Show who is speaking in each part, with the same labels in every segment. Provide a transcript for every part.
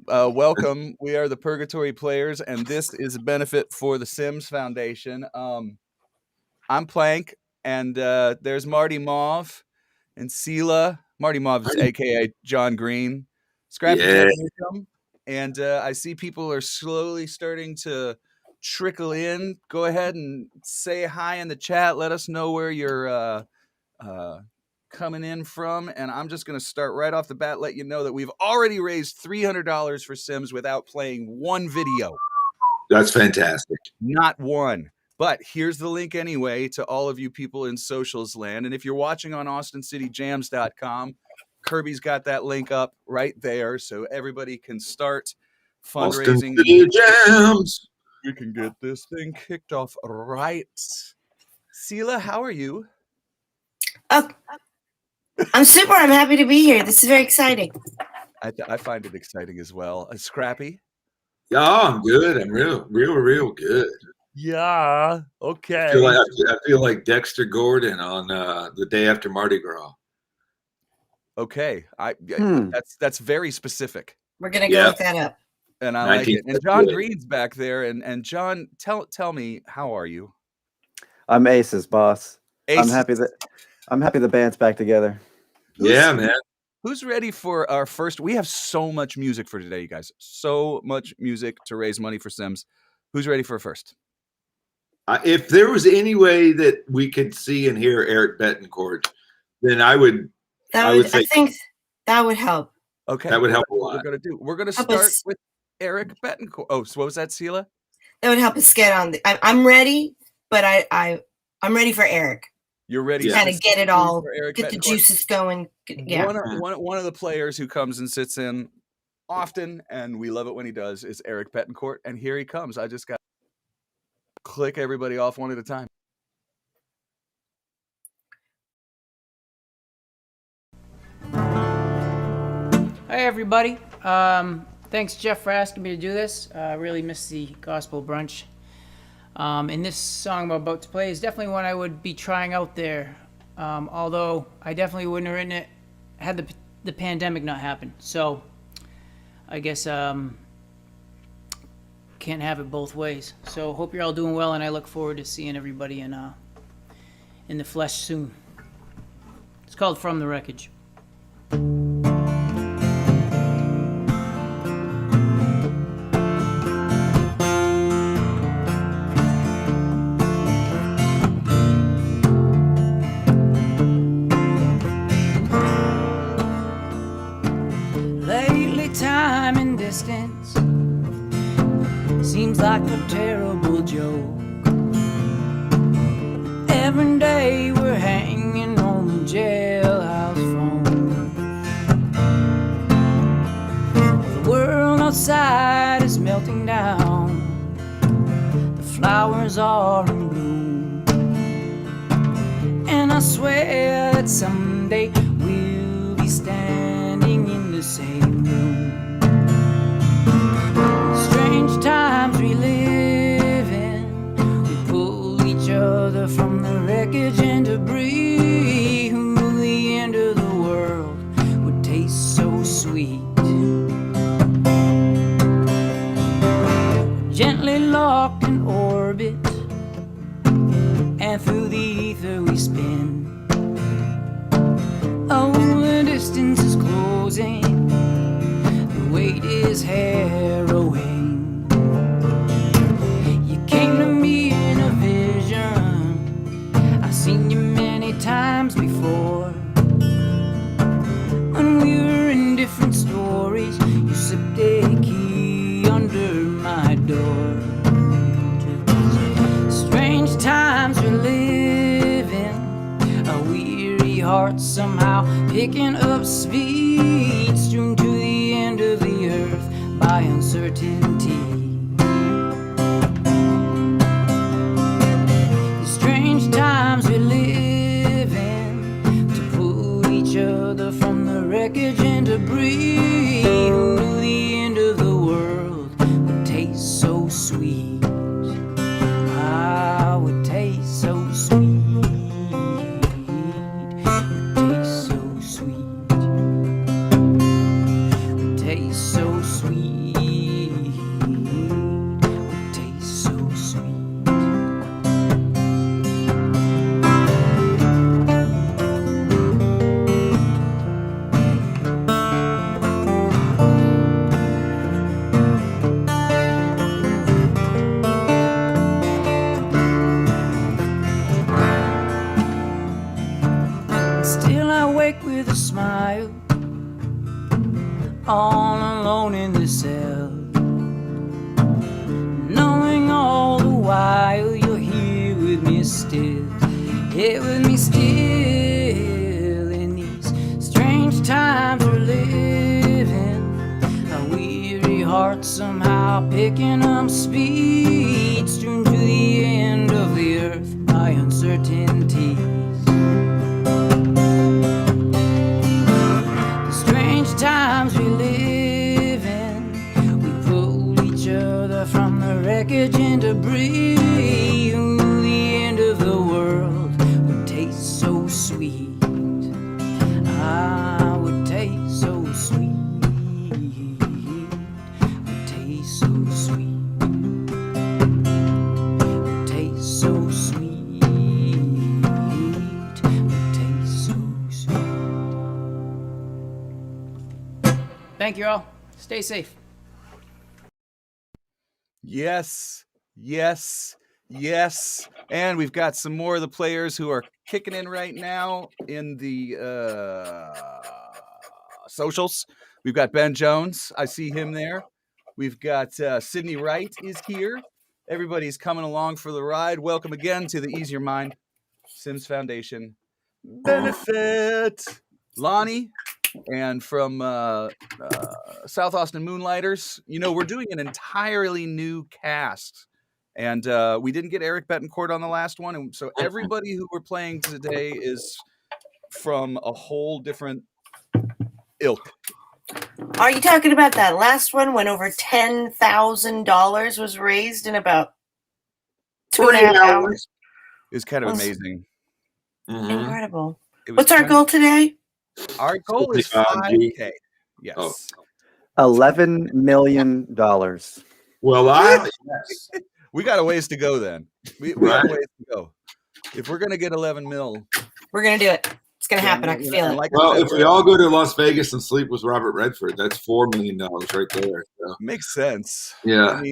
Speaker 1: welcome. We are the Purgatory players, and this is a benefit for the SIMS Foundation. I'm Plank, and there's Marty Mauve and Seela. Marty Mauve is a.k.a. John Green. Scrappy Newcomb. And I see people are slowly starting to trickle in. Go ahead and say hi in the chat. Let us know where you're coming in from. And I'm just going to start right off the bat, let you know that we've already raised $300 for Sims without playing one video.
Speaker 2: That's fantastic.
Speaker 1: Not one. But here's the link anyway to all of you people in socials land. And if you're watching on AustinCityJams.com, Kirby's got that link up right there so everybody can start fundraising.
Speaker 2: Austin City Jams.
Speaker 1: We can get this thing kicked off right. Seela, how are you?
Speaker 3: Oh, I'm super. I'm happy to be here. This is very exciting.
Speaker 1: I find it exciting as well. Scrappy?
Speaker 2: Yeah, I'm good. I'm real good.
Speaker 1: Yeah. Okay.
Speaker 2: I feel like Dexter Gordon on the day after Mardi Gras.
Speaker 1: Okay. That's very specific.
Speaker 3: We're gonna go look that up.
Speaker 1: And I like it. And John Green's back there. And John, tell me, how are you?
Speaker 4: I'm Aces, boss.
Speaker 1: Aces.
Speaker 4: I'm happy the band's back together.
Speaker 2: Yeah, man.
Speaker 1: Who's ready for our first? We have so much music for today, you guys. So much music to raise money for Sims. Who's ready for a first?
Speaker 2: If there was any way that we could see and hear Eric Bettencourt, then I think
Speaker 3: that would help.
Speaker 1: Okay,
Speaker 2: that would help a lot.
Speaker 1: We're gonna start with Eric Bettencourt. Oh, so what was that, Seela?
Speaker 3: That would help us get on. I'm ready, but I'm ready for Eric.
Speaker 1: You're ready.
Speaker 3: Kind of get it all,
Speaker 1: get
Speaker 3: the juices going. Yeah.
Speaker 1: One of the players who comes and sits in often, and we love it when he does, is Eric Bettencourt, and here he comes. I just got to click everybody off one at a time.
Speaker 5: Hi, everybody. Thanks, Jeff, for asking me to do this. I really missed the gospel brunch. And this song I'm about to play is definitely one I would be trying out there. Although I definitely wouldn't have written it had the pandemic not happened. So I guess can't have it both ways. So hope you're all doing well, and I look forward to seeing everybody in the flesh soon. It's called From the Wreckage. Distance seems like a terrible joke. Every day we're hanging on the jailhouse phone. The world outside is melting down. The flowers are in bloom, and I swear that someday we'll be standing in the same room. Strange times we live in. We pull each other from the wreckage and debris. Who knew the end of the world would taste so sweet? Gently locked in orbit, and through the ether we spin. Oh, the distance is closing. The weight is harrowing. You came to me in a vision. I've seen you many times before. When we were in different stories, you slipped a key under my door. Strange times we're living, a weary heart somehow picking up speed, strewn to the end of the earth by uncertainty. The strange times we live in, to pull each other from the wreckage and debris. Who knew the end of the world would taste so sweet? Ah, would taste so sweet. Would taste so sweet. Would taste so sweet. still. Here with me still in these strange times we're living. A weary heart somehow picking up speed, strewn to the end of the earth by uncertainties. The strange times we live in, we pull each other from the wreckage and debris. Ooh, the end of the world would taste so sweet. Ah, would taste so sweet. Would taste so sweet. Would taste so sweet. Would taste so sweet. Thank you all. Stay safe.
Speaker 1: Yes, yes, yes. And we've got some more of the players who are kicking in right now in the socials. We've got Ben Jones. I see him there. We've got Sydney Wright is here. Everybody's coming along for the ride. Welcome again to the Ease Your Mind Sims Foundation benefit. Lonnie, and from South Austin Moonlighters. You know, we're doing an entirely new cast. And we didn't get Eric Bettencourt on the last one. And so everybody who we're playing today is from a whole different ilk.
Speaker 3: Are you talking about that last one when over $10,000 was raised in about 2.5 hours?
Speaker 1: It was kind of amazing.
Speaker 2: Mhm.
Speaker 3: Incredible.
Speaker 1: It was
Speaker 3: What's our
Speaker 1: kind
Speaker 3: goal today?
Speaker 1: Our goal is 5K. Yes.
Speaker 2: Oh.
Speaker 4: $11 million.
Speaker 2: Well, yes.
Speaker 1: We got a ways to go then. We got a ways to go. If we're going to get 11 mil.
Speaker 3: We're going to do it. It's going to happen. I can feel it.
Speaker 1: Like
Speaker 2: Well,
Speaker 1: said,
Speaker 2: if we all go to Las Vegas and sleep with Robert Redford, that's $4 million right there. So.
Speaker 1: Makes sense.
Speaker 2: Yeah.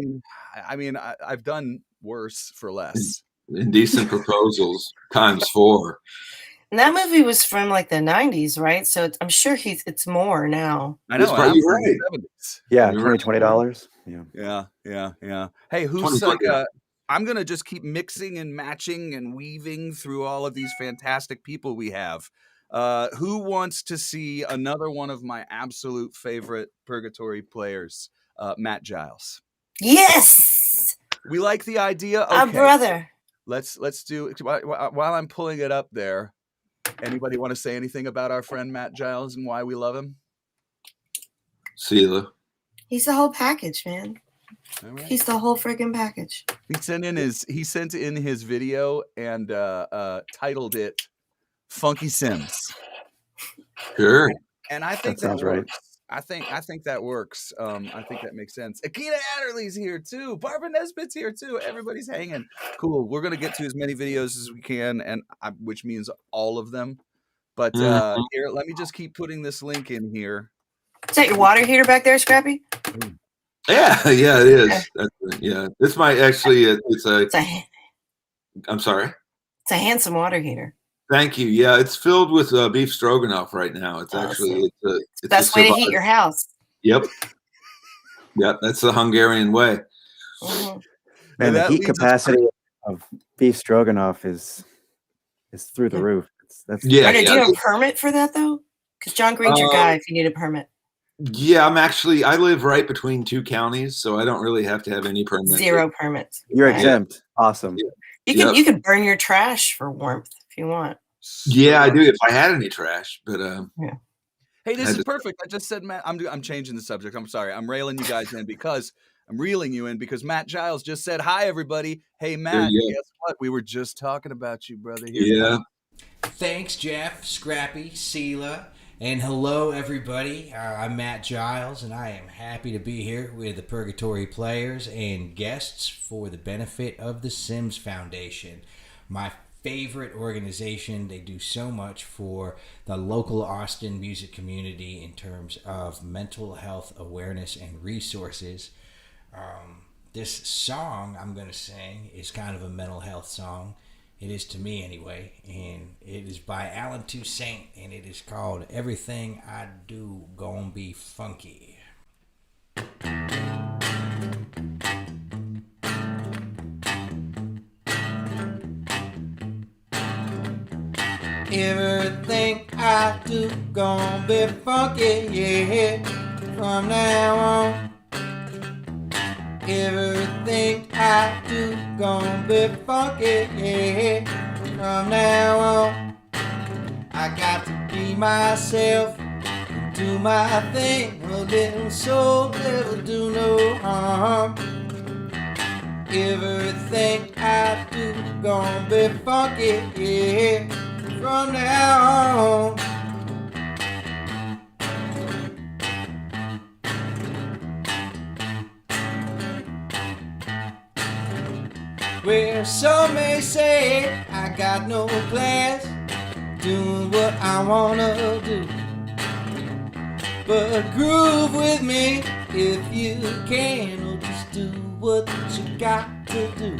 Speaker 1: I mean, I've done worse for less.
Speaker 2: Indecent proposals times 4.
Speaker 3: And that movie was from like the 90s, right? So I'm sure it's more now.
Speaker 1: I know.
Speaker 2: That's probably
Speaker 1: I'm from the
Speaker 2: right.
Speaker 1: 70s.
Speaker 4: Yeah,
Speaker 2: You're right.
Speaker 4: $20.
Speaker 1: Yeah. Hey, who's
Speaker 2: 20,
Speaker 1: like?
Speaker 2: yeah.
Speaker 1: I'm gonna just keep mixing and matching and weaving through all of these fantastic people we have. Who wants to see another one of my absolute favorite Purgatory players, Matt Giles?
Speaker 3: Yes,
Speaker 1: We like the idea. Okay,
Speaker 3: our brother.
Speaker 1: let's do. While I'm pulling it up there, anybody want to say anything about our friend Matt Giles and why we love him?
Speaker 2: Seela.
Speaker 3: He's the whole package, man.
Speaker 1: All right.
Speaker 3: He's the whole freaking package.
Speaker 1: He sent in his video and titled it "Funky Sims."
Speaker 2: Sure.
Speaker 1: And I think
Speaker 4: That sounds right.
Speaker 1: works. I think that works. I think that makes sense. Akina Adderley's here too. Barbara Nesbitt's here too. Everybody's hanging. Cool. We're gonna get to as many videos as we can, and which means all of them. But here, let me just keep putting this link in here.
Speaker 3: Is that your water heater back there, Scrappy?
Speaker 2: Yeah, it is. Yeah, this might actually. I'm sorry.
Speaker 3: It's a handsome water heater.
Speaker 2: Thank you. Yeah, it's filled with beef stroganoff right now. It's actually it's
Speaker 3: the best way to heat your house.
Speaker 2: Yep. Yep, that's the Hungarian way.
Speaker 3: Mm-hmm.
Speaker 4: And the heat capacity of beef stroganoff is through the roof.
Speaker 3: Do you have a permit for that though? Because John Green's your guy if you need a permit.
Speaker 2: Yeah, I live right between 2 counties, so I don't really have to have any permits.
Speaker 3: 0 permits.
Speaker 4: You're exempt. Awesome.
Speaker 2: Yeah.
Speaker 3: You can burn your trash for warmth if you want.
Speaker 2: Yeah, I do if I had any trash, but
Speaker 1: Hey, this is perfect. I just said, Matt, I'm changing the subject. I'm sorry. I'm railing you guys in because I'm reeling you in because Matt Giles just said, "Hi, everybody. Hey, Matt, guess what? We were just talking about you, brother."
Speaker 2: Yeah.
Speaker 6: Thanks, Jeff, Scrappy, Seela, and hello, everybody. I'm Matt Giles, and I am happy to be here with the Purgatory players and guests for the benefit of the Sims Foundation. My favorite organization. They do so much for the local Austin music community in terms of mental health awareness and resources. This song I'm going to sing is kind of a mental health song. It is to me anyway, and it is by Alan Toussaint, and it is called Everything I Do Gon' Be Funky. Everything I do gon' be funky, yeah, from now on. Everything I do gon' be funky, yeah, from now on. I got to be myself, do my thing, a little soul never do no harm. Everything I do gon' be funky, yeah, from now on. Well, some may say I got no class, doing what I wanna do. But groove with me if you can, or just do what you got to do.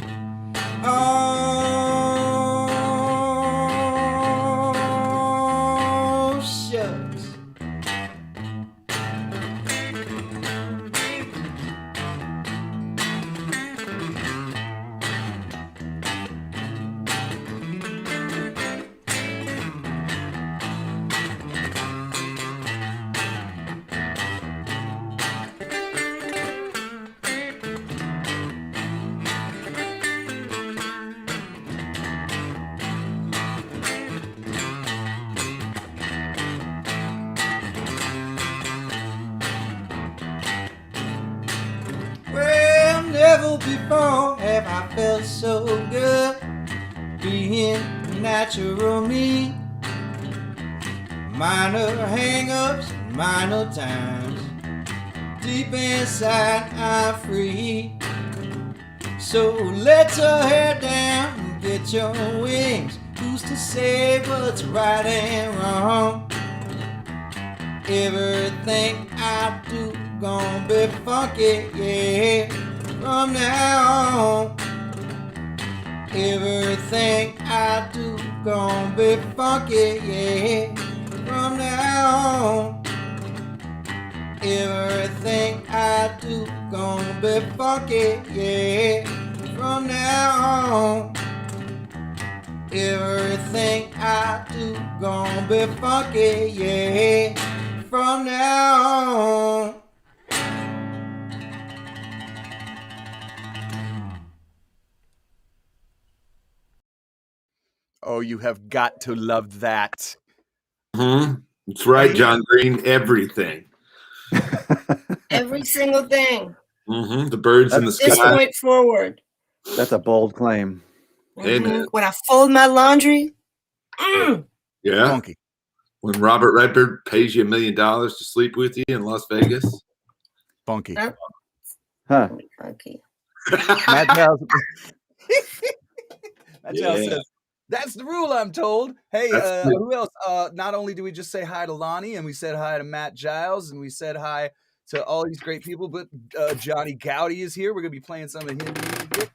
Speaker 6: Oh, shucks. Well, never before have I felt so good, being natural me. Minor hang-ups, minor times, deep inside I'm free. So let your hair down and get your wings. Who's to say what's right and wrong? Everything I do gon' be funky, yeah, from now on. Everything I do gon' be funky, yeah, from now on. Everything I do gon' be funky, yeah, from now on. Everything I do gon' be funky, yeah, from now on.
Speaker 1: Oh, you have got to love that.
Speaker 2: That's right, John Green. Everything.
Speaker 3: Every single thing.
Speaker 2: The birds in the
Speaker 3: This
Speaker 2: sky.
Speaker 3: point forward.
Speaker 4: That's a bold claim.
Speaker 2: Hey, man.
Speaker 3: When I fold my laundry,
Speaker 2: Yeah.
Speaker 1: Funky.
Speaker 2: When Robert Redford pays you $1 million to sleep with you in Las Vegas.
Speaker 1: Funky.
Speaker 3: Huh?
Speaker 4: Huh.
Speaker 3: Okay.
Speaker 1: Matt Giles. Matt
Speaker 2: Yeah.
Speaker 1: Giles says, that's the rule, I'm told. Hey,
Speaker 2: That's
Speaker 1: who else? Not only do we just say hi to Lonnie, and we said hi to Matt Giles, and we said hi to all these great people, but Johnny Gowdy is here. We're going to be playing some of his music in a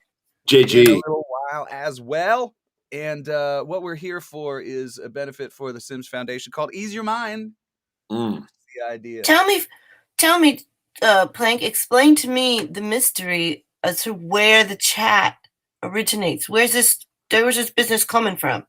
Speaker 2: JG.
Speaker 1: little while as well. And what we're here for is a benefit for the Sims Foundation called Ease Your Mind.
Speaker 2: Mm.
Speaker 1: The idea.
Speaker 3: Tell me, Plank, explain to me the mystery as to where the chat originates. Where was this business coming from?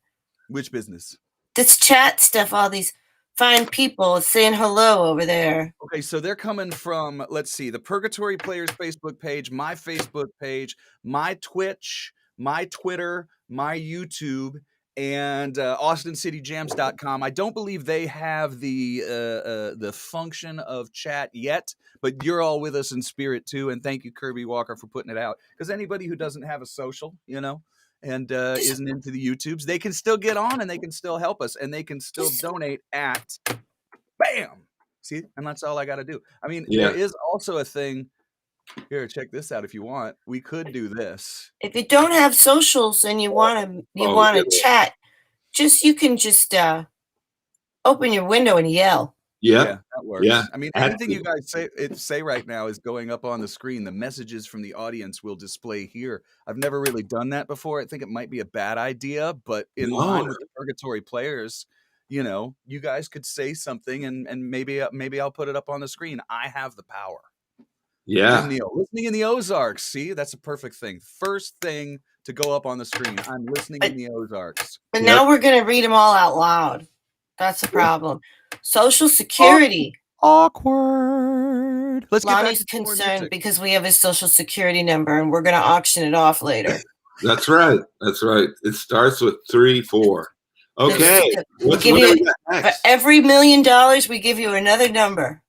Speaker 1: Which business?
Speaker 3: This chat stuff, all these fine people saying hello over there.
Speaker 1: Okay, so they're coming from, let's see, the Purgatory Players Facebook page, my Facebook page, my Twitch, my Twitter, my YouTube, and AustinCityJams.com. I don't believe they have the function of chat yet, but you're all with us in spirit too, and thank you, Kirby Walker, for putting it out. Because anybody who doesn't have a social, and isn't into the YouTubes, they can still get on and they can still help us, and they can still donate at BAM! See, and that's all I got to do. I mean,
Speaker 2: Yeah.
Speaker 1: there is also a thing here. Check this out. If you want, we could do this.
Speaker 3: If you don't have socials and you want to chat, you can just open your window and yell.
Speaker 2: Yeah.
Speaker 1: That works.
Speaker 2: Yeah.
Speaker 1: I mean, anything you guys say right now is going up on the screen. The messages from the audience will display here. I've never really done that before. I think it might be a bad idea, but in line with the Purgatory Players, you guys could say something, and maybe I'll put it up on the screen. I have the power.
Speaker 2: Yeah.
Speaker 1: Jim Neal, listening in the Ozarks. See, that's a perfect thing. First thing to go up on the screen. I'm listening in the Ozarks.
Speaker 3: But now we're going to read them all out loud. That's the problem. Social Security.
Speaker 1: Awkward. Let's get back
Speaker 3: Lonnie's
Speaker 1: to more
Speaker 3: concerned
Speaker 1: music.
Speaker 3: because we have his Social Security number and we're going to auction it off later.
Speaker 2: That's right. It starts with 34. Okay.
Speaker 3: We'll give you, for every $1 million, we give you another number.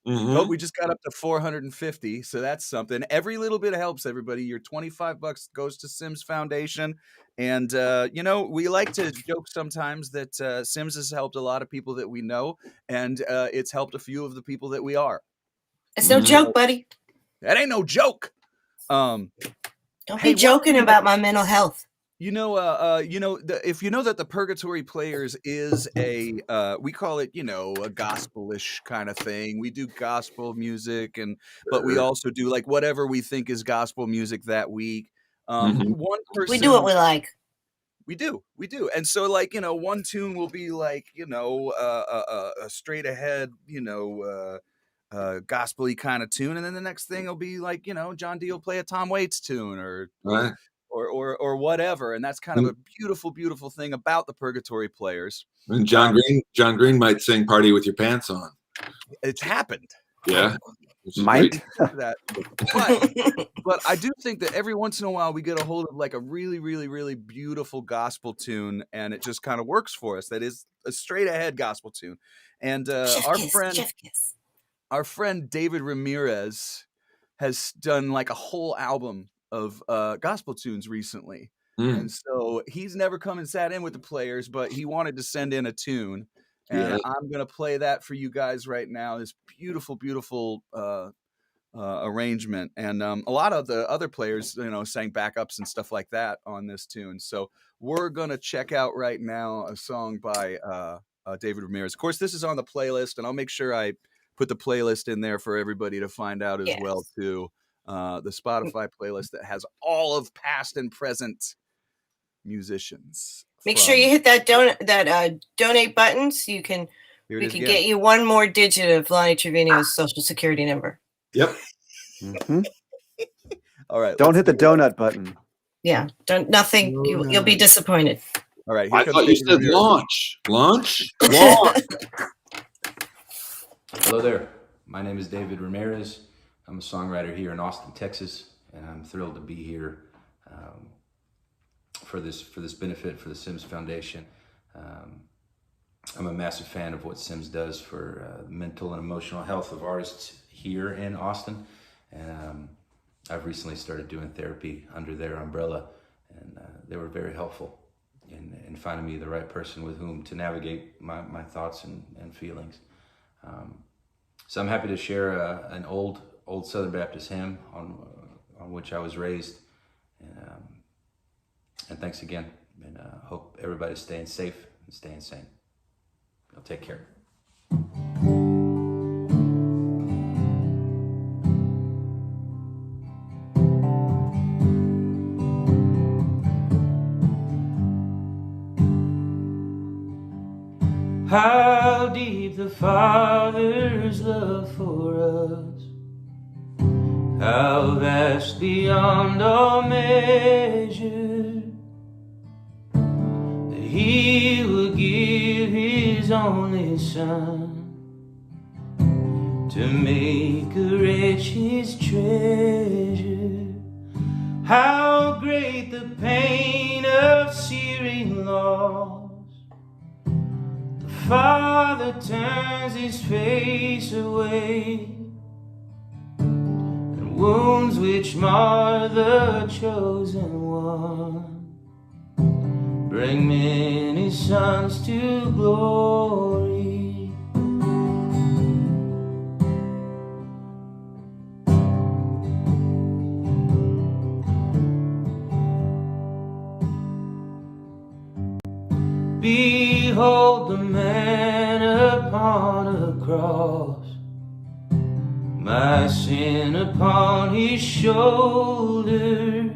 Speaker 2: Mm-hmm.
Speaker 1: Oh, we just got up to 450, so that's something. Every little bit helps, everybody. Your $25 goes to SIMS Foundation. And, we like to joke sometimes that SIMS has helped a lot of people that we know, and it's helped a few of the people that we are.
Speaker 3: It's no joke, buddy.
Speaker 1: That ain't no joke.
Speaker 3: Don't be joking about my mental health.
Speaker 1: If you know that the Purgatory Players is we call it, a gospelish kind of thing. We do gospel music, but we also do like whatever we think is gospel music that week. One person,
Speaker 3: we do what we like.
Speaker 1: We do. And so one tune will be like, a straight ahead, gospel-y kind of tune. And then the next thing will be like, John D will play a Tom Waits tune or whatever. And that's kind of a beautiful, beautiful thing about the Purgatory Players.
Speaker 2: And John Green might sing Party with Your Pants On.
Speaker 1: It's happened.
Speaker 2: Yeah.
Speaker 4: Might.
Speaker 1: That. But I do think that every once in a while we get a hold of like a really, really, really beautiful gospel tune, and it just kind of works for us. That is a straight ahead gospel tune. And our friend David Ramirez has done like a whole album of gospel tunes recently. And so he's never come and sat in with the Players, but he wanted to send in a tune. And I'm going to play that for you guys right now. This beautiful, beautiful arrangement. And a lot of the other players, sang backups and stuff like that on this tune. So we're going to check out right now a song by David Ramirez. Of course, this is on the playlist, and I'll make sure I put the playlist in there for everybody to find out as well, too. The Spotify playlist that has all of past and present musicians.
Speaker 3: Make sure you hit that donate button so we can get you one more digit of Lonnie Trevino's Social Security number.
Speaker 2: Yep.
Speaker 4: Mm-hmm.
Speaker 1: All right.
Speaker 4: Don't hit the donut button.
Speaker 3: Yeah. Nothing. You'll be disappointed.
Speaker 1: All right.
Speaker 2: I thought you said launch.
Speaker 7: Hello there. My name is David Ramirez. I'm a songwriter here in Austin, Texas, and I'm thrilled to be here for this benefit for the SIMS Foundation. I'm a massive fan of what SIMS does for mental and emotional health of artists here in Austin, and I've recently started doing therapy under their umbrella, and they were very helpful in finding me the right person with whom to navigate my thoughts and feelings. So I'm happy to share an old Southern Baptist hymn on which I was raised, and thanks again, and hope everybody's staying safe and staying sane. I'll take care.
Speaker 8: How deep the Father's love for us, how vast beyond all measure, that He would give His only Son to make a wretch His treasure. How great the pain of searing loss, Father turns His face away, and wounds which mar the chosen one bring many sons to glory. Behold the man upon a cross, my sin upon His shoulders.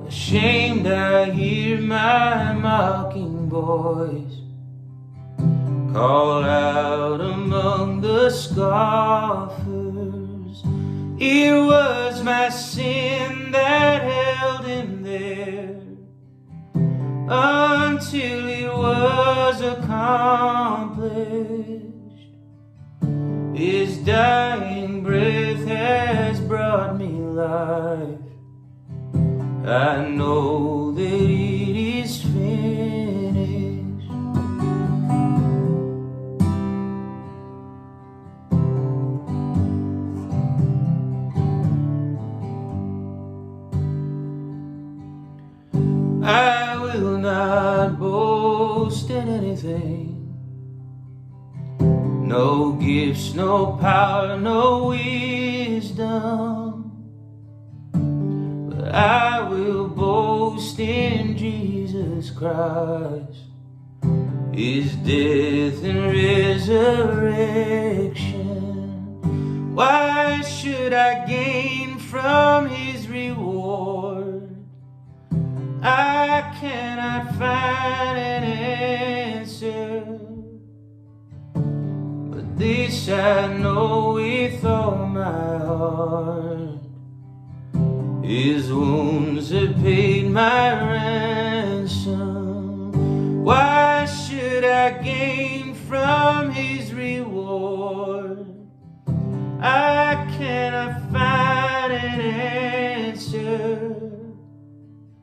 Speaker 8: Ashamed I hear my mocking voice call out among the scoffers. Here was my sin that held has accomplished. His dying breath has brought me life. I know that it is finished. I will not boast in anything. No gifts, no power, no wisdom. But I will boast in Jesus Christ, His death and resurrection. Why should I gain from His reward? I cannot find an answer. This I know with all my heart. His wounds have paid my ransom. Why should I gain from His reward? I cannot find an answer.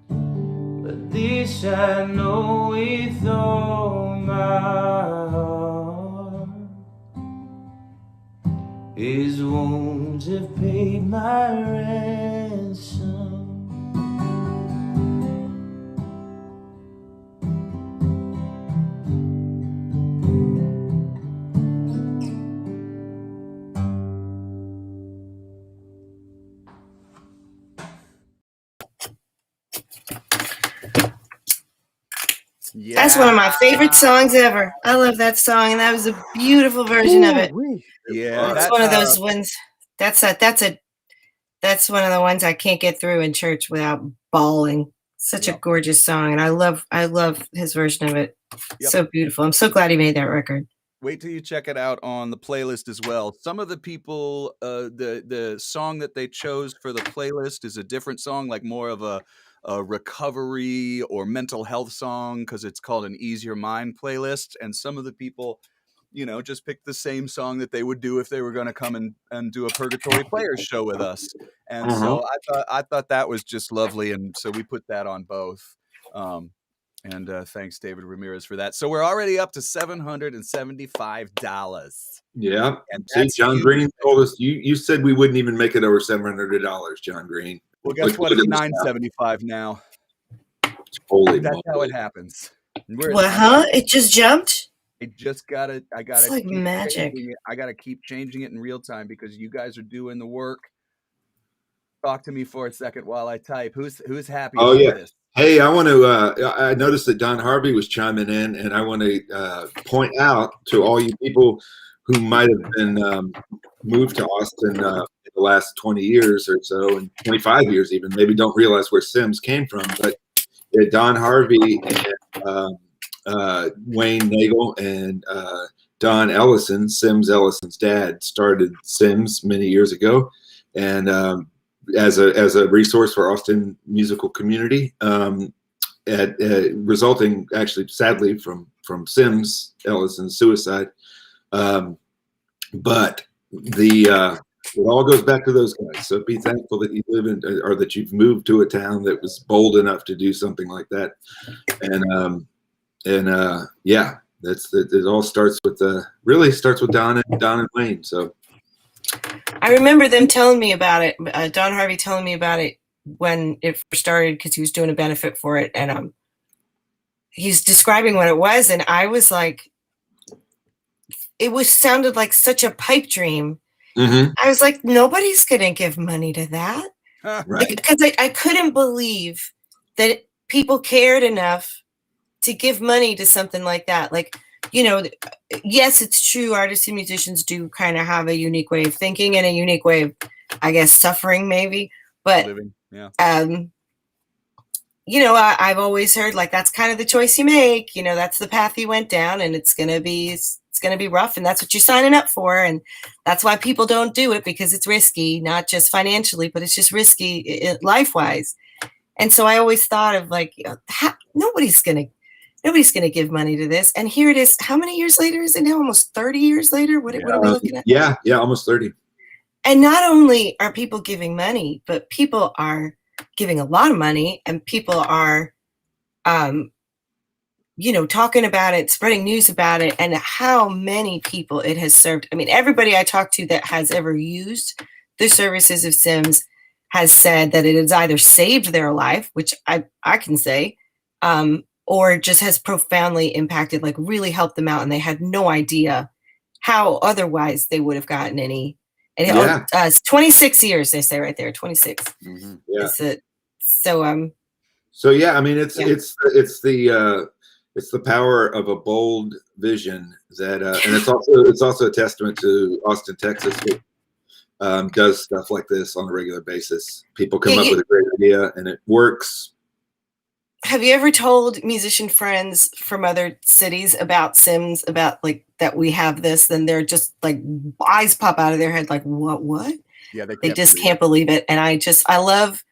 Speaker 8: But this I know with all my heart. His wounds have paid my ransom.
Speaker 1: Yeah.
Speaker 3: That's one of my favorite songs ever. I love that song, and that was a beautiful version of it.
Speaker 1: Yeah,
Speaker 3: That's one of those ones. That's one of the ones I can't get through in church without bawling. Such a gorgeous song, and I love his version of it.
Speaker 1: Yep.
Speaker 3: So beautiful. I'm so glad he made that record.
Speaker 1: Wait till you check it out on the playlist as well. Some of the people, the song that they chose for the playlist is a different song, like more of a recovery or mental health song, because it's called an Ease Your Mind playlist. And some of the people, just picked the same song that they would do if they were going to come and do a Purgatory Players show with us. And so I thought that was just lovely. And so we put that on both. And thanks, David Ramirez, for that. So we're already up to $775.
Speaker 2: Yeah.
Speaker 1: And
Speaker 2: See, John Green told us you said we wouldn't even make it over $700, John Green.
Speaker 1: Well, guess what? It's $975 now.
Speaker 2: Holy
Speaker 1: That's
Speaker 2: moly.
Speaker 1: how it happens.
Speaker 3: It just jumped?
Speaker 1: I gotta
Speaker 3: It's like magic.
Speaker 1: I gotta keep changing it in real time because you guys are doing the work. Talk to me for a second while I type. Who's happy about this?
Speaker 2: Hey, I want to. I noticed that Don Harvey was chiming in, and I want to point out to all you people who might have been moved to Austin in the last 20 years or so, and 25 years even, maybe don't realize where SIMS came from. But Don Harvey and Wayne Nagel and Don Ellison, SIMS Ellison's dad, started SIMS many years ago, and as a resource for Austin musical community, resulting actually sadly from SIMS Ellison's suicide. But it all goes back to those guys. So be thankful that you live in, or that you've moved to a town that was bold enough to do something like that. Yeah, it all starts with really starts with Don and Wayne. So
Speaker 3: I remember them telling me about it. Don Harvey telling me about it when it first started because he was doing a benefit for it, and he's describing what it was, and I was like, sounded like such a pipe dream.
Speaker 2: Mm-hmm.
Speaker 3: I was like, nobody's gonna give money to that,
Speaker 2: right?
Speaker 3: Because I couldn't believe that people cared enough to give money to something like that. Like, yes, it's true. Artists and musicians do kind of have a unique way of thinking and a unique way of, I guess, suffering maybe. But,
Speaker 1: living, yeah.
Speaker 3: I've always heard like that's kind of the choice you make. That's the path you went down, and it's gonna be rough, and that's what you're signing up for, and that's why people don't do it, because it's risky, not just financially, but it's just risky life-wise. And so I always thought of like, nobody's gonna Nobody's going to give money to this. And here it is. How many years later is it now? Almost 30 years later? What are we looking at?
Speaker 2: Yeah, almost 30.
Speaker 3: And not only are people giving money, but people are giving a lot of money, and people are, talking about it, spreading news about it, and how many people it has served. I mean, everybody I talked to that has ever used the services of SIMS has said that it has either saved their life, which I can say, or just has profoundly impacted, like really helped them out, and they had no idea how otherwise they would have gotten any. And it's 26 years, they say right there, 26.
Speaker 2: Mm-hmm. Yeah.
Speaker 3: So
Speaker 2: yeah, I mean, it's the power of a bold vision that, and it's also a testament to Austin, Texas, which does stuff like this on a regular basis. People come up with a great idea and it works.
Speaker 3: Have you ever told musician friends from other cities about SIMS, about like that we have this? Then they're just like eyes pop out of their head, like what?
Speaker 1: Yeah,
Speaker 3: they just can't believe it. And I love.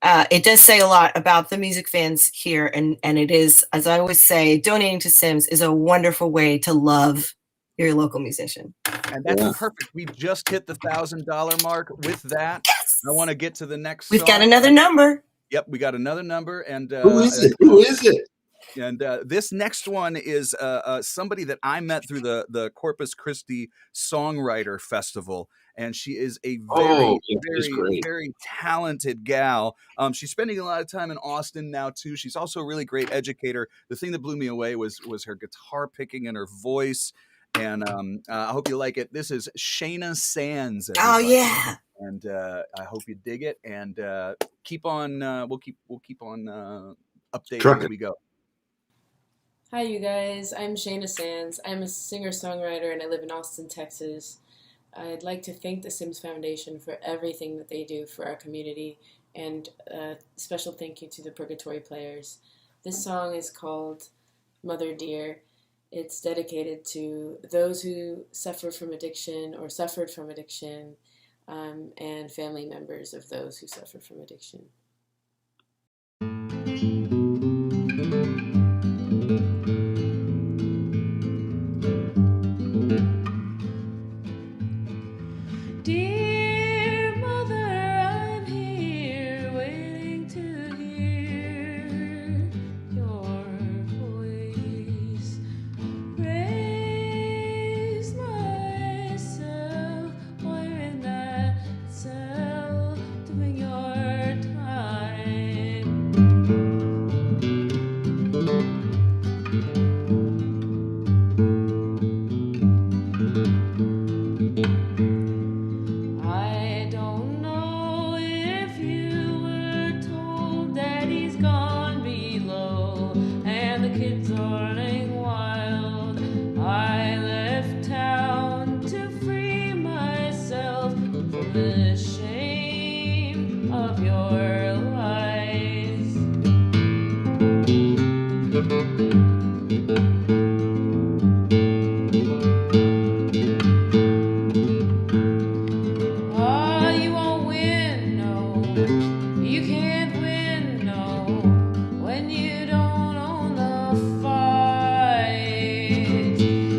Speaker 3: It does say a lot about the music fans here, and it is, as I always say, donating to SIMS is a wonderful way to love your local musician.
Speaker 1: And that's perfect. We just hit the $1,000 mark. With that, I want to get to the next.
Speaker 3: We've got another number.
Speaker 1: Yep, we got another number, and
Speaker 2: who is it?
Speaker 1: And this next one is somebody that I met through the Corpus Christi Songwriter Festival, and she is a very talented gal. She's spending a lot of time in Austin now too. She's also a really great educator. The thing that blew me away was her guitar picking and her voice. And I hope you like it. This is Shayna Sands. Everybody.
Speaker 3: Oh yeah.
Speaker 1: And I hope you dig it. And keep on. We'll keep on updating as we go.
Speaker 9: Hi, you guys. I'm Shayna Sands. I'm a singer-songwriter, and I live in Austin, Texas. I'd like to thank the SIMS Foundation for everything that they do for our community, and a special thank you to the Purgatory Players. This song is called Mother Dear. It's dedicated to those who suffer from addiction or suffered from addiction, and family members of those who suffer from addiction.
Speaker 10: Dear mother, I'm here waiting to hear your voice. Raise myself while you're in that cell doing your time. I don't know if you were told that he's gone below and the kids are running wild. I left town to free myself from the shame of your lies. Oh, you won't win, no. You can't win, no. When you don't own the fight.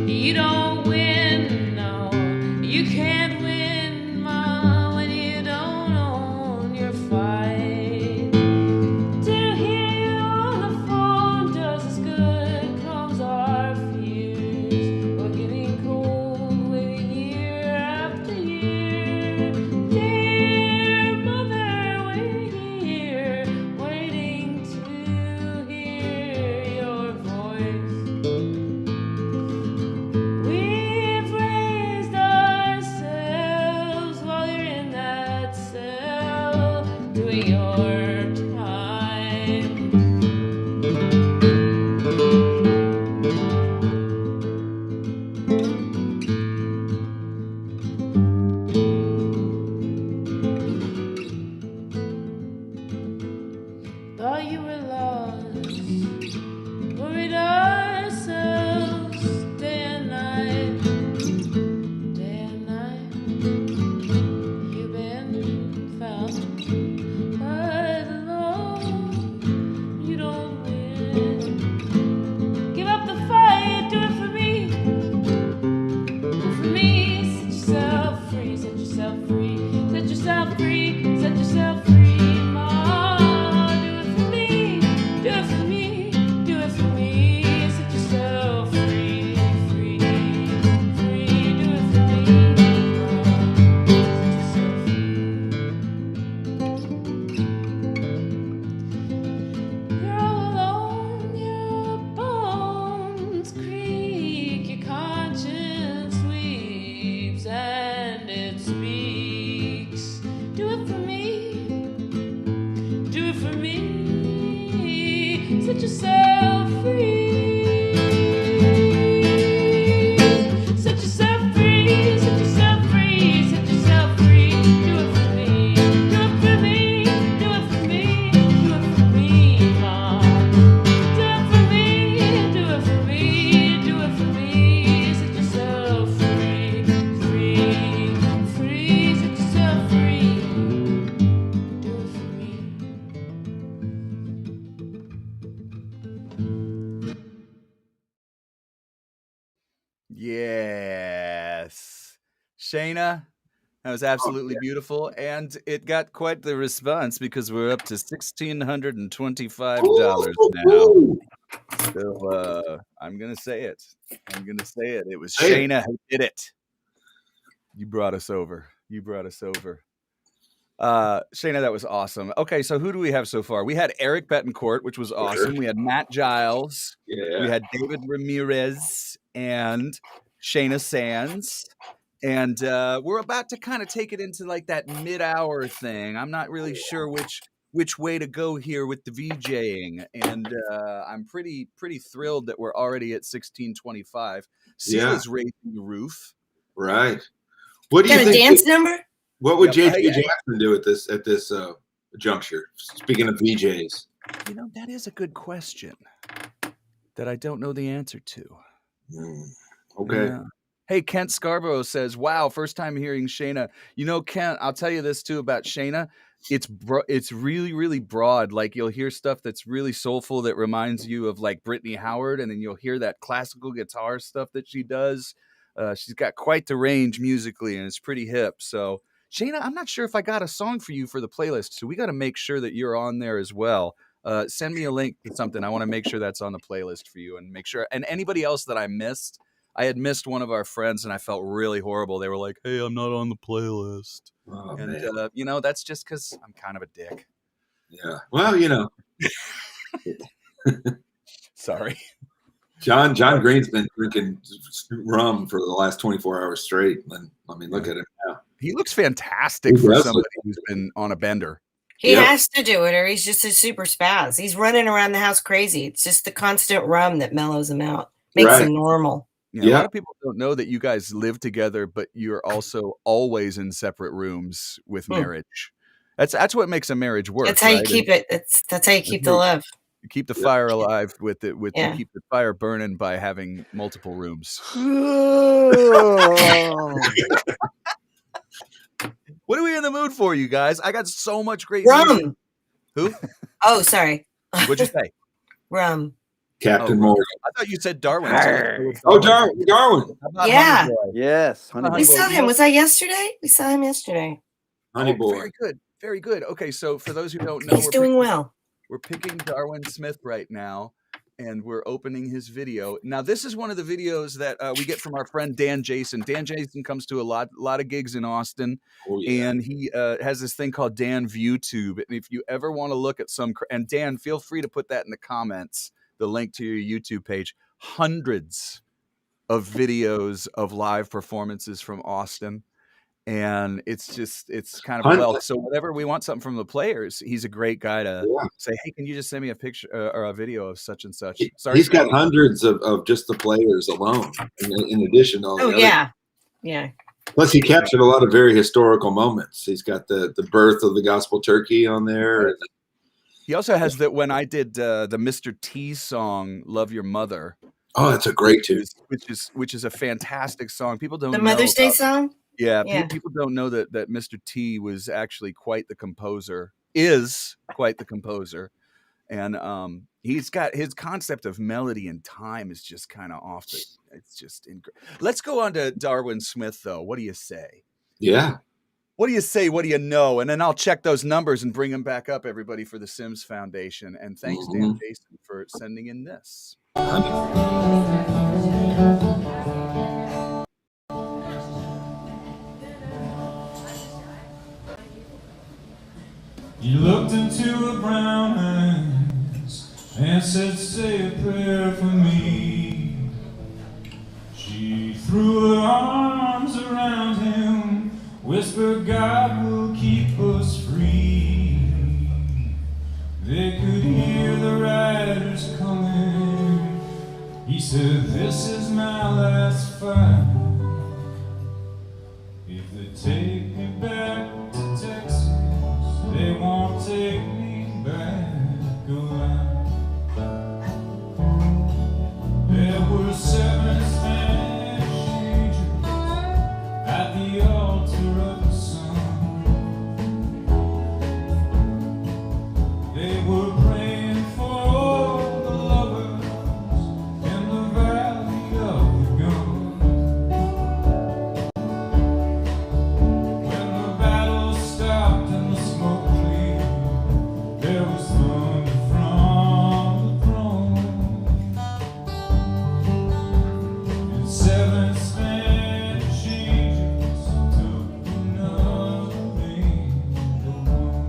Speaker 10: You don't win, no. You can't win, Ma, when you don't own your fight. To hear you on the phone does us good, calms our fears. We're getting cold, waiting year after year. Dear mother, waiting here, waiting to hear your voice. We've raised ourselves while you're in that cell, doing your time. Thought you were lost, worried ourselves day and night, day and night. You've been found, but Set yourself free, Ma. Do it for me. Do it for me. Do it for me. Set yourself free, free, free. Do it for me, Ma. Set yourself free. You're all alone. Your bones creak. Your conscience weeps and it speaks. Do it for me. Do it for me. Set yourself free. Set yourself free. Set yourself free. Set yourself free. Do it for me. Do it for me. Do it for me. Do it for me, Mom. Do it for me. Do it for me. Do it for me. Set yourself free. Free. Free. Set yourself free. Do it for me.
Speaker 1: Yes. Shayna, that was absolutely beautiful. And it got quite the response because we're up to $1,625 now.
Speaker 2: Ooh.
Speaker 1: So I'm going to say it. I'm going to say it. It was
Speaker 2: Say it.
Speaker 1: Shayna who did it. You brought us over. You brought us over. Shayna, that was awesome. Okay, so who do we have so far? We had Eric Bettencourt, which was awesome. We had Matt Giles.
Speaker 2: Yeah.
Speaker 1: We had David Ramirez and Shayna Sands. And we're about to kind of take it into like that mid-hour thing. I'm not really sure which way to go here with the VJing. And I'm pretty thrilled that we're already at 1625. Seela's raising the roof.
Speaker 2: Right. What do you
Speaker 3: Got a
Speaker 2: think?
Speaker 3: dance number?
Speaker 2: What would
Speaker 1: Yep.
Speaker 2: J.J. Jackson do at this juncture? Speaking of VJs.
Speaker 1: You know, that is a good question that I don't know the answer to.
Speaker 2: Okay.
Speaker 1: Yeah. Hey, Kent Scarborough says, wow, first time hearing Shayna. You know, Kent, I'll tell you this too about Shayna. It's really, really broad. Like you'll hear stuff that's really soulful that reminds you of like Brittany Howard. And then you'll hear that classical guitar stuff that she does. She's got quite the range musically and it's pretty hip. So Shayna, I'm not sure if I got a song for you for the playlist. So we got to make sure that you're on there as well. Send me a link to something. I want to make sure that's on the playlist for you and make sure. And anybody else that I missed, I had missed one of our friends and I felt really horrible. They were like, hey, I'm not on the playlist.
Speaker 2: Oh,
Speaker 1: and,
Speaker 2: man.
Speaker 1: you know, that's just because I'm kind of a dick.
Speaker 2: Yeah. Well, you know.
Speaker 1: Sorry.
Speaker 2: John Green's been drinking rum for the last 24 hours straight. And I mean, look at him now.
Speaker 1: He looks fantastic for somebody who's been on a bender.
Speaker 3: He has to do it or he's just a super spaz. He's running around the house crazy. It's just the constant rum that mellows him out, makes him normal.
Speaker 1: Yeah, a lot of people don't know that you guys live together, but you're also always in separate rooms with marriage. That's what makes a marriage work.
Speaker 3: That's how you keep it. That's how you keep the love.
Speaker 1: You keep the fire alive you keep the fire burning by having multiple rooms. What are we in the mood for, you guys? I got so much great music. Who?
Speaker 3: Oh, sorry.
Speaker 1: What'd you say?
Speaker 3: Rum.
Speaker 2: Captain Morgan.
Speaker 1: I thought you said Darwin.
Speaker 2: Oh, Darwin.
Speaker 3: Yeah.
Speaker 4: Yes. Honey
Speaker 3: We saw him. Was that yesterday? We saw him yesterday.
Speaker 2: Honey boy.
Speaker 1: Very good. Very good. Okay, so for those who don't know,
Speaker 3: he's doing well.
Speaker 1: We're picking Darwin Smith right now, and we're opening his video. Now, this is one of the videos that we get from our friend Dan Jason. Dan Jason comes to a lot of gigs in Austin, and he has this thing called Dan ViewTube. And if you ever want to look at and Dan, feel free to put that in the comments, the link to your YouTube page. Hundreds of videos of live performances from Austin. And it's kind of wealth. So whenever we want something from the players, he's a great guy to say, hey, can you just send me a picture or a video of such and such? Sorry,
Speaker 2: he's got hundreds of just the players alone, in addition to all the other.
Speaker 3: Yeah.
Speaker 2: Plus, he captured a lot of very historical moments. He's got the birth of the gospel turkey on there.
Speaker 1: Right. He also has that when I did the Mr. T song, "Love Your Mother."
Speaker 2: Oh, that's a great tune.
Speaker 1: Which is a fantastic song. People don't know
Speaker 3: the Mother's Day song.
Speaker 1: Yeah, people don't know that Mr. T was actually quite the composer. Is quite the composer, and he's got his concept of melody and time is just kind of off. It's just Let's go on to Darwin Smith, though. What do you say?
Speaker 2: Yeah.
Speaker 1: What do you say? What do you know? And then I'll check those numbers and bring them back up, everybody, for the Sims Foundation. And thanks, Dan Jason, for sending in this.
Speaker 8: He looked into her brown eyes and said, say a prayer for me. She threw her arms around him, whispered, God will keep us free. They could hear the riders coming. He said, this is my last fight. If they take me back to Texas, they won't take me back alive. There were 7 Spanish angels at the altar of the sun. They were praying for the lovers in the valley of the gun. When the battle stopped and the smoke cleared, there was thunder from the throne. And 7 Spanish angels took another angel home.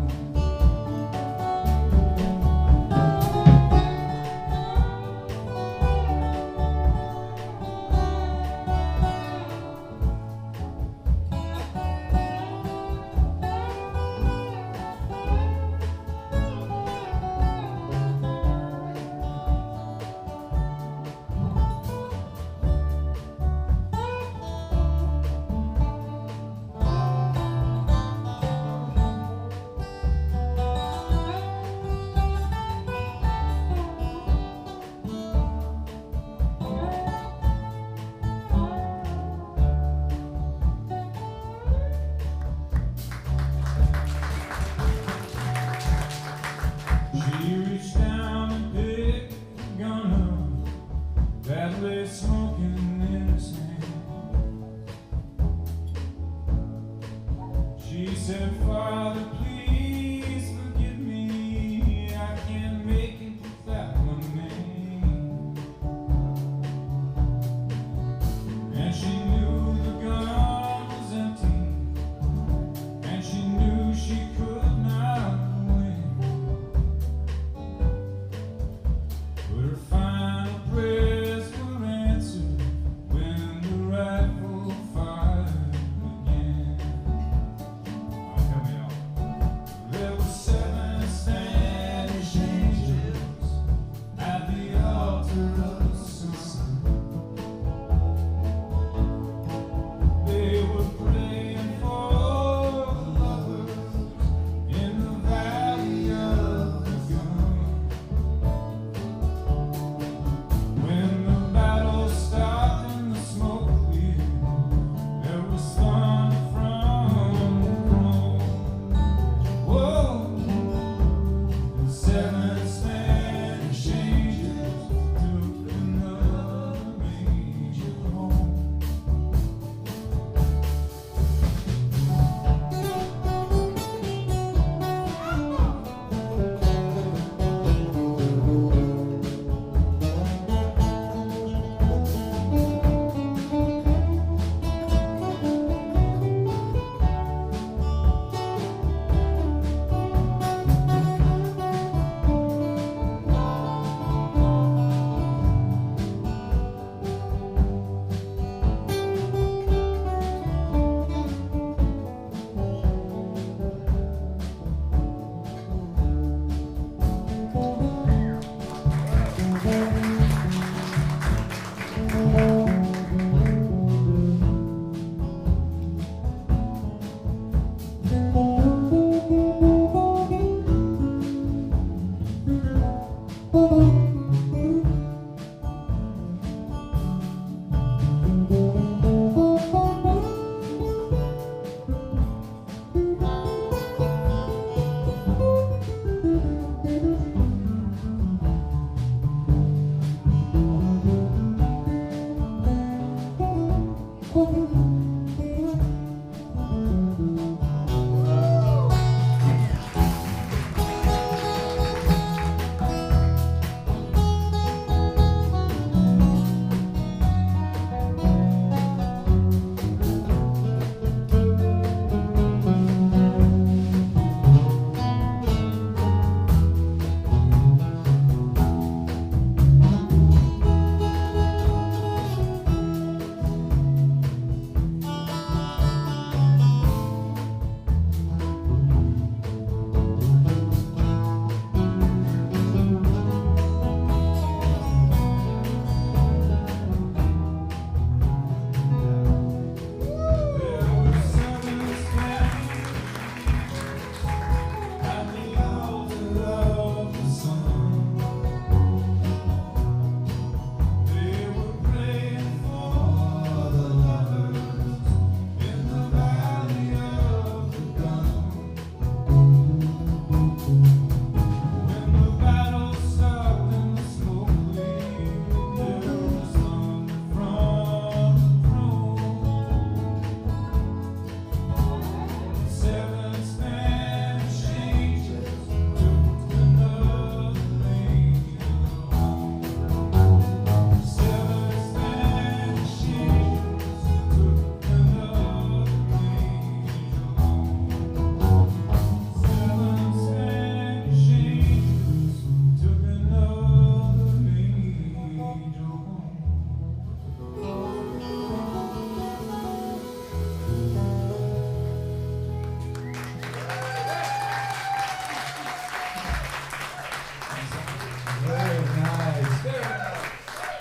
Speaker 8: She reached down and picked the gun up that lay smoking in his hand. She said, Father, please forgive me. I can't make it without my man. And she knew the gun was empty, and she knew she could not win. But her final prayers were answered when the rifle fired again. Oh, help me out.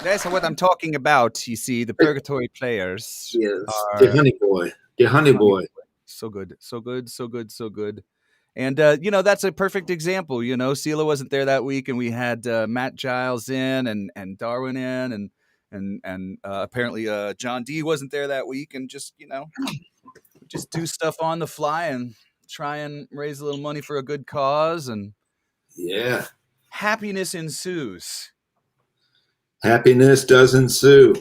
Speaker 1: That's what I'm talking about. You see, the Purgatory players
Speaker 2: Yes.
Speaker 1: are
Speaker 2: The honey boy. The honey boy.
Speaker 1: so good, so good, so good, so good. And that's a perfect example. Seela wasn't there that week, and we had Matt Giles in and Darwin in, and apparently John D wasn't there that week, and just do stuff on the fly and try and raise a little money for a good cause, and
Speaker 2: Yeah.
Speaker 1: happiness ensues,
Speaker 2: Happiness does ensue.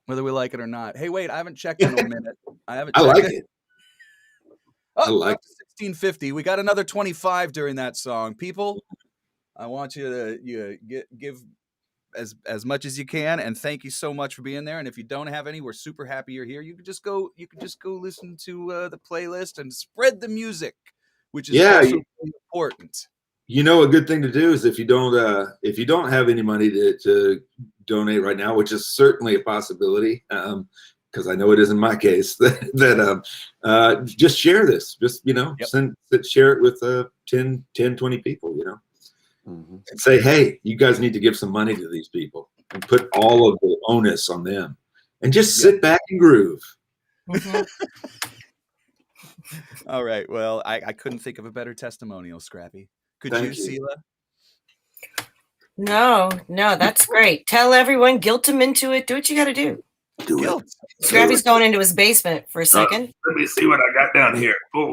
Speaker 1: whether we like it or not. Hey, wait, I haven't checked in a minute. I haven't.
Speaker 2: I
Speaker 1: checked
Speaker 2: like
Speaker 1: it.
Speaker 2: it.
Speaker 1: Oh,
Speaker 2: I like
Speaker 1: up to 1650. We got another 25 during that song. People, I want you to give as much as you can, and thank you so much for being there. And if you don't have any, we're super happy you're here. You could just go listen to the playlist and spread the music, which is also really important.
Speaker 2: A good thing to do is if you don't have any money to donate right now, which is certainly a possibility, because I know it is in my case, that just share this. Just share it with 10, 20 people. And say, hey, you guys need to give some money to these people, and put all of the onus on them, and just sit back and groove.
Speaker 1: All right. Well, I couldn't think of a better testimonial, Scrappy. Could you, Seela?
Speaker 3: No, that's great. Tell everyone, guilt them into it. Do what you got to do.
Speaker 2: Do it.
Speaker 3: Scrappy's going into his basement for a second.
Speaker 2: Let me see what I got down here. Oh,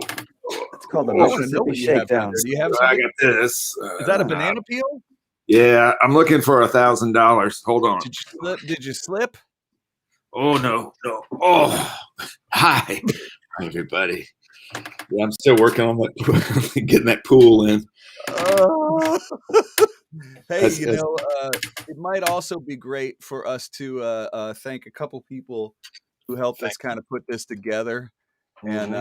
Speaker 4: It's called the
Speaker 1: I want to know
Speaker 4: Mississippi
Speaker 1: what you have down
Speaker 4: Shakedown.
Speaker 1: there. Do you have
Speaker 2: I
Speaker 1: something?
Speaker 2: got this.
Speaker 1: Is that a banana peel?
Speaker 2: Yeah, I'm looking for $1,000. Hold on.
Speaker 1: Did you slip?
Speaker 2: Oh no. Oh, hi, everybody. Yeah, I'm still working on getting that pool in.
Speaker 1: Hey, it might also be great for us to thank a couple people who helped us kind of put this together, and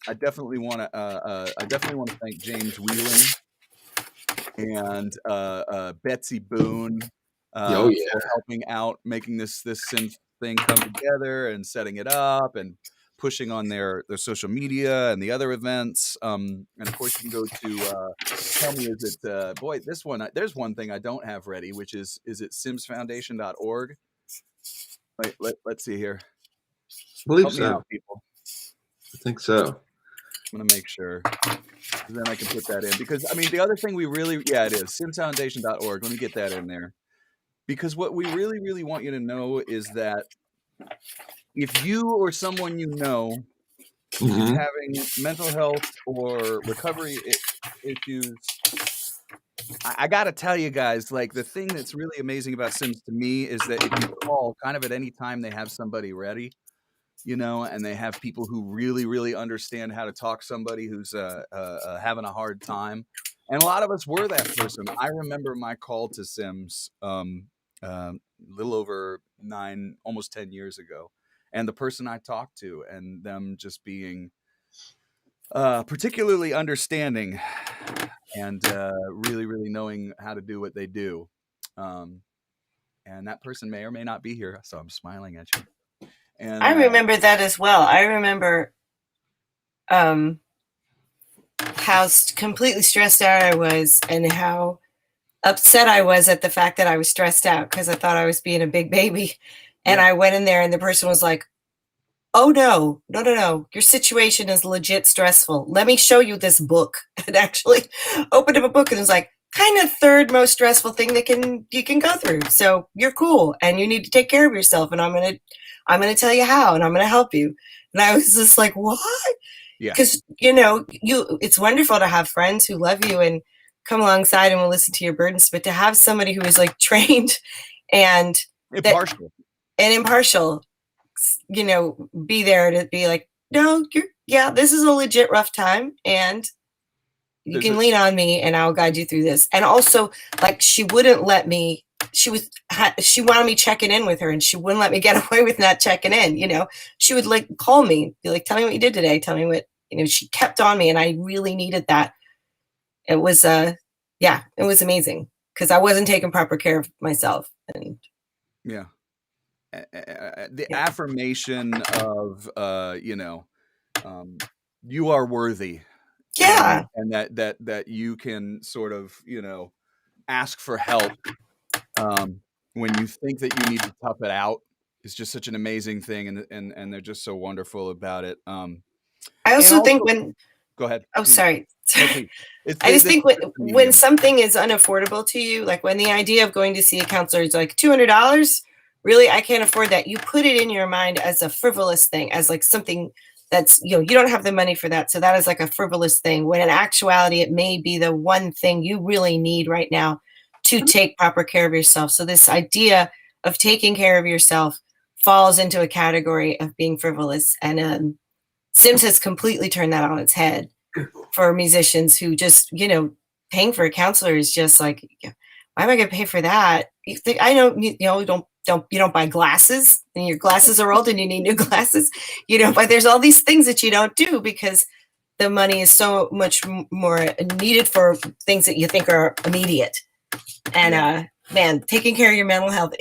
Speaker 1: I definitely want to thank James Whelan and Betsy Boone for helping out, making this SIMS thing come together and setting it up and pushing on their social media and the other events. And of course, you can go to tell me, is it this one? There's one thing I don't have ready, which is it simsfoundation.org? Wait, let's see here.
Speaker 2: I believe
Speaker 1: Help me out, people.
Speaker 2: I think so.
Speaker 1: I'm gonna make sure. Then I can put that in, because the other thing we really, it is simsfoundation.org. Let me get that in there, because what we really, really want you to know is that if you or someone you know is having mental health or recovery issues, I got to tell you guys, like, the thing that's really amazing about SIMS to me is that if you call kind of at any time, they have somebody ready, and they have people who really, really understand how to talk to somebody who's having a hard time. And a lot of us were that person. I remember my call to SIMS a little over 9, almost 10 years ago. And the person I talked to, and them just being particularly understanding and really, really knowing how to do what they do. And that person may or may not be here, so I'm smiling at you. And
Speaker 3: I remember that as well. I remember how completely stressed out I was, and how upset I was at the fact that I was stressed out because I thought I was being a big baby. And I went in there and the person was like, oh, no, your situation is legit stressful. Let me show you this book. And actually opened up a book and was like, kind of third most stressful thing that you can go through. So you're cool and you need to take care of yourself. And I'm going to tell you how, and I'm going to help you. And I was just like, what?
Speaker 1: Yeah.
Speaker 3: Because, it's wonderful to have friends who love you and come alongside and will listen to your burdens, but to have somebody who is like trained and impartial, be there to be like, no, this is a legit rough time, and you can lean on me and I'll guide you through this. And also, like, she wouldn't let me, she wanted me checking in with her, and she wouldn't let me get away with not checking in. She would like call me, be like, tell me what you did today. Tell me what, she kept on me, and I really needed that. It was, it was amazing because I wasn't taking proper care of myself. And
Speaker 1: the affirmation of, you are worthy.
Speaker 3: Yeah.
Speaker 1: And that you can sort of, ask for help. when you think that you need to tough it out is just such an amazing thing, and they're just so wonderful about it.
Speaker 3: I also think when
Speaker 1: go ahead.
Speaker 3: Oh, sorry.
Speaker 1: No, please.
Speaker 3: I just think when something is unaffordable to you, like when the idea of going to see a counselor is like $200, really, I can't afford that. You put it in your mind as a frivolous thing, as like something that's, you don't have the money for that. So that is like a frivolous thing, when in actuality, it may be the one thing you really need right now to take proper care of yourself. So this idea of taking care of yourself falls into a category of being frivolous. And SIMS has completely turned that on its head for musicians who just, paying for a counselor is just like, why am I going to pay for that? You think, I know, you don't buy glasses, and your glasses are old and you need new glasses, but there's all these things that you don't do because the money is so much more needed for things that you think are immediate. And man, taking care of your mental health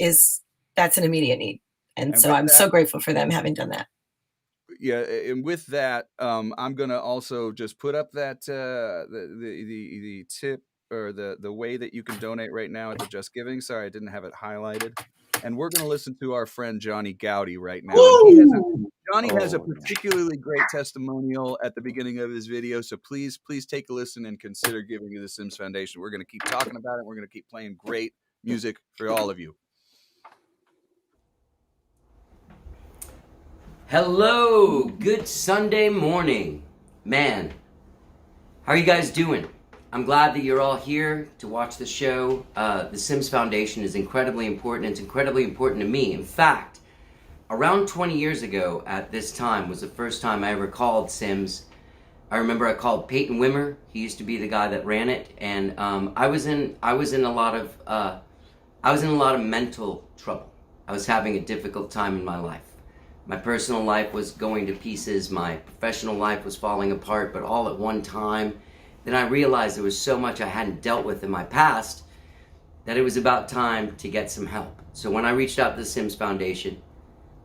Speaker 3: that's an immediate need. And so I'm so grateful for them having done that.
Speaker 1: Yeah, and with that, I'm gonna also just put up that the tip or the way that you can donate right now at the Just Giving. Sorry, I didn't have it highlighted. And we're gonna listen to our friend Johnny Gowdy right now. Johnny has a particularly great testimonial at the beginning of his video, so please take a listen and consider giving to the SIMS Foundation. We're gonna keep talking about it. We're gonna keep playing great music for all of you.
Speaker 11: Hello, good Sunday morning. Man, how are you guys doing? I'm glad that you're all here to watch the show. The SIMS Foundation is incredibly important. It's incredibly important to me. In fact, around 20 years ago at this time was the first time I ever called SIMS. I remember I called Peyton Wimmer. He used to be the guy that ran it, and I was in a lot of mental trouble. I was having a difficult time in my life. My personal life was going to pieces, my professional life was falling apart, but all at one time. Then I realized there was so much I hadn't dealt with in my past that it was about time to get some help. So when I reached out to the SIMS Foundation,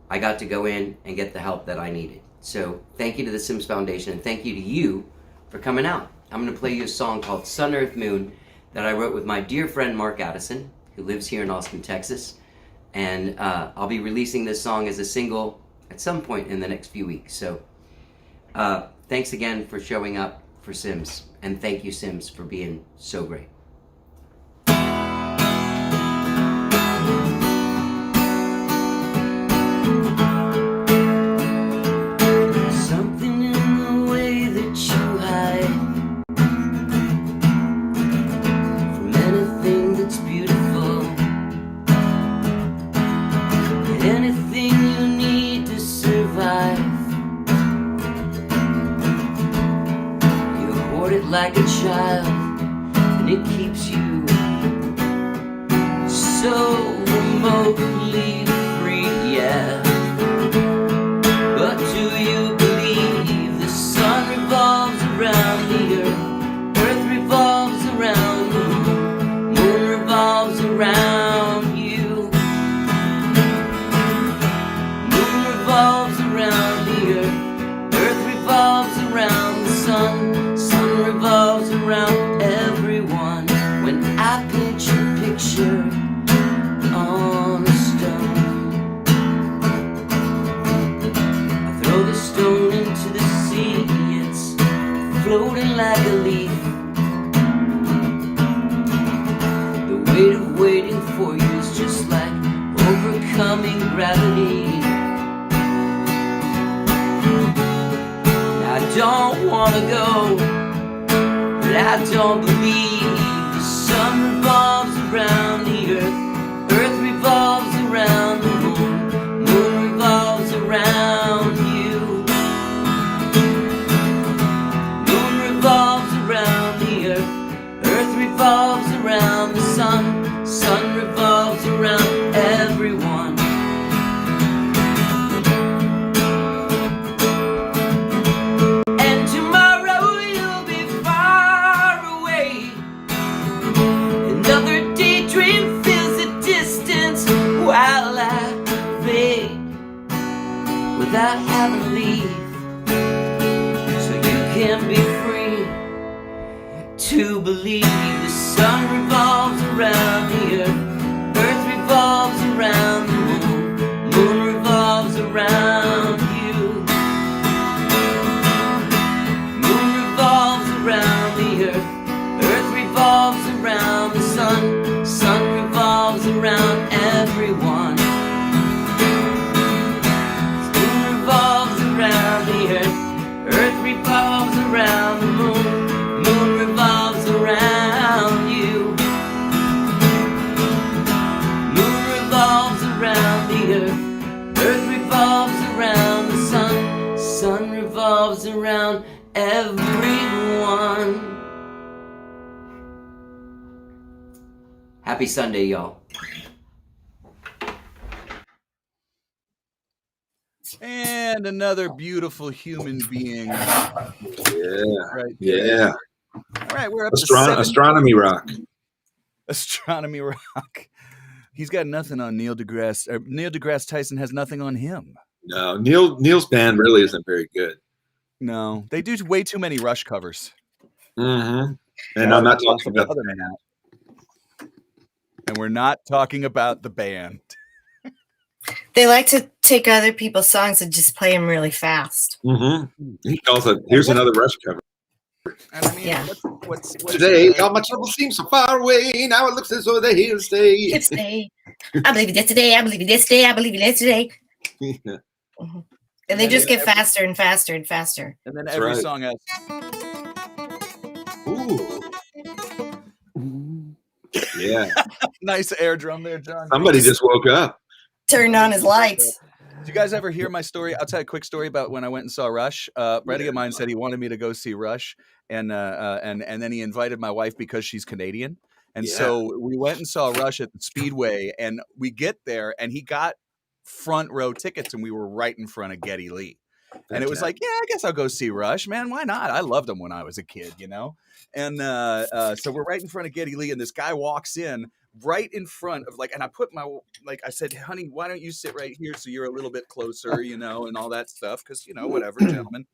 Speaker 11: I got to go in and get the help that I needed. So thank you to the SIMS Foundation, and thank you to you for coming out. I'm going to play you a song called Sun, Earth, Moon that I wrote with my dear friend Mark Addison, who lives here in Austin, Texas. And I'll be releasing this song as a single at some point in the next few weeks. So thanks again for showing up for SIMS, and thank you, SIMS, for being so great. Something in the way that you hide from anything that's beautiful, anything you need to survive. You hoard it like a child, and it keeps you so remotely free, yeah. But do you believe the sun revolves around the earth revolves around the moon revolves around you, moon revolves around the earth revolves around the sun revolves around everyone. When I paint your picture on a stone, I throw the stone into the sea, it's floating like a leaf. The weight of waiting for you is just like overcoming gravity. I don't wanna go, but I don't believe the sun revolves around the earth revolves around the moon revolves around you, moon revolves around the earth revolves around the sun revolves around everyone. Without having to leave, so you can be free to believe the sun revolves around the earth revolves Happy Sunday, y'all.
Speaker 1: And another beautiful human being.
Speaker 2: Yeah.
Speaker 1: Right there.
Speaker 2: Yeah.
Speaker 1: All right, we're up to 7.
Speaker 2: Astronomy rock.
Speaker 1: Astronomy rock. He's got nothing on Neil deGrasse. Neil deGrasse Tyson has nothing on him.
Speaker 2: No, Neil's band really isn't very good.
Speaker 1: No, they do way too many Rush covers.
Speaker 2: Mm-hmm. And I'm not talking about
Speaker 1: other than that. And we're not talking about the band.
Speaker 3: They like to take other people's songs and just play them really fast.
Speaker 2: Mm-hmm. He calls it, here's another Rush cover.
Speaker 1: And I mean,
Speaker 3: Yeah.
Speaker 1: what's
Speaker 2: Today, all my troubles seem so far away. Now it looks as though they're here to stay.
Speaker 3: Yesterday, I believe it yesterday. I believe it yesterday. I believe it yesterday.
Speaker 2: Yeah.
Speaker 3: Mhm. And they just get faster and faster and faster.
Speaker 1: And then
Speaker 2: That's
Speaker 1: every
Speaker 2: right.
Speaker 1: song has.
Speaker 2: Ooh. Yeah.
Speaker 1: Nice air drum there, John.
Speaker 2: Somebody just woke up.
Speaker 3: Turned on his lights.
Speaker 1: Did you guys ever hear my story? I'll tell you a quick story about when I went and saw Rush. A buddy of mine said he wanted me to go see Rush, and then he invited my wife because she's Canadian, and so we went and saw Rush at the Speedway, and we get there, and he got front row tickets, and we were right in front of Geddy Lee, and it was like, yeah, I guess I'll go see Rush, man. Why not? I loved him when I was a kid, you know. And so we're right in front of Geddy Lee, and this guy walks in right in front of and I put my I said, honey, why don't you sit right here so you're a little bit closer, you know, and all that stuff, because whatever, gentlemen.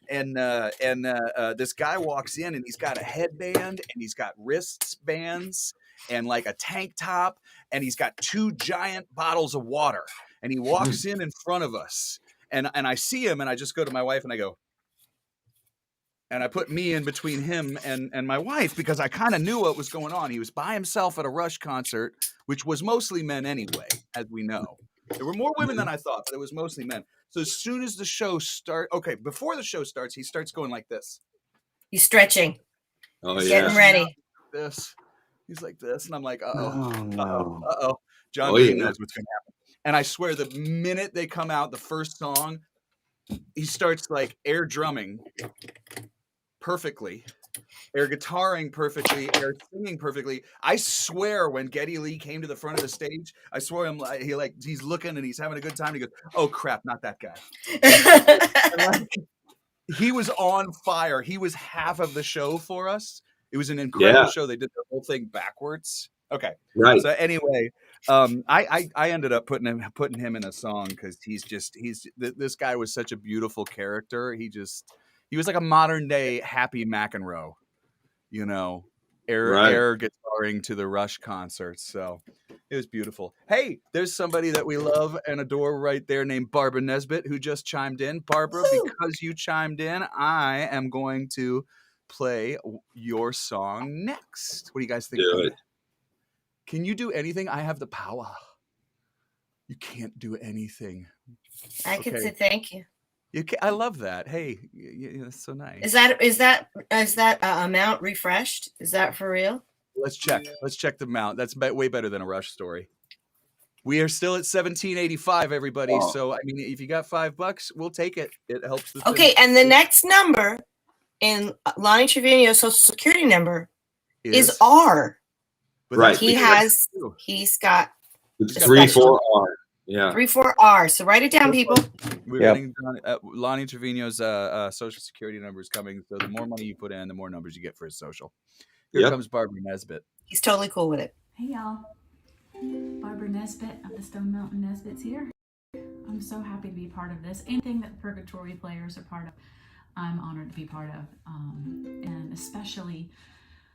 Speaker 1: And this guy walks in, and he's got a headband, and he's got wristbands, and like a tank top, and he's got 2 giant bottles of water, and he walks in front of us, and I see him, and I just go to my wife and I go. And I put me in between him and my wife because I kind of knew what was going on. He was by himself at a Rush concert, which was mostly men anyway, as we know. There were more women than I thought, but it was mostly men. So as soon as the show before the show starts, he starts going like this.
Speaker 3: He's stretching.
Speaker 2: Oh,
Speaker 3: He's
Speaker 2: yeah.
Speaker 3: getting ready.
Speaker 1: This. He's like this. And I'm like, uh-oh.
Speaker 4: Oh, no.
Speaker 1: Uh-oh. John
Speaker 2: Oh,
Speaker 1: Green
Speaker 2: yeah.
Speaker 1: knows what's going to happen. And I swear the minute they come out, the first song, he starts like air drumming perfectly, air guitaring perfectly, air singing perfectly. I swear when Geddy Lee came to the front of the stage, I swear he's looking and he's having a good time. And he goes, oh crap, not that guy. He was on fire. He was half of the show for us. It was an incredible show. They did the whole thing backwards. Okay. Right. So anyway, I ended up putting him in a song because this guy was such a beautiful character. He was like a modern day Happy McEnroe, air guitaring to the Rush concerts. So it was beautiful. Hey, there's somebody that we love and adore right there named Barbara Nesbitt who just chimed in. Barbara, because you chimed in, I am going to play your song next. What do you guys think?
Speaker 2: Do it.
Speaker 1: Can you do anything? I have the power. You can't do anything.
Speaker 3: I could say thank you.
Speaker 1: I love that. Hey, that's so nice.
Speaker 3: Is that amount refreshed? Is that for real?
Speaker 1: Let's check the amount. That's way better than a Rush story. We are still at $17.85, everybody. Oh. So I mean, if you got $5, we'll take it. It helps.
Speaker 3: Okay, and the next number in Lonnie Trevino's social security number is R.
Speaker 1: But
Speaker 2: right.
Speaker 3: He's got
Speaker 2: 34R. Yeah.
Speaker 3: 34R. So write it down, people.
Speaker 1: We're getting Lonnie Trevino's social security number is coming. So the more money you put in, the more numbers you get for his social. Here comes Barbara Nesbitt.
Speaker 3: He's totally cool with it.
Speaker 12: Hey, y'all. Barbara Nesbitt of the Stone Mountain Nesbitts here. I'm so happy to be part of this. Anything that the Purgatory players are part of, I'm honored to be part of. And especially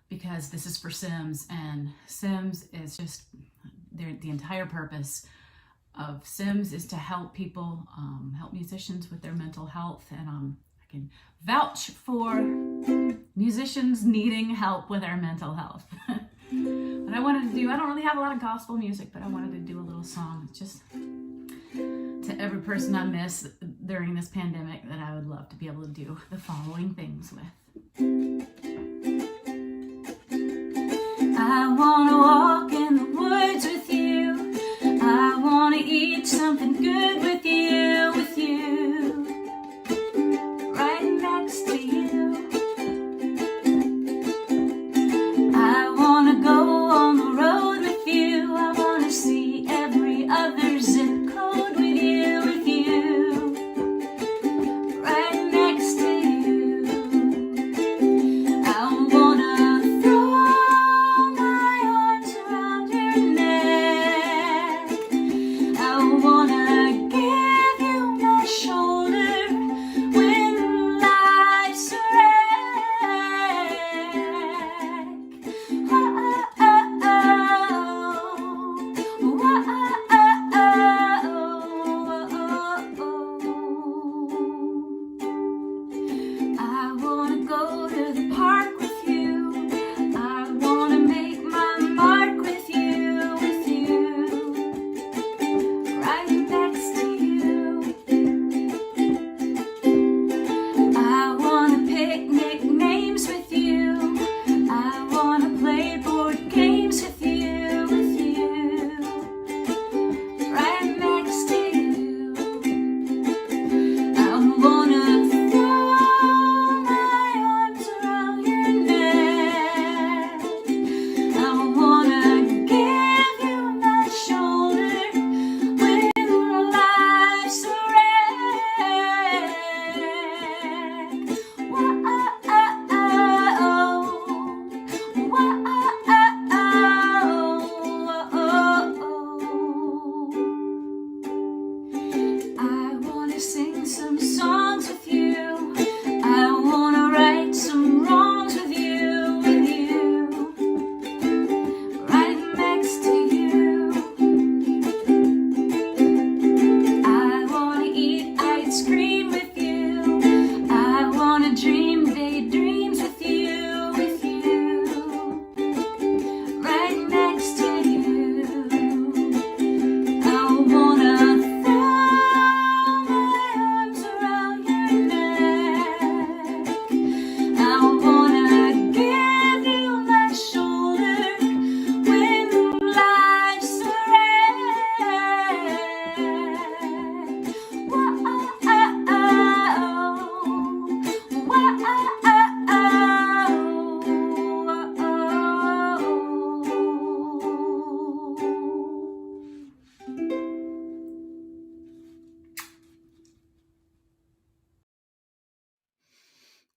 Speaker 12: because this is for SIMS, and SIMS is just the entire purpose of SIMS is to help people, help musicians with their mental health, and I can vouch for musicians needing help with our mental health. What I wanted to do, I don't really have a lot of gospel music, but I wanted to do a little song just to every person I miss during this pandemic that I would love to be able to do the following things with. I want to walk in the woods with you. I want to eat something good with you, right next to you. I want to go on the road with you.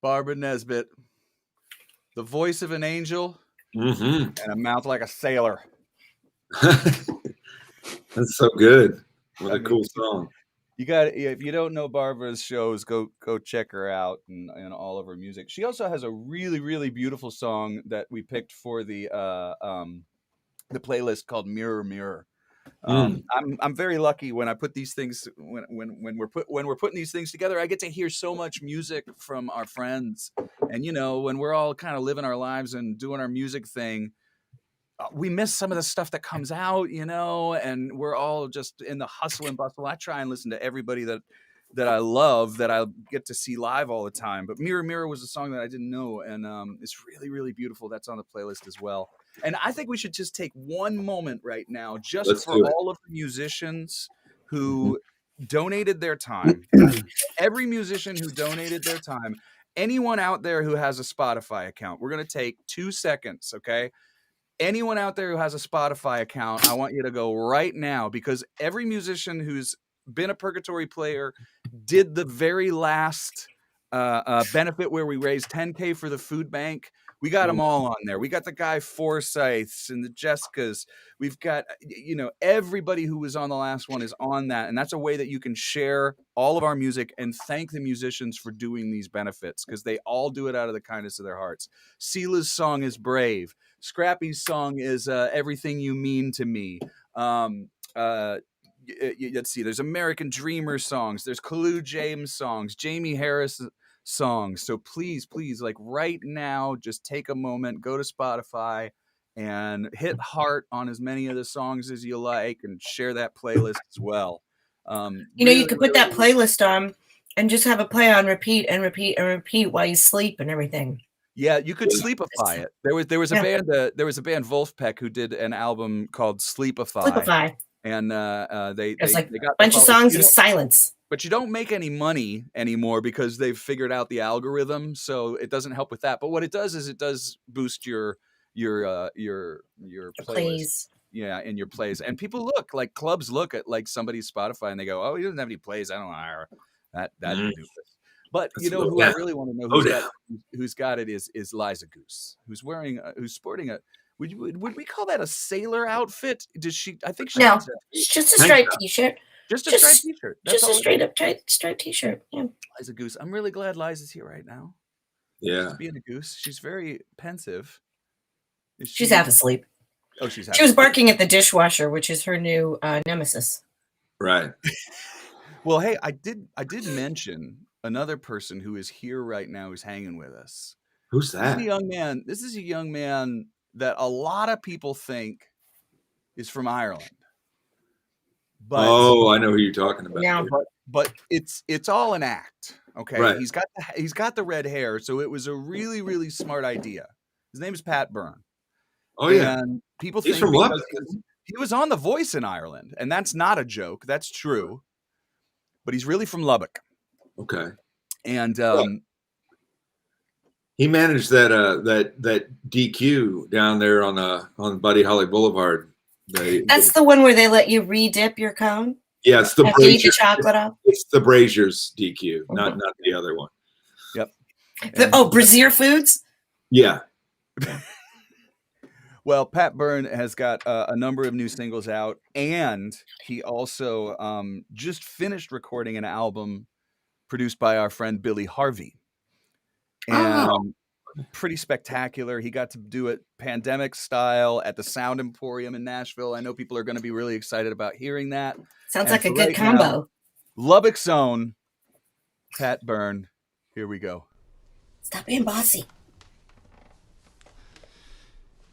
Speaker 1: Barbara Nesbitt, the voice of an angel
Speaker 2: Mm-hmm.
Speaker 1: and a mouth like a sailor.
Speaker 2: That's so good. What a cool song.
Speaker 1: You got, if you don't know Barbara's shows, go check her out and all of her music. She also has a really, really beautiful song that we picked for the playlist called Mirror Mirror. I'm very lucky when I put these things when we're putting these things together. I get to hear so much music from our friends, and when we're all kind of living our lives and doing our music thing, we miss some of the stuff that comes out, and we're all just in the hustle and bustle. I try and listen to everybody that I love, that I get to see live all the time. But Mirror Mirror was a song that I didn't know, and it's really, really beautiful. That's on the playlist as well. And I think we should just take one moment right now, just for all of the musicians who donated their time. Every musician who donated their time, anyone out there who has a Spotify account, we're going to take 2 seconds, okay? Anyone out there who has a Spotify account, I want you to go right now, because every musician who's been a Purgatory player did the very last benefit where we raised $10K for the food bank. We got them all on there. We got the Guy Forsyths and the Jessicas. We've got, everybody who was on the last one is on that. And that's a way that you can share all of our music and thank the musicians for doing these benefits, because they all do it out of the kindness of their hearts. Seela's song is Brave. Scrappy's song is Everything You Mean to Me. Let's see, there's American Dreamer songs. There's Kalu James songs, Jaimee Harris songs. So please, like right now, just take a moment, go to Spotify and hit heart on as many of the songs as you like and share that playlist as well.
Speaker 3: You could put that playlist on and just have it play on repeat and repeat and repeat while you sleep and everything.
Speaker 1: Yeah, you could sleepify it. There was a band Wolfpack who did an album called Sleepify. And
Speaker 3: it's like a bunch of songs in silence.
Speaker 1: But you don't make any money anymore because they've figured out the algorithm, so it doesn't help with that. But what it does is it does boost your plays. Yeah, and your plays. And people clubs look at like somebody's Spotify and they go, "Oh, he doesn't have any plays. I don't hire that doofus." But who I really want to know who's got it is Liza Goose, who's sporting a. Would we call that a sailor outfit? Does she? I think she.
Speaker 3: No, it's just a striped T-shirt.
Speaker 1: Just a striped T-shirt.
Speaker 3: Just a straight up striped T-shirt. Yeah.
Speaker 1: Liza Goose. I'm really glad Liza's here right now.
Speaker 2: Yeah.
Speaker 1: She's being a goose. She's very pensive.
Speaker 3: She's half asleep.
Speaker 1: Oh, she
Speaker 3: was barking at the dishwasher, which is her new nemesis.
Speaker 2: Right.
Speaker 1: Well, hey, I did mention another person who is here right now who's hanging with us.
Speaker 2: Who's that?
Speaker 1: This is a young man that a lot of people think is from Ireland. But,
Speaker 2: I know who you're talking about.
Speaker 3: Yeah.
Speaker 1: But it's all an act. Okay.
Speaker 2: Right.
Speaker 1: He's got the red hair, so it was a really, really smart idea. His name is Pat Byrne.
Speaker 2: Oh yeah.
Speaker 1: And people
Speaker 2: He's
Speaker 1: think
Speaker 2: from Lubbock.
Speaker 1: he was on The Voice in Ireland, and that's not a joke. That's true. But he's really from Lubbock.
Speaker 2: Okay.
Speaker 1: And
Speaker 2: he managed that DQ down there on Buddy Holly Boulevard.
Speaker 3: That's the one where they let you re-dip your cone.
Speaker 2: Yeah, it's the
Speaker 3: Brazier, the chocolate off.
Speaker 2: It's the Brazier's DQ, not the other one.
Speaker 1: Yep.
Speaker 3: Brazier Foods.
Speaker 2: Yeah.
Speaker 1: Well, Pat Byrne has got a number of new singles out, and he also just finished recording an album produced by our friend Billy Harvey. And pretty spectacular. He got to do it pandemic style at the Sound Emporium in Nashville. I know people are going to be really excited about hearing that.
Speaker 3: Sounds like a good combo.
Speaker 1: Now, Lubbock's own Pat Byrne. Here we go.
Speaker 3: Stop being bossy.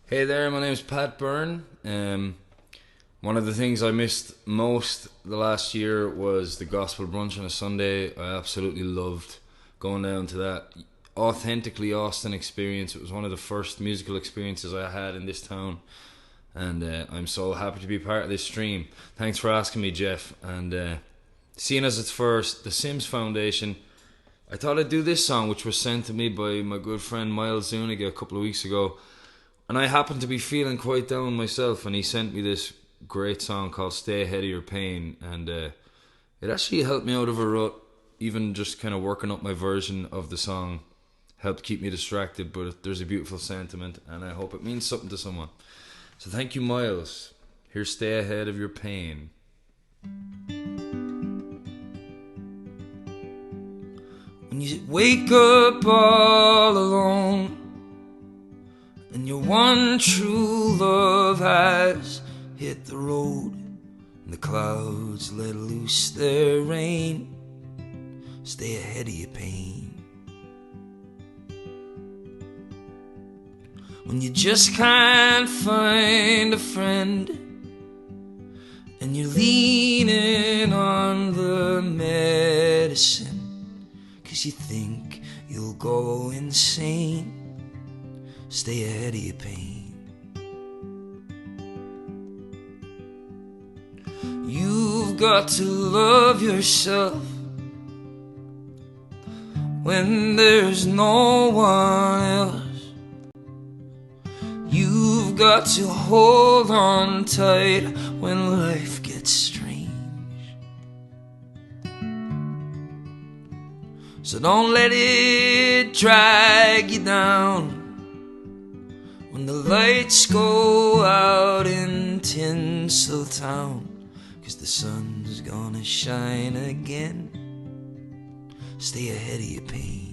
Speaker 13: Hey there, my name's Pat Byrne. One of the things I missed most the last year was the gospel brunch on a Sunday. I absolutely loved going down to that authentically Austin experience. It was one of the first musical experiences I had in this town, and I'm so happy to be part of this stream. Thanks for asking me, Jeff. And seeing as it's for the SIMS Foundation, I thought I'd do this song, which was sent to me by my good friend Miles Zuniga a couple of weeks ago. And I happened to be feeling quite down myself, and he sent me this great song called Stay Ahead of Your Pain, and it actually helped me out of a rut, even just kind of working up my version of the song helped keep me distracted, but there's a beautiful sentiment, and I hope it means something to someone. So thank you, Miles. Here's Stay Ahead of Your Pain. When you wake up all alone, and your one true love has hit the road, and the clouds let loose their rain, stay ahead of your pain. When you just can't find a friend, and you're leaning on the medicine, 'cause you think you'll go insane, stay ahead of your pain. You've got to love yourself when there's no one else. You've got to hold on tight when life gets strange. So don't let it drag you down when the lights go out in Tinseltown, 'cause the sun's gonna shine again, stay ahead of your pain.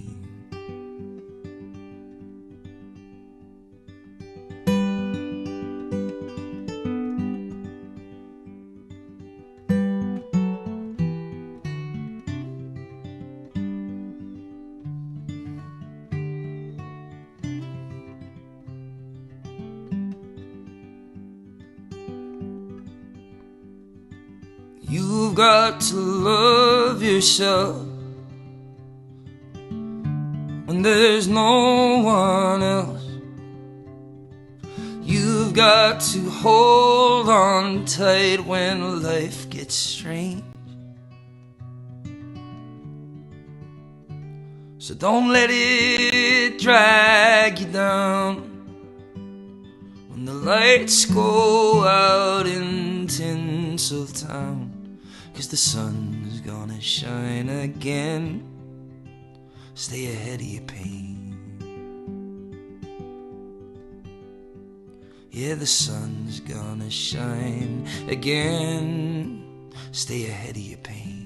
Speaker 13: You've got to love yourself when there's no one else. You've got to hold on tight when life gets strange. So don't let it drag you down when the lights go out in Tinseltown, 'cause the sun's gonna shine again, stay ahead of your pain. Yeah, the sun's gonna shine again, stay ahead of your pain.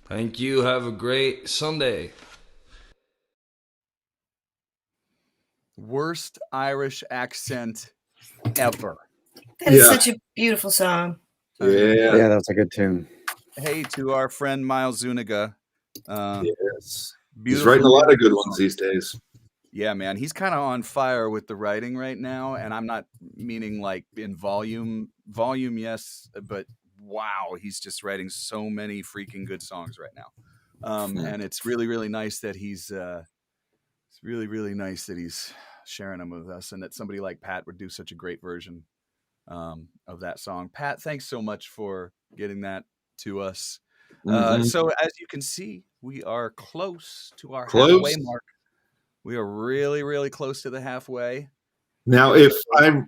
Speaker 13: Thank you. Have a great Sunday.
Speaker 1: Worst Irish accent ever.
Speaker 3: That is such a beautiful song.
Speaker 4: Yeah, that's a good tune.
Speaker 1: Hey, to our friend Miles Zuniga.
Speaker 2: Yes. He's writing a lot of good ones these days.
Speaker 1: Yeah, man. He's kind of on fire with the writing right now. And I'm not meaning like in volume. Volume, yes. But wow, he's just writing so many freaking good songs right now. And it's really, really nice that he's sharing them with us, and that somebody like Pat would do such a great version of that song. Pat, thanks so much for getting that to us. So as you can see, we are close to our halfway mark. We are really, really close to the halfway.
Speaker 2: Now, if I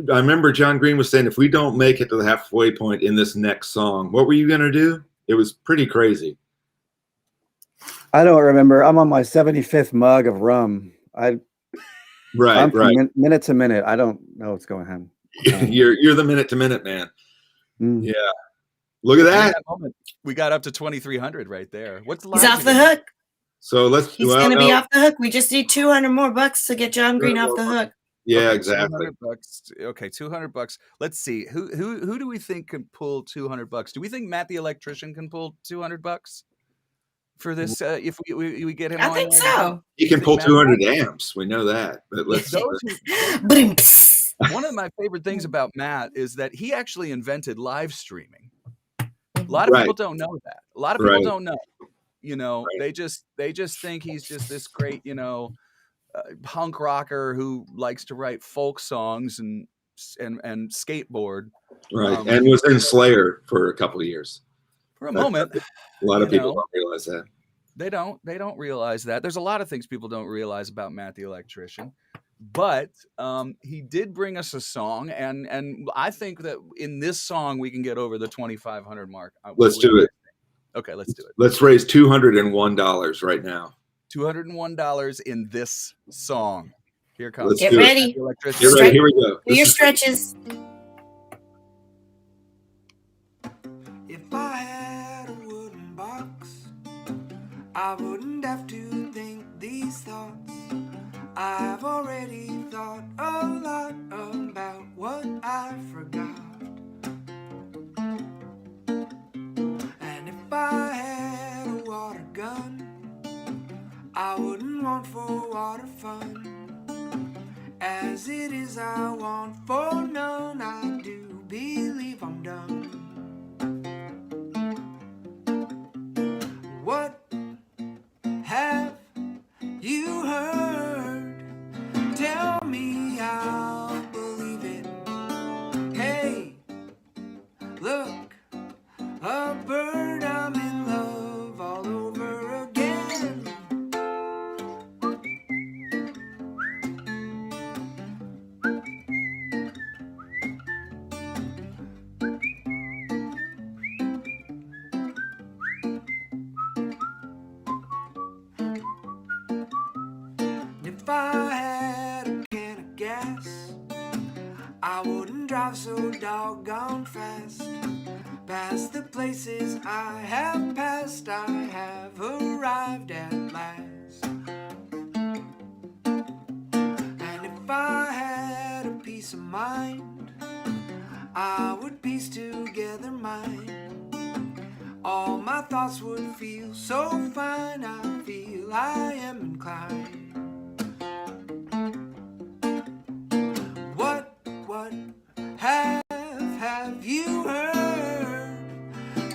Speaker 2: remember John Green was saying, if we don't make it to the halfway point in this next song, what were you going to do? It was pretty crazy.
Speaker 4: I don't remember. I'm on my 75th mug of rum. I'm minute to minute. I don't know what's going on.
Speaker 2: You're the minute to minute man. Yeah. Look at that.
Speaker 1: We got up to 2,300 right there. What's the
Speaker 3: He's off the hook.
Speaker 2: So
Speaker 3: He's going to be off the hook. We just need $200 to get John Green off the hook.
Speaker 2: Yeah,
Speaker 1: okay,
Speaker 2: exactly.
Speaker 1: $200. Okay, $200. Let's see. Who do we think can pull $200? Do we think Matt the Electrician can pull $200 for this? If we get him,
Speaker 3: I think so.
Speaker 2: He can pull 200 amps. We know that. But let's.
Speaker 1: One of my favorite things about Matt is that he actually invented live streaming. A lot of people don't know that. A lot of people don't know. You know, they just think he's just this great, punk rocker who likes to write folk songs and skateboard.
Speaker 2: Right, and was in Slayer for a couple of years.
Speaker 1: for a moment.
Speaker 2: A lot of people don't realize that.
Speaker 1: They don't realize that. There's a lot of things people don't realize about Matt the Electrician. But he did bring us a song, and I think that in this song we can get over the 2,500 mark.
Speaker 2: Let's do it.
Speaker 1: Okay, let's do it.
Speaker 2: Let's raise $201 right now.
Speaker 1: $201 in this song. Here it comes.
Speaker 3: Get ready.
Speaker 2: Get ready. Here we go.
Speaker 3: Do your stretches.
Speaker 14: If I had a wooden box, I wouldn't have to think these thoughts. I've already thought a lot about what I forgot. And if I had a water gun, I wouldn't want for water fun. As it is, I want for none. I do believe I'm done. What have you heard? Tell me, I'll believe it. Hey, look, a bird, I'm in love all over again. If I had a can of gas, I wouldn't drive so doggone fast. Past the places I have passed, I have arrived at last. And if I had a peace of mind, I would piece together mine. All my thoughts would feel so fine, I feel I am inclined. What have you heard?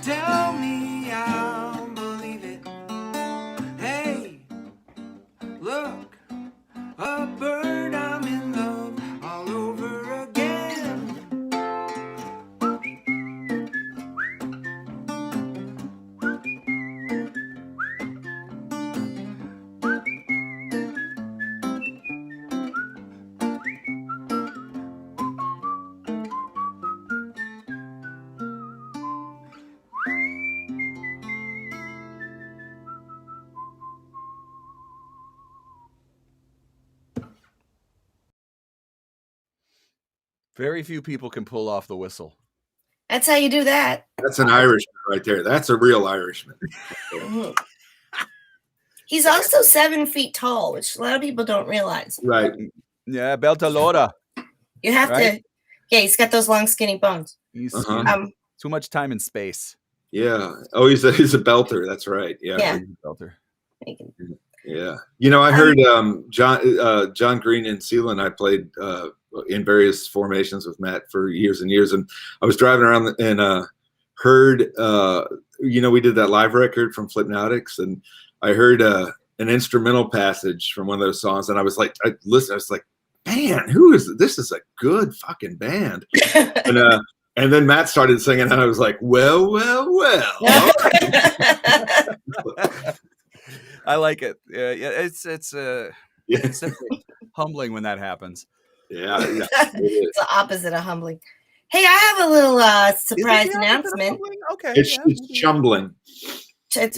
Speaker 14: Tell me, I'll believe it. Hey, look, a bird, I'm in love all over again.
Speaker 1: Very few people can pull off the whistle.
Speaker 3: That's how you do that.
Speaker 2: That's an Irishman right there. That's a real Irishman.
Speaker 3: He's also 7 feet tall, which a lot of people don't realize.
Speaker 2: Right.
Speaker 1: Yeah, Beltalora.
Speaker 3: You have
Speaker 1: Right?
Speaker 3: to. Yeah, he's got those long, skinny bones.
Speaker 1: He's too much time in space.
Speaker 2: Yeah. Oh, he's a belter. That's right. Yeah.
Speaker 3: Yeah.
Speaker 1: Belter.
Speaker 2: Yeah. You know, I heard John Green and Seela and I played in various formations with Matt for years and years. And I was driving around and heard, we did that live record from Flipnotics, and I heard an instrumental passage from one of those songs. And I was like, I was like, man, who is this? This is a good fucking band. And then Matt started singing, and I was like, well.
Speaker 1: I like it. Yeah, it's definitely humbling when that happens.
Speaker 2: Yeah,
Speaker 3: It's the opposite of humbling. Hey, I have a little surprise announcement.
Speaker 1: Okay,
Speaker 2: it's chumbling.
Speaker 3: I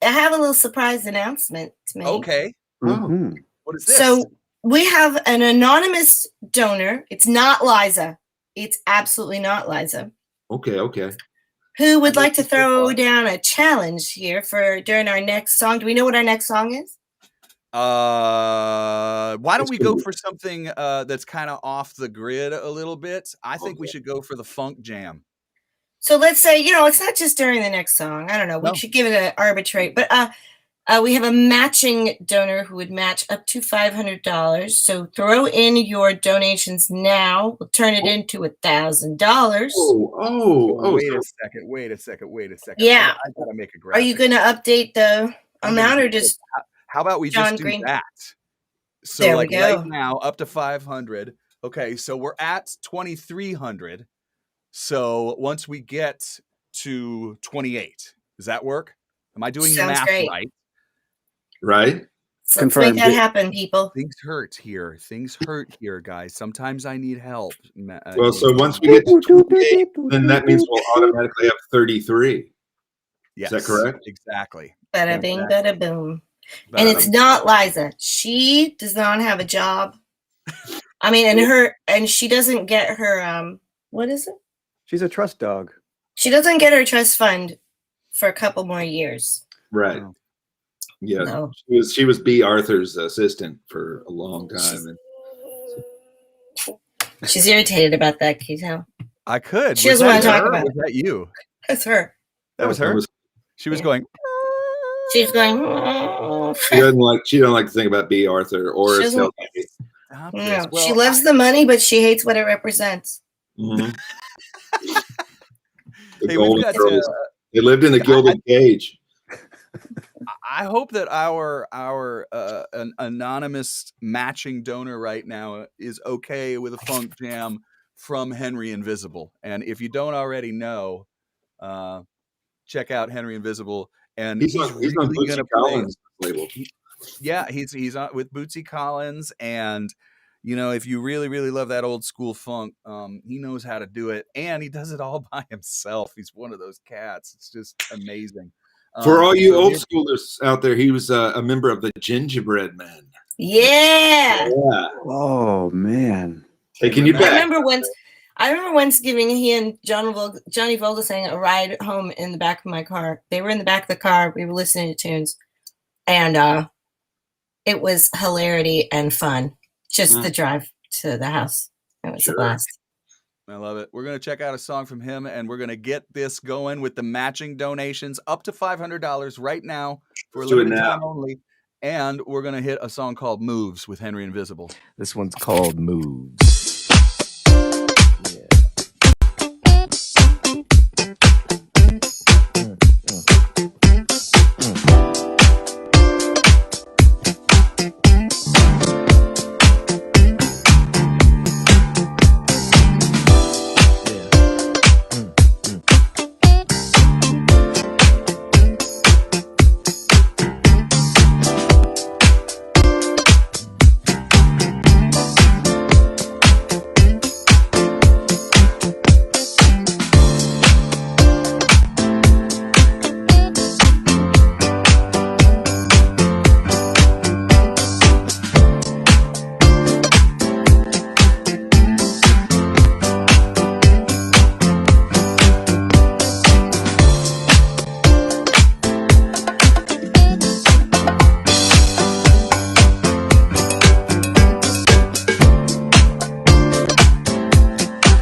Speaker 3: have a little surprise announcement to make.
Speaker 1: Okay.
Speaker 2: Oh.
Speaker 1: What is this?
Speaker 3: So we have an anonymous donor. It's not Liza. It's absolutely not Liza.
Speaker 2: Okay.
Speaker 3: Who would like to throw down a challenge here during our next song? Do we know what our next song is?
Speaker 1: Why don't we go for something that's kind of off the grid a little bit? I think we should go for the funk jam.
Speaker 3: So let's say, it's not just during the next song. I don't know. We should give it an arbitrary, but we have a matching donor who would match up to $500. So throw in your donations now. We'll turn it into $1,000.
Speaker 1: Wait a second.
Speaker 3: Yeah.
Speaker 1: I gotta make a graphic.
Speaker 3: Are you going to update the amount, or just?
Speaker 1: How about we
Speaker 3: John
Speaker 1: just do
Speaker 3: Green?
Speaker 1: that? So
Speaker 3: There we
Speaker 1: like
Speaker 3: go.
Speaker 1: right now, up to 500. Okay, so we're at 2,300. So once we get to 28. Does that work? Am I doing the
Speaker 3: Sounds
Speaker 1: math
Speaker 3: great.
Speaker 1: right?
Speaker 2: Right.
Speaker 3: So let's make that happen, people.
Speaker 1: Things hurt here. Things hurt here, guys. Sometimes I need help.
Speaker 2: Well, so once we get to 28, then that means we'll automatically have 33.
Speaker 1: Yes,
Speaker 2: is that correct?
Speaker 1: Exactly.
Speaker 3: Bada bing, bada boom. And it's not Liza. She does not have a job. I mean, and she doesn't get her what is it?
Speaker 4: She's a trust dog.
Speaker 3: She doesn't get her trust fund for a couple more years.
Speaker 2: Right.
Speaker 1: Oh.
Speaker 2: Yeah.
Speaker 3: No.
Speaker 2: She was B. Arthur's assistant for a long time.
Speaker 3: She's irritated about that, can you tell?
Speaker 1: I could.
Speaker 3: She doesn't want to talk about
Speaker 1: it. Was that you?
Speaker 3: That's her.
Speaker 1: That was her. She was going.
Speaker 3: She's going.
Speaker 2: She doesn't like to think about B. Arthur or
Speaker 3: She doesn't-
Speaker 1: Stop
Speaker 3: No,
Speaker 1: this. Well,
Speaker 3: she loves the money, but she hates what it represents.
Speaker 2: Mhm. The
Speaker 1: Hey, we've
Speaker 2: Golden
Speaker 1: got
Speaker 2: Girls.
Speaker 1: to,
Speaker 2: They lived in the Gilded Cage.
Speaker 1: I hope that our an anonymous matching donor right now is okay with a funk jam from Henry Invisible. And if you don't already know, check out Henry Invisible. And
Speaker 2: He's on Bootsy
Speaker 1: gonna
Speaker 2: Collins' label.
Speaker 1: Yeah, he's on with Bootsy Collins, and you know, if you really love that old school funk, he knows how to do it, and he does it all by himself. He's one of those cats. It's just amazing.
Speaker 2: For all you
Speaker 1: so
Speaker 2: old
Speaker 1: here-
Speaker 2: schoolers out there, he was a member of the Gingerbread Men.
Speaker 3: Yeah.
Speaker 2: Yeah.
Speaker 4: Oh man.
Speaker 2: Taking you
Speaker 3: I
Speaker 2: back.
Speaker 3: remember once giving he and Johnny Vogelsang a ride home in the back of my car. They were in the back of the car. We were listening to tunes, and it was hilarity and fun. Just the drive to the house. It was a blast.
Speaker 1: I love it. We're going to check out a song from him, and we're going to get this going with the matching donations up to $500 right now for a
Speaker 2: Let's do it
Speaker 1: limited
Speaker 2: now.
Speaker 1: time only. And we're going to hit a song called Moves with Henry Invisible.
Speaker 15: This one's called Moves.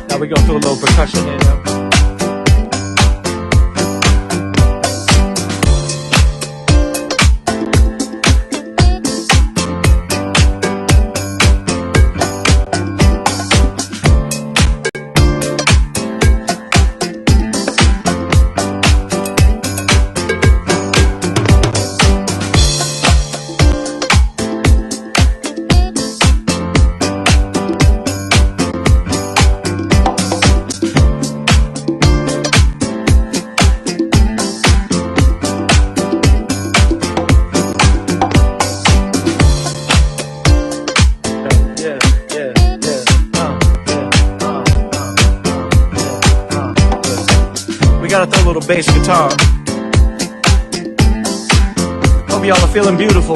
Speaker 15: Now we go through a little percussion here now. We gotta throw a little bass guitar. Hope y'all are feeling beautiful.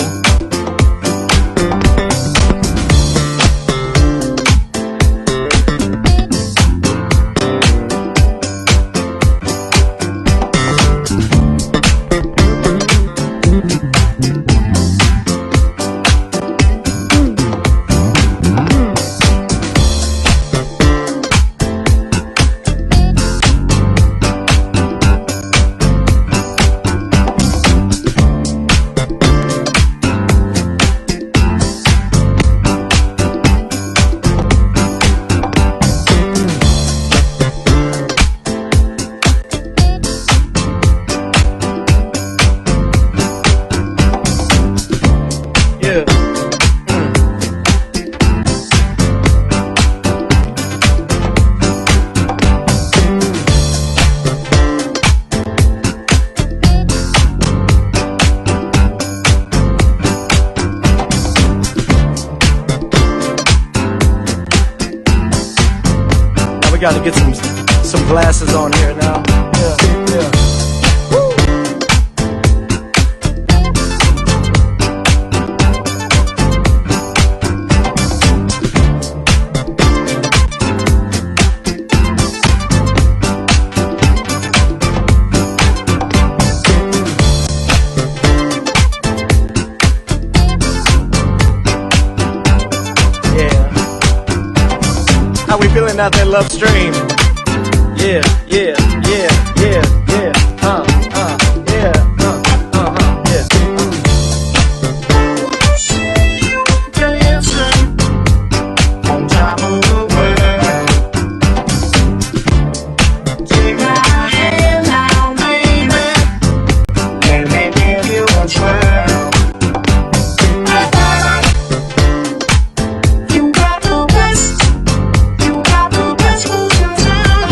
Speaker 15: got to get some glasses on here now. Yeah. How we feeling out that love stream? Yeah. Yeah. Dancing on top of the world. Take my hand now, baby. Let me give you a twirl. You got the best. You got the best moves in town.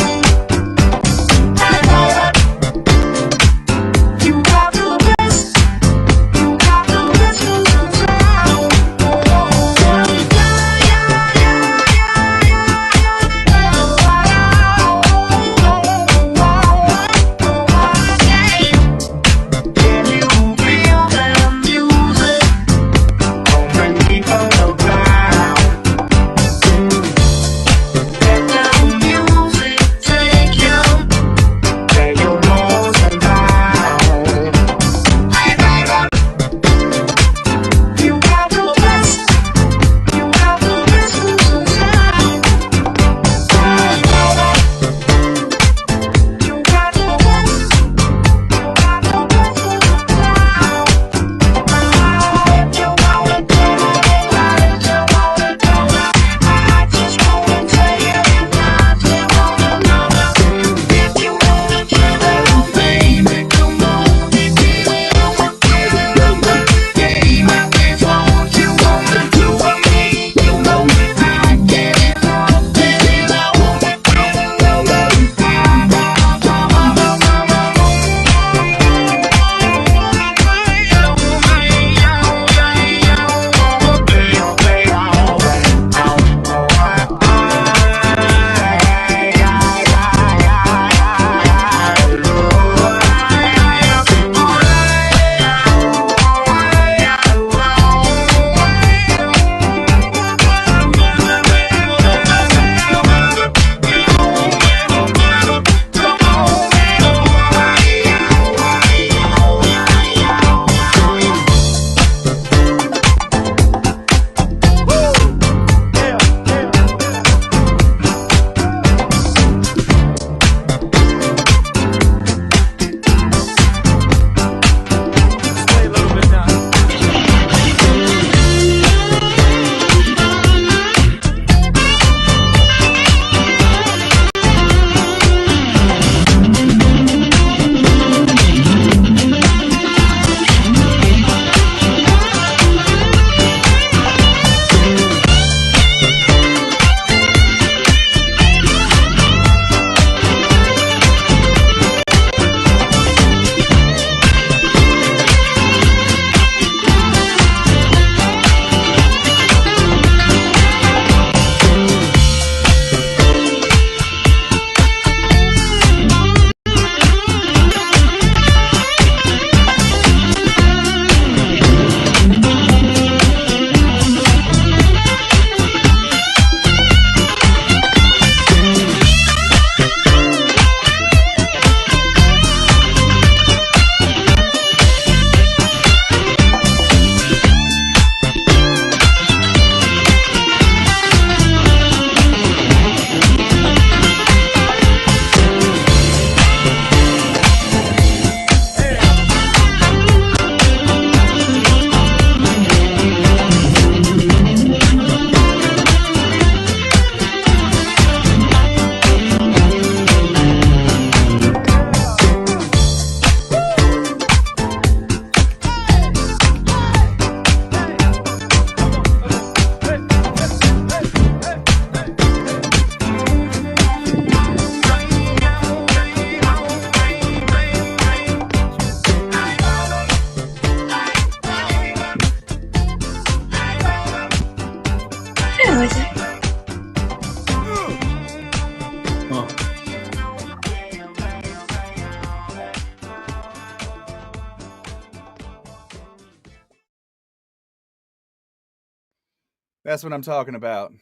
Speaker 1: That's what I'm talking about.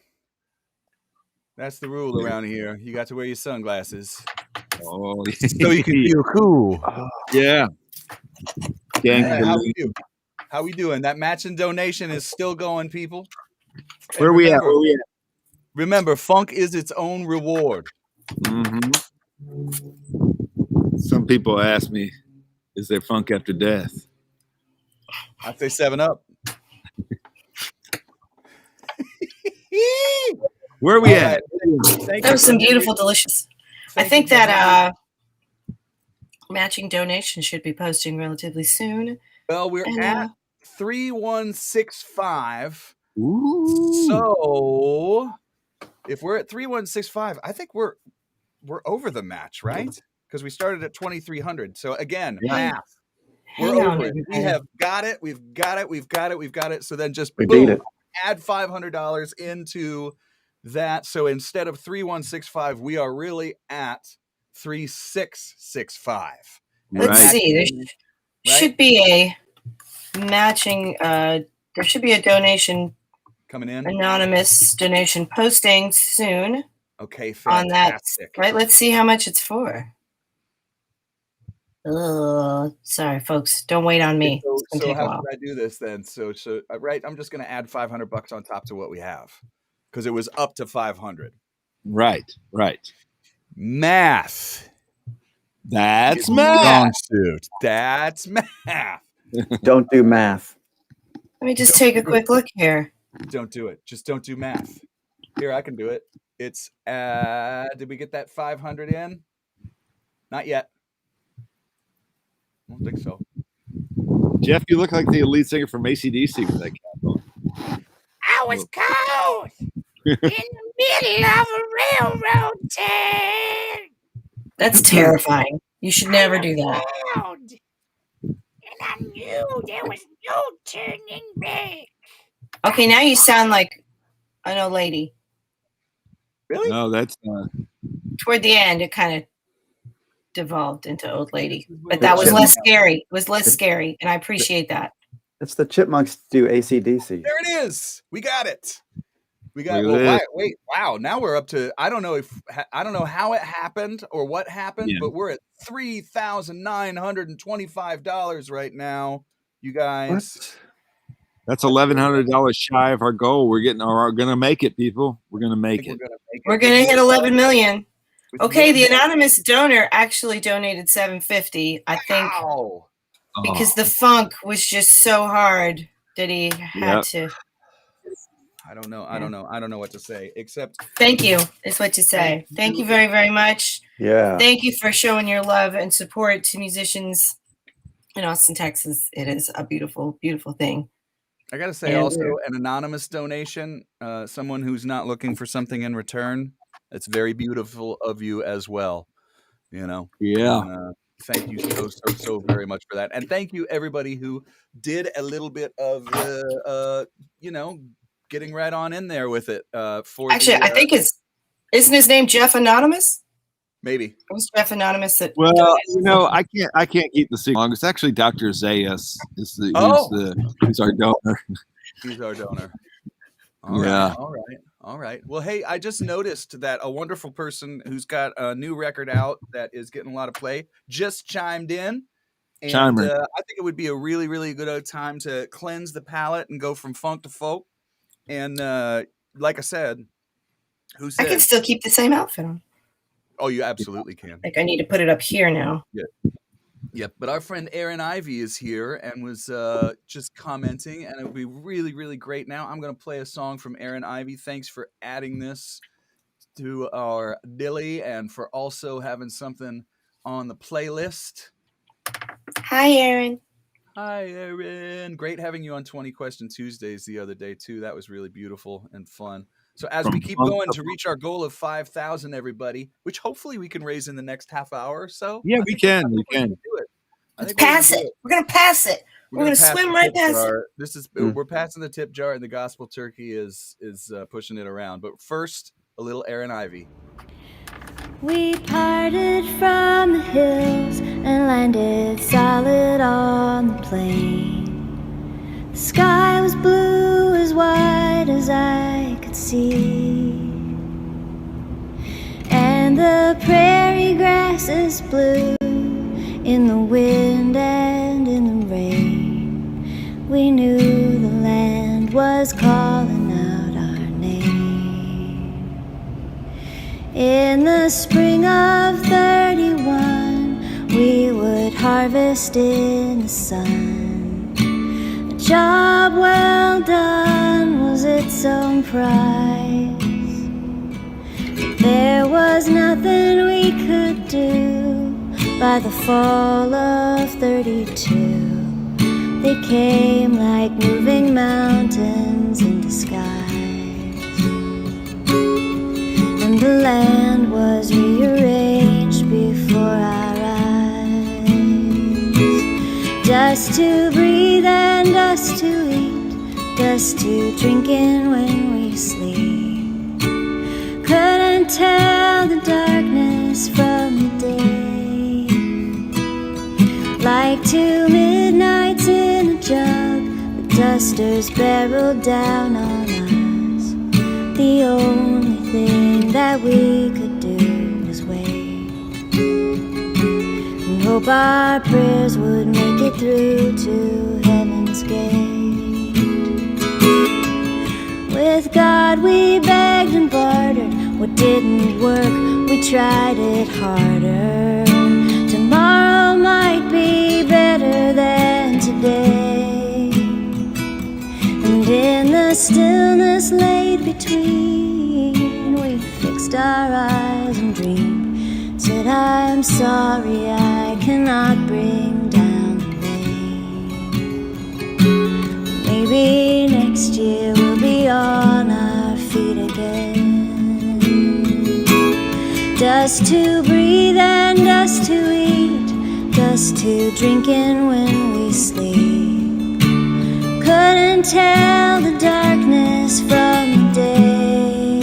Speaker 1: That's the rule around here. You got to wear your sunglasses.
Speaker 2: Oh,
Speaker 1: so you can feel cool.
Speaker 2: Yeah.
Speaker 1: Right, how we doing? That matching donation is still going, people. And
Speaker 2: Where we at? Where we at?
Speaker 1: Remember, funk is its own reward.
Speaker 2: Mm-hmm. Some people ask me, is there funk after death?
Speaker 1: I'd say 7 Up.
Speaker 2: Where are we at?
Speaker 3: That was some beautiful, delicious. I think that matching donation should be posting relatively soon.
Speaker 1: Well, we're at 3165.
Speaker 2: Ooh.
Speaker 1: So if we're at 3165, I think we're over the match, right? Because we started at 2300. So again, math. We're over it. We have got it. We've got it. We've got it. We've got it. So then just boom, add $500 into that. So instead of 3165, we are really at 3665.
Speaker 3: Let's see. There should be a matching. There should be a donation
Speaker 1: coming in.
Speaker 3: Anonymous donation posting soon.
Speaker 1: Okay, fantastic.
Speaker 3: On that, right? Let's see how much it's for. Sorry, folks. Don't wait on me.
Speaker 1: So how should I do this then? So right, I'm just going to add $500 on top to what we have because it was up to 500.
Speaker 2: Right.
Speaker 1: Math.
Speaker 2: That's math.
Speaker 1: That's math.
Speaker 4: Don't do math.
Speaker 3: Let me just take a quick look here.
Speaker 1: Don't do it. Just don't do math. Here, I can do it. It's did we get that 500 in? Not yet. I don't think so.
Speaker 2: Jeff, you look like the lead singer from AC/DC with that cap on.
Speaker 10: I was caught in the middle of a railroad town.
Speaker 3: That's terrifying. You should never do that.
Speaker 10: And I knew there was no turning back.
Speaker 3: Okay, now you sound like an old lady.
Speaker 1: Really?
Speaker 2: No, that's
Speaker 3: toward the end. It kind of devolved into old lady, but that was less scary. It was less scary, and I appreciate that.
Speaker 4: It's the Chipmunks do AC/DC.
Speaker 1: There it is. We got it. We got.
Speaker 2: Look at
Speaker 1: Well,
Speaker 2: this.
Speaker 1: wait. Wow. Now we're up to. I don't know how it happened or what happened, but we're at $3,925 right now. You guys.
Speaker 2: That's $1,100 shy of our goal. We're gonna make it, people. We're gonna make it.
Speaker 3: We're gonna hit 11 million. Okay, the anonymous donor actually donated $750. I think because the funk was just so hard that he had to.
Speaker 1: I don't know what to say except
Speaker 3: thank you is what you say. Thank you very, very much.
Speaker 4: Yeah.
Speaker 3: Thank you for showing your love and support to musicians in Austin, Texas. It is a beautiful, beautiful thing.
Speaker 1: I gotta say also an anonymous donation, someone who's not looking for something in return. It's very beautiful of you as well. You know.
Speaker 2: Yeah.
Speaker 1: And, thank you so very much for that, and thank you everybody who did a little bit of getting right on in there with it. For
Speaker 3: actually, I think isn't his name Jeff Anonymous?
Speaker 1: Maybe
Speaker 3: it was Jeff Anonymous. That
Speaker 2: I can't keep the secret long. It's actually Dr. Zayas who's our donor.
Speaker 1: He's our donor. All right. Well, hey, I just noticed that a wonderful person who's got a new record out that is getting a lot of play just chimed in. And I think it would be a really, really good time to cleanse the palate and go from funk to folk. And like I said,
Speaker 3: I can still keep the same outfit on.
Speaker 1: Oh, you absolutely can.
Speaker 3: Like I need to put it up here now.
Speaker 1: Yeah. Yep. But our friend Erin Ivey is here and was just commenting, and it would be really, really great. Now I'm going to play a song from Erin Ivey. Thanks for adding this to our dilly and for also having something on the playlist.
Speaker 3: Hi, Erin.
Speaker 1: Hi, Erin. Great having you on 20 Question Tuesdays the other day, too. That was really beautiful and fun. So as we keep going to reach our goal of 5,000, everybody, which hopefully we can raise in the next half hour or so.
Speaker 2: Yeah, we can.
Speaker 1: Do it.
Speaker 3: Let's pass it. We're going to pass it. We're going to swim right past it.
Speaker 1: We're passing the tip jar, and the gospel turkey is pushing it around. But first, a little Erin Ivey.
Speaker 16: We parted from the hills and landed solid on the plain. The sky was blue as white as I could see, and the prairie grasses blew in the wind and in the rain. We knew the land was calling out our name. In the spring of 31, we would harvest in the sun. A job well done was its own prize. There was nothing we could do. By the fall of 32, they came like moving mountains in disguise, and the land was rearranged before our eyes. Dust to breathe and dust to eat, dust to drink in when we sleep. Couldn't tell the darkness from the day. Like 2 midnights in a jug, the dusters barreled down on us. The only thing that we could do was wait and hope our prayers would make it through to heaven's gate. With God we begged and bartered. What didn't work, we tried it harder. Tomorrow might be better than today. And in the stillness laid between, we fixed our eyes and dreamed. Said, I'm sorry I cannot bring down the rain. Maybe next year we'll be on our feet again. Dust to breathe and dust to eat, dust to drink in when we sleep. Couldn't tell the darkness from the day.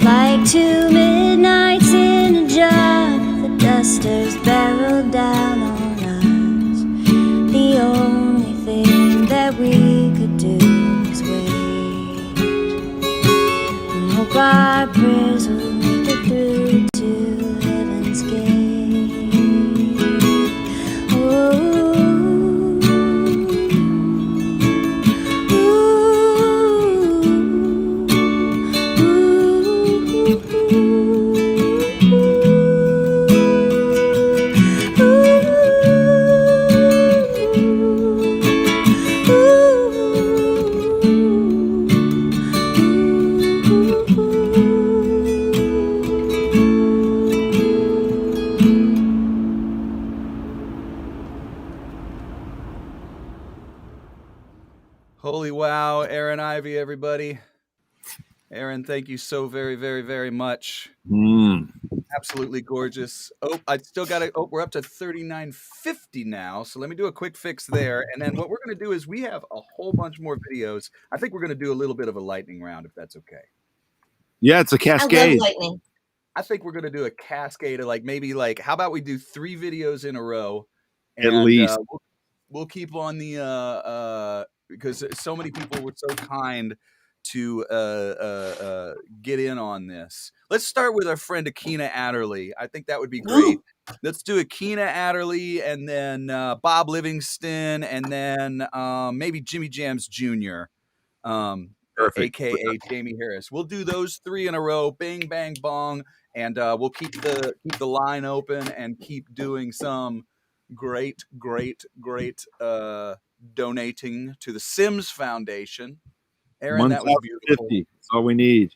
Speaker 16: Like 2 midnights in a jug, the dusters barreled down on us. The only thing that we could do was wait and hope our prayers would make it through to heaven's gate.
Speaker 1: Holy wow, Erin Ivey, everybody. Erin, thank you so very, very, very much. Absolutely gorgeous. Oh, I still got it. Oh, we're up to 39.50 now. So let me do a quick fix there. And then what we're going to do is we have a whole bunch more videos. I think we're going to do a little bit of a lightning round, if that's okay.
Speaker 2: Yeah, it's a cascade.
Speaker 3: I love lightning.
Speaker 1: I think we're going to do a cascade of how about we do 3 videos in a row?
Speaker 2: At least.
Speaker 1: We'll keep on the, because so many people were so kind to get in on this. Let's start with our friend Akina Adderley. I think that would be great. Let's do Akina Adderley and then Bob Livingston and then maybe Jimmy Jams Jr., aka Jaimee Harris. We'll do those 3 in a row, bing, bang, bong, and we'll keep the line open and keep doing some great donating to the SIMS Foundation. Erin, that was beautiful.
Speaker 2: That's all we need.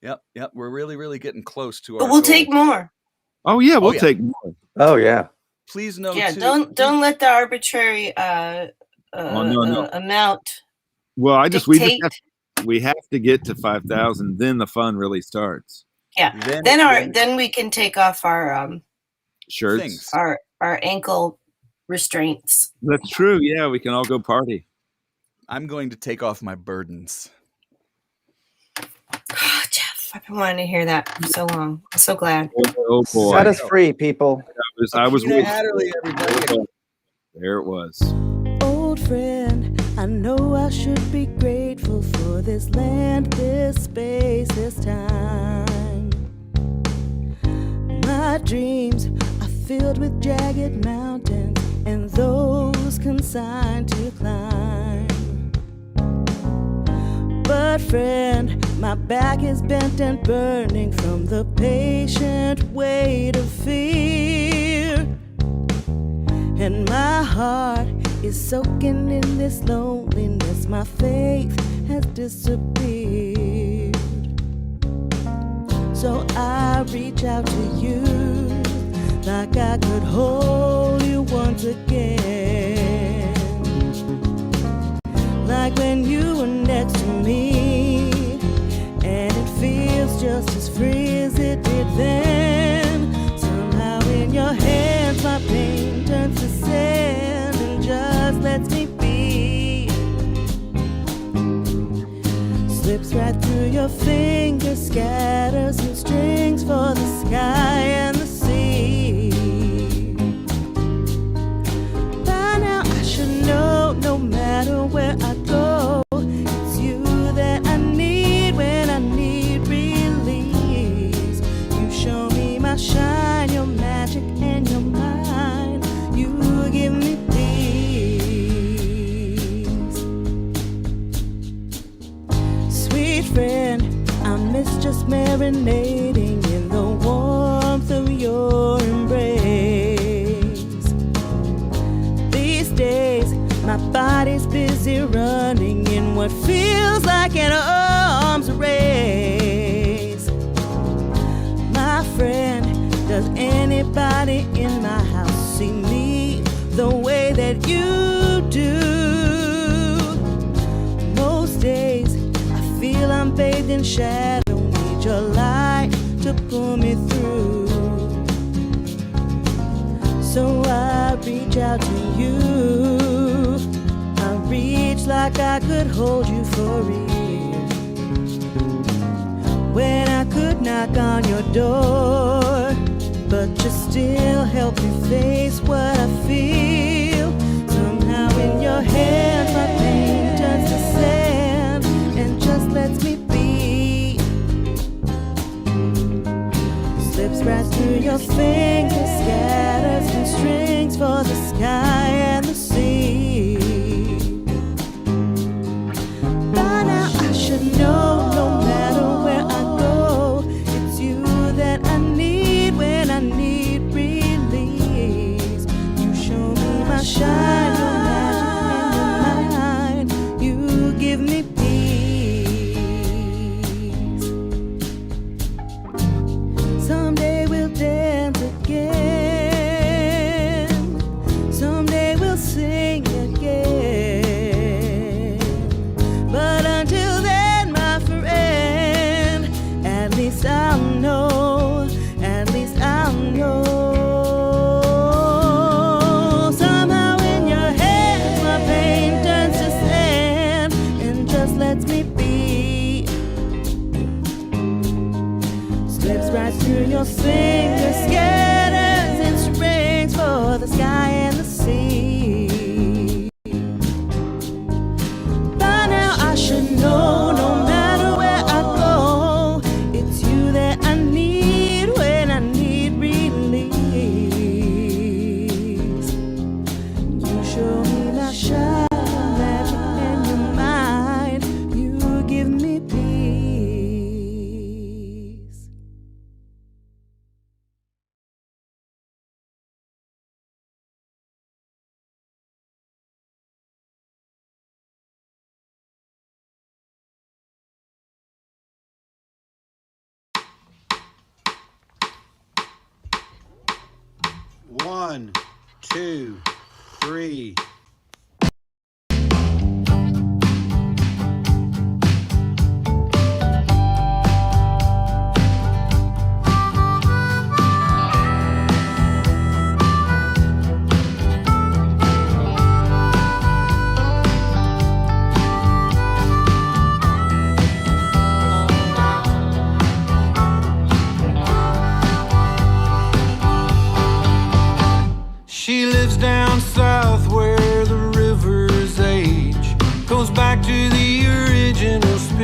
Speaker 1: Yep. We're really getting close to our
Speaker 3: But we'll
Speaker 1: goal.
Speaker 3: take more.
Speaker 2: Oh yeah, we'll take more.
Speaker 4: Oh yeah.
Speaker 1: Please note.
Speaker 3: Yeah, don't let the arbitrary amount.
Speaker 2: Well,
Speaker 3: dictate.
Speaker 2: we have to get to 5,000, then the fun really starts.
Speaker 3: Yeah. Then we can take off our
Speaker 2: shirts,
Speaker 3: our ankle restraints.
Speaker 2: That's true. Yeah, we can all go party.
Speaker 1: I'm going to take off my burdens.
Speaker 3: Oh, Jeff, I've been wanting to hear that for so long. I'm so glad.
Speaker 2: Oh boy.
Speaker 4: Set us free, people.
Speaker 2: I was with
Speaker 1: Adderley, everybody.
Speaker 2: There it was.
Speaker 17: Old friend, I know I should be grateful for this land, this space, this time. My dreams are filled with jagged mountains and those consigned to climb. But friend, my back is bent and burning from the patient weight of fear. And my heart is soaking in this loneliness. My faith has disappeared. So I reach out to you like I could hold you once again. Like when you were next to me, and it feels just as free as it did then. Somehow in your hands my pain turns to sand and just lets me be. Slips right through your fingers, scatters some strings for the sky and the sea. By now I should know, no matter where I go, it's you that I need when I need release. You show me my shine, your magic and your mind. You give me peace. Sweet friend, I miss just marinating in the warmth of your embrace. These days, my body's busy running in what feels like an arms race. My friend, does anybody in my house see me the way that you do? Most days, I feel I'm bathed in shadow, need your light to pull me through. So I reach out to you. I reach like I could hold you for real. When I could knock on your door, but you still help me face what I feel. Somehow in your hands my pain turns to sand and just lets me be. Slips right through your fingers, scatters some strings for the sky and the sea. By now I should know, no matter where I go, it's you that I need when I need release. You show me my shine, your magic and your mind. You give me peace. Someday we'll dance again. Someday we'll sing again. But until then, my friend, at least I'll know, at least I'll know. Somehow in your hands my pain turns to sand and just lets me be. Slips right through your fingers, scatters in strings for the sky and the sea. By now I should know, no matter where I go, it's you that I need when I need release. You show me my shine, magic and your mind. You give me peace.
Speaker 18: One, two, three.
Speaker 8: She lives down south where the rivers age, goes back to the original spot.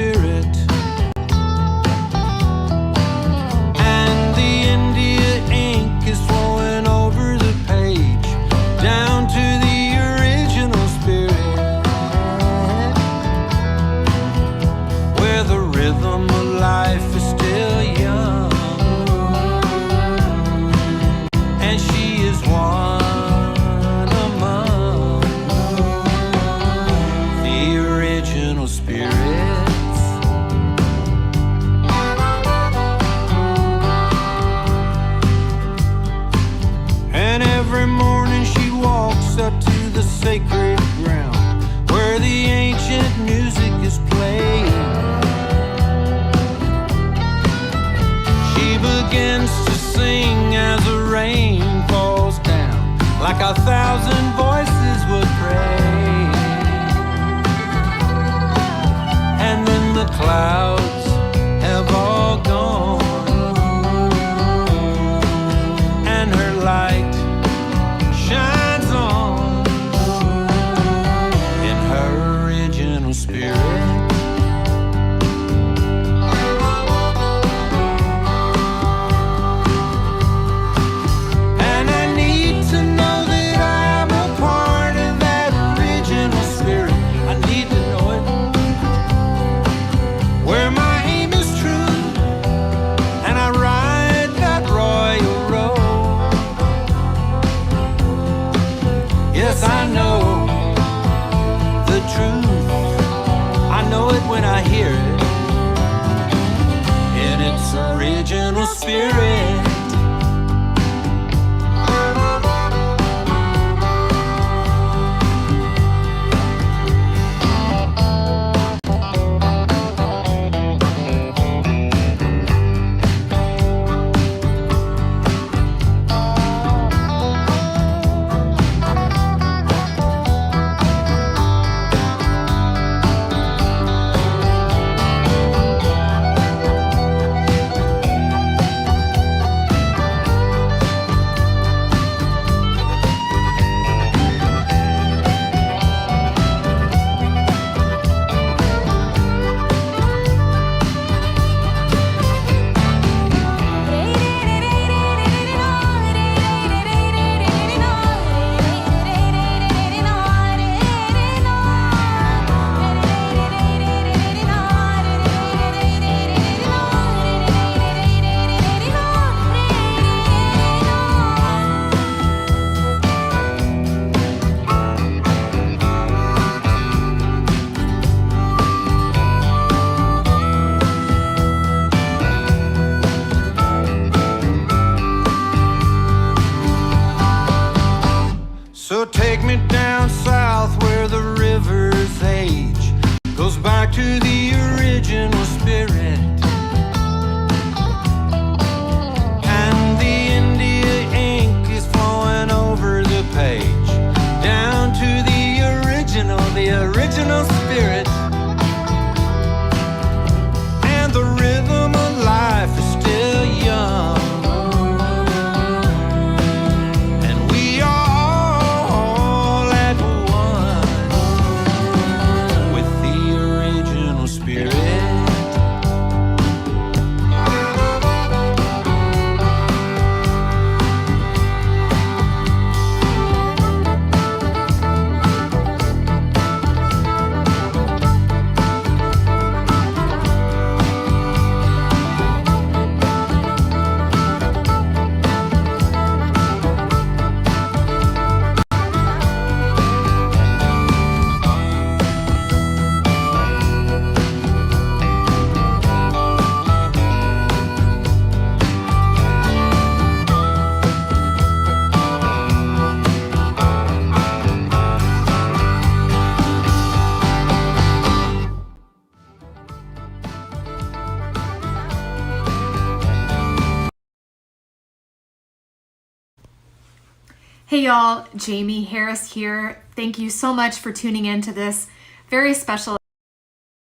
Speaker 8: clouds have all gone, and her light shines on in her original spirit. And I need to know that I'm a part of that original spirit. I need to know it. Where my aim is true, and I ride that royal road. Yes, I know the truth. I know it when I hear it in its original spirit. So take me down south where the river's age goes back to the original spirit, and the India ink is flowing over the page down to the original spirit, and the rhythm of life is still young.
Speaker 19: Hey y'all, Jaimee Harris here. Thank you so much for tuning in to this very special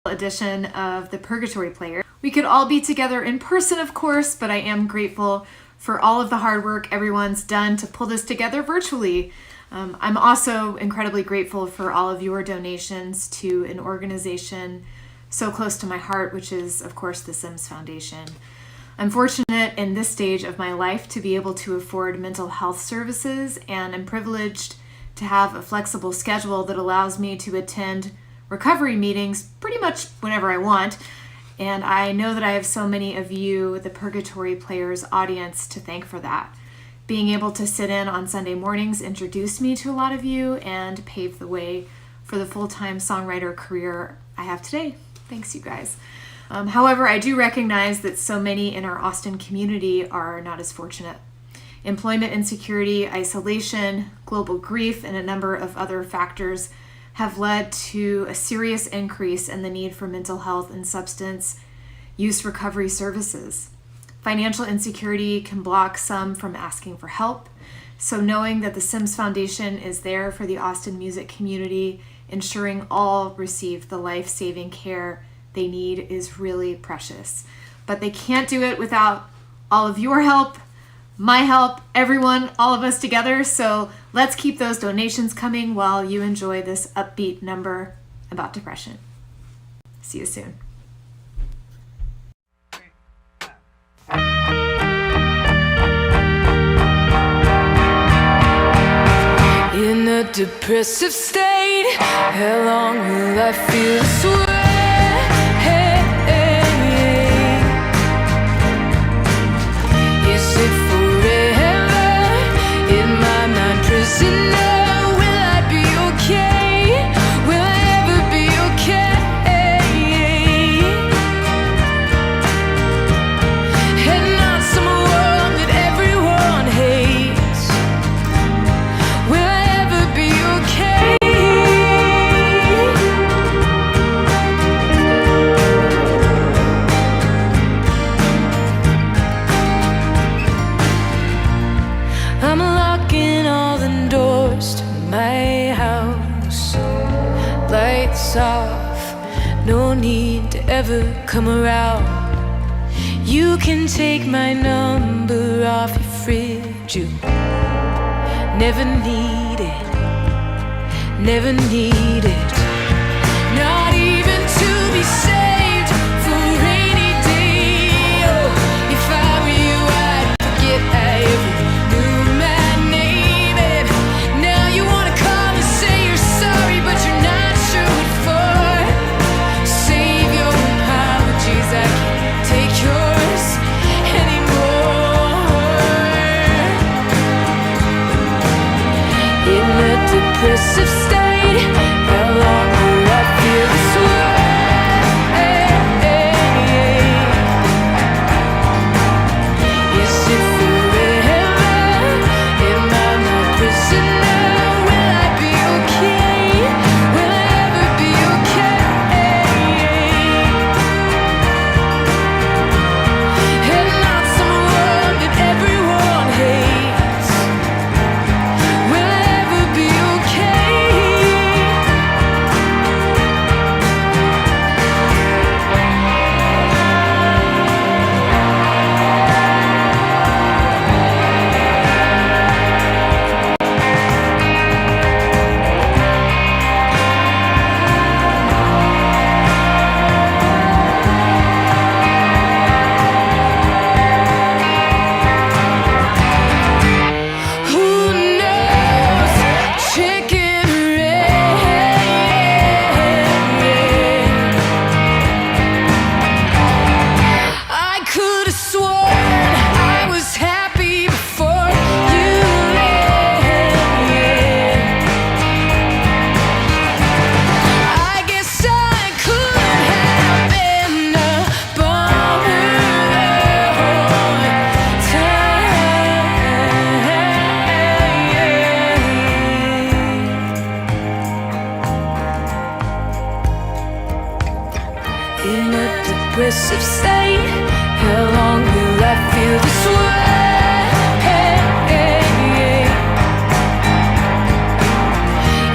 Speaker 19: edition of the Purgatory Player. We could all be together in person, of course, but I am grateful for all of the hard work everyone's done to pull this together virtually. I'm also incredibly grateful for all of your donations to an organization so close to my heart, which is, of course, the SIMS Foundation. I'm fortunate in this stage of my life to be able to afford mental health services, and I'm privileged to have a flexible schedule that allows me to attend recovery meetings pretty much whenever I want. And I know that I have so many of you, the Purgatory Players audience, to thank for that. Being able to sit in on Sunday mornings introduced me to a lot of you and paved the way for the full-time songwriter career I have today. Thanks, you guys. However, I do recognize that so many in our Austin community are not as fortunate. Employment insecurity, isolation, global grief, and a number of other factors have led to a serious increase in the need for mental health and substance use recovery services. Financial insecurity can block some from asking for help, so knowing that the SIMS Foundation is there for the Austin music community, ensuring all receive the life-saving care they need is really precious. But they can't do it without all of your help, my help, everyone, all of us together. So let's keep those donations coming while you enjoy this upbeat number about depression. See you soon.
Speaker 10: In a depressive state, how long will I feel this way? Is it forever? In my mind, prisoner, will I be okay? Will I ever be okay? Heading on someone that everyone hates. Will I ever be okay? I'm locking all the doors to my house. Lights off, no need to ever come around. You can take my number off your fridge. You never need it, never need it. Not even to be saved for a rainy day. Oh, if I were you, I'd forget I ever knew my name. And now you wanna call and say you're sorry, but you're not sure what for. Save your apologies, I can't take yours anymore. In a depressive state, how long will I feel this way? Is it forever? In my mind, prisoner, will I be okay? Will I ever be okay? And not someone that everyone hates. Will I ever be okay? Who knows? Chicken rain. I could have sworn I was happy before you left. I guess I could have been a bummer the whole time. In a depressive state, how long will I feel this way?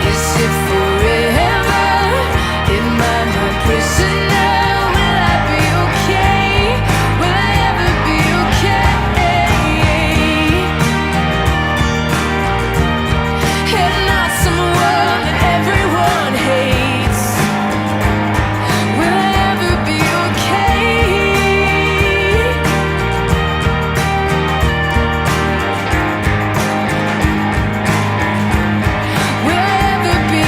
Speaker 10: Is it forever? In my mind, prisoner, will I be okay? Will I ever be okay? And not someone that everyone hates. Will I ever be okay? Will I ever be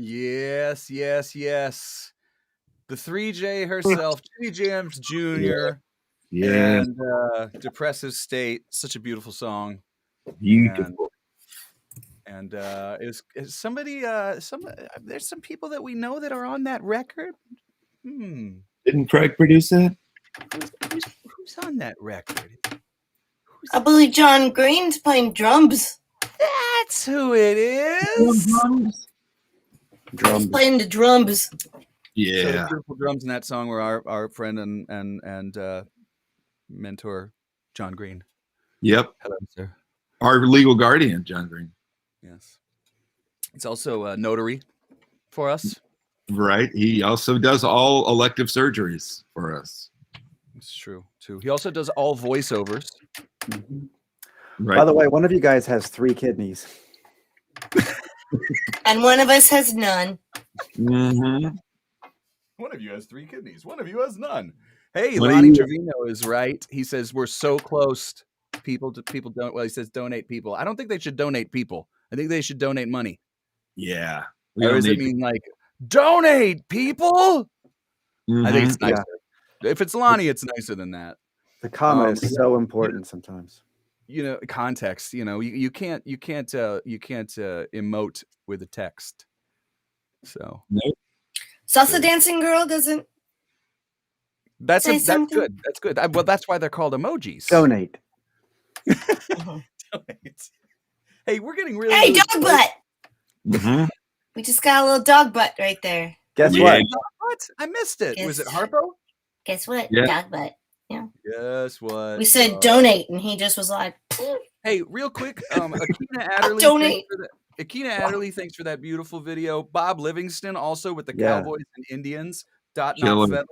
Speaker 1: Yes, yes, yes. The 3J herself, Jimmy Jams Jr.
Speaker 2: Yeah.
Speaker 1: And Depressive State. Such a beautiful song.
Speaker 2: Beautiful.
Speaker 1: And is somebody there's some people that we know that are on that record.
Speaker 2: Didn't Craig produce that?
Speaker 1: Who's on that record?
Speaker 3: I believe John Green's playing drums.
Speaker 1: That's who it is.
Speaker 3: He's playing the drums.
Speaker 1: So
Speaker 2: Yeah.
Speaker 1: the beautiful drums in that song were our friend and mentor, John Green.
Speaker 2: Yep.
Speaker 1: Hello, sir.
Speaker 2: Our legal guardian, John Green.
Speaker 1: Yes. It's also a notary for us.
Speaker 2: Right. He also does all elective surgeries for us.
Speaker 1: It's true, too. He also does all voiceovers.
Speaker 2: Right.
Speaker 4: By the way, one of you guys has 3 kidneys.
Speaker 3: And one of us has none.
Speaker 2: Mm-hmm.
Speaker 1: One of you has 3 kidneys. One of you has none. Hey,
Speaker 2: What do
Speaker 1: Lonnie
Speaker 2: you-
Speaker 1: Trevino is right. He says we're so close. People don't. Well, he says donate people. I don't think they should donate people. I think they should donate money.
Speaker 2: Yeah.
Speaker 1: Or does it mean like donate people? I think it's
Speaker 2: Mhm.
Speaker 1: nicer. If it's Lonnie, it's nicer than that.
Speaker 4: The comma is so important sometimes.
Speaker 1: You know, context. You know, you can't emote with a text. So
Speaker 2: Nope.
Speaker 3: Salsa dancing girl doesn't.
Speaker 1: that's
Speaker 3: Say
Speaker 1: that's
Speaker 3: something.
Speaker 1: good. That's good. Well, that's why they're called emojis.
Speaker 4: Donate.
Speaker 1: Donate. Hey, we're getting really.
Speaker 3: Hey,
Speaker 1: really
Speaker 3: dog
Speaker 1: close.
Speaker 3: butt.
Speaker 2: Mhm.
Speaker 3: We just got a little dog butt right there.
Speaker 4: Guess
Speaker 2: Yeah.
Speaker 4: what?
Speaker 1: What? I missed it. Was it
Speaker 3: Yes.
Speaker 1: Harpo?
Speaker 3: Guess what?
Speaker 2: Yeah.
Speaker 3: Dog butt. Yeah.
Speaker 1: Guess what?
Speaker 3: We said donate, and he just was like,
Speaker 1: Hey, real quick, Akina Adderley.
Speaker 3: Donate.
Speaker 1: Akina Adderley, thanks for that beautiful video. Bob Livingston, also with the
Speaker 4: Yeah.
Speaker 1: Cowboys and Indians. Dot
Speaker 2: Killer.
Speaker 1: not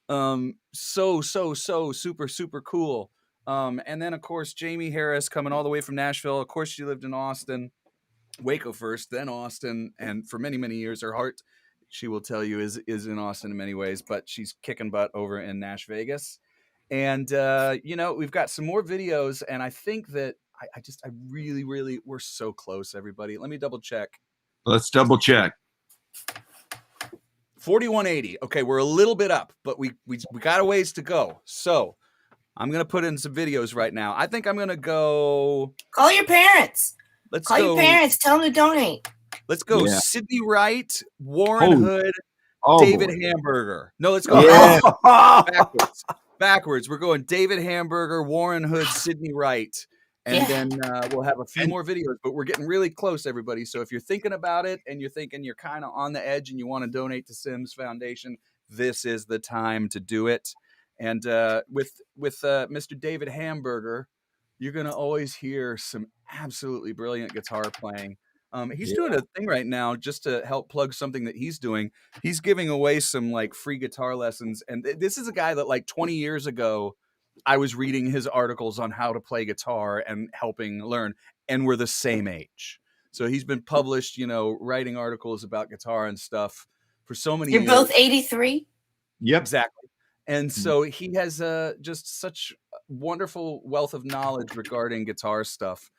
Speaker 1: feather. So super cool. And then of course Jaimee Harris coming all the way from Nashville. Of course, she lived in Austin, Waco first, then Austin, and for many years, her heart, she will tell you, is in Austin in many ways, but she's kicking butt over in Nash Vegas. And you know, we've got some more videos, and I think that I really we're so close, everybody. Let me double check.
Speaker 2: Let's double check.
Speaker 1: 4180. Okay, we're a little bit up, but we got a ways to go. So I'm gonna put in some videos right now. I think I'm gonna go.
Speaker 3: call your parents.
Speaker 1: Let's
Speaker 3: Call
Speaker 1: go.
Speaker 3: your parents. Tell them to donate.
Speaker 1: Let's go.
Speaker 2: Yeah.
Speaker 1: Sydney Wright, Warren
Speaker 2: Oh.
Speaker 1: Hood,
Speaker 2: Oh,
Speaker 1: David
Speaker 2: boy.
Speaker 1: Hamburger. No, let's go
Speaker 2: Yeah.
Speaker 1: backwards. We're going David Hamburger, Warren Hood, Sydney Wright, and
Speaker 3: Yeah.
Speaker 1: then we'll have a few more videos. But we're getting really close, everybody. So if you're thinking about it and you're thinking you're kind of on the edge and you want to donate to Sims Foundation, this is the time to do it. And with Mr. David Hamburger, you're gonna always hear some absolutely brilliant guitar playing. He's doing a thing right now just to help plug something that he's doing. He's giving away some like free guitar lessons. And this is a guy that like 20 years ago, I was reading his articles on how to play guitar and helping learn, and we're the same age. So he's been published, you know, writing articles about guitar and stuff for so many
Speaker 3: You're
Speaker 1: years.
Speaker 3: both 83.
Speaker 2: Yep.
Speaker 1: Exactly. And so he has just such a wonderful wealth of knowledge regarding guitar stuff.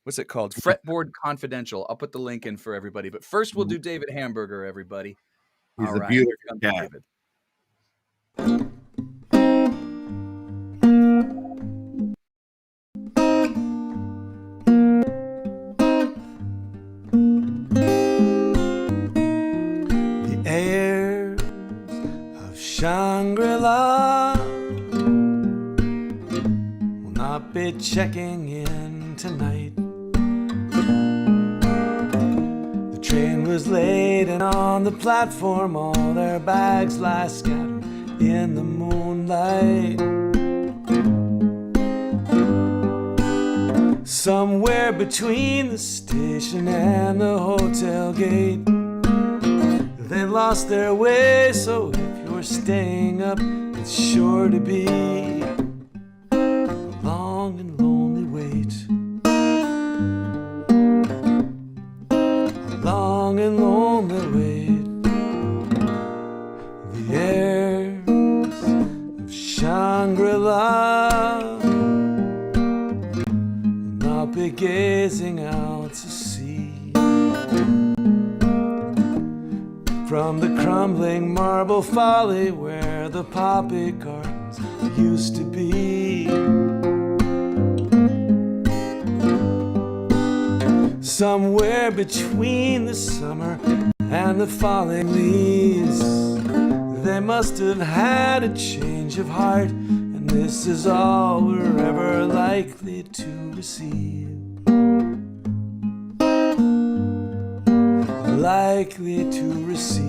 Speaker 1: What's it called? Fretboard Confidential. I'll put the link in for everybody. But first, we'll do David Hamburger, everybody.
Speaker 2: He's
Speaker 1: All
Speaker 2: a
Speaker 1: right,
Speaker 2: beautiful
Speaker 1: here comes
Speaker 2: cat.
Speaker 1: David.
Speaker 14: The heirs of Shangri-La will not be checking in tonight. The train was late and on the platform all their bags lie scattered in the moonlight. Somewhere between the station and the hotel gate, they lost their way, so if you're staying up, it's sure to be a long and lonely wait. A long and lonely wait. The heirs of Shangri-La will not be gazing out to sea. From the crumbling marble folly where the poppy gardens used to be. Somewhere between the summer and the falling leaves, they must have had a change of heart, and this is all we're ever likely to receive.
Speaker 8: likely to receive.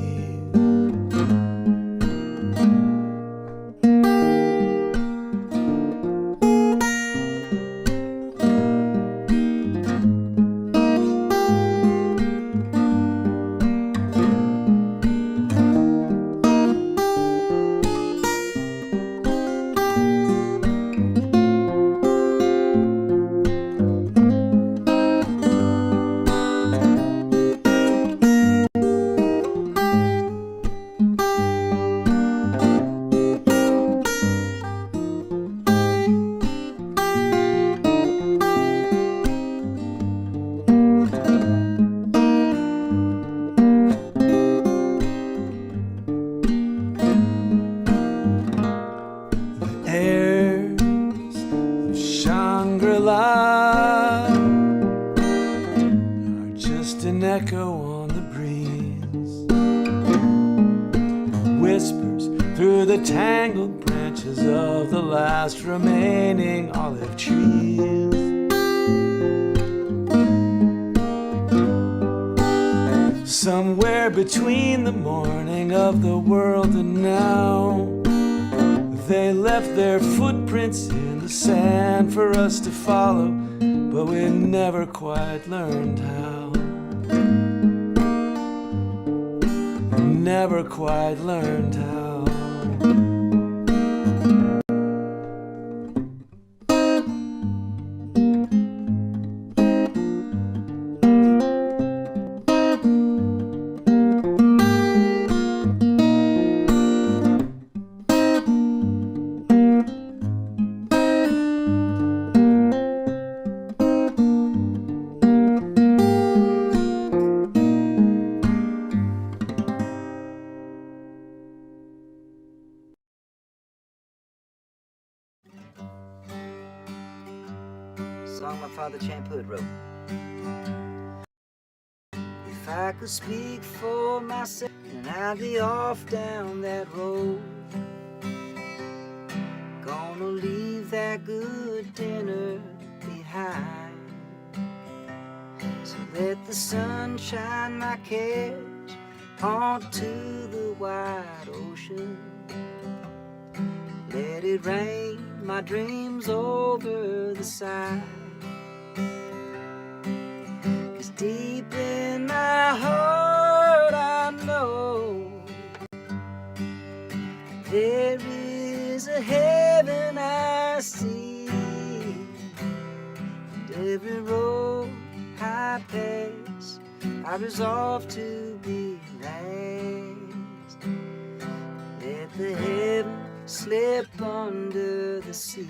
Speaker 8: Remaining olive trees. Somewhere between the morning of the world and now, they left their footprints in the sand for us to follow, but we never quite learned how. Never quite learned how.
Speaker 20: Song my father Champ Hood wrote. If I could speak for myself, then I'd be off down that road. Gonna leave that good dinner behind. So let the sunshine my carriage onto the wide ocean. Let it rain my dreams over the side. 'Cause deep in my heart I know there is a heaven I see. And every road I pass I resolve to be last. Let the heaven slip under the sea.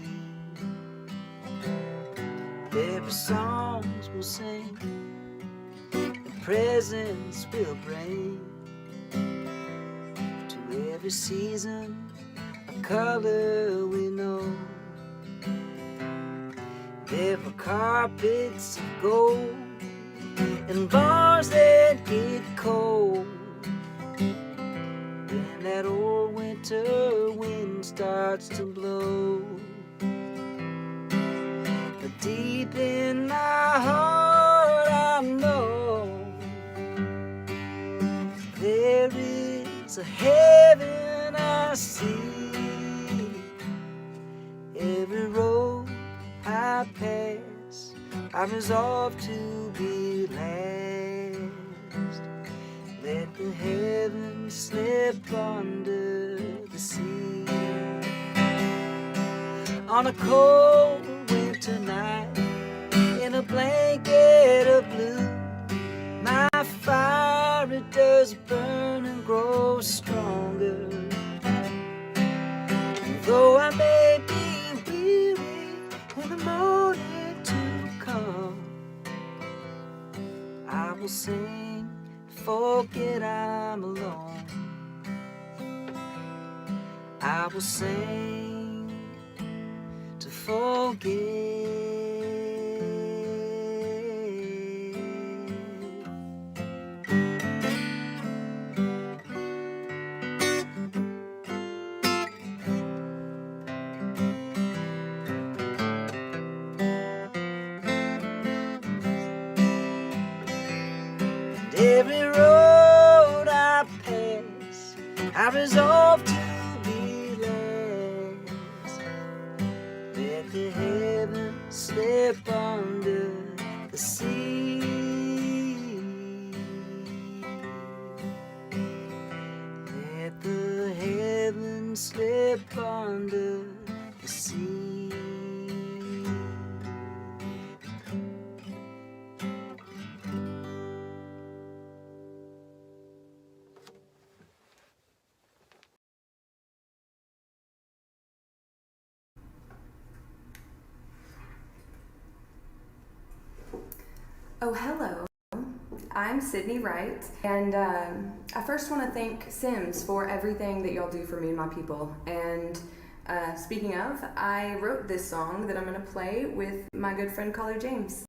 Speaker 20: Every songs will sing, the presents will bring to every season a color we know. There are carpets of gold and bars that get cold when that old winter wind starts to blow. But deep in my heart I know there is a heaven I see. Every road I pass I resolve to be last. Let the heavens slip under the sea. On a cold winter night, in a blanket of blue, my fire it does burn and grow stronger. And though I may be weary in the morning to come, I will sing, forget I'm alone. I will sing to forget. And every road I resolve to be less. Let the heavens slip under the sea. Let the heavens slip under the sea.
Speaker 21: Oh, hello. I'm Sydney Wright, and I first want to thank SIMS for everything that y'all do for me and my people. And speaking of, I wrote this song that I'm going to play with my good friend Kalu James,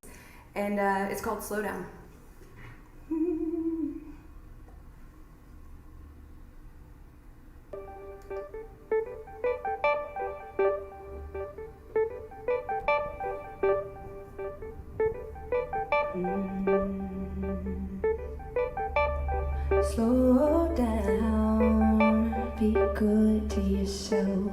Speaker 21: and it's called Slow Down.
Speaker 16: Slow down, be good to yourself.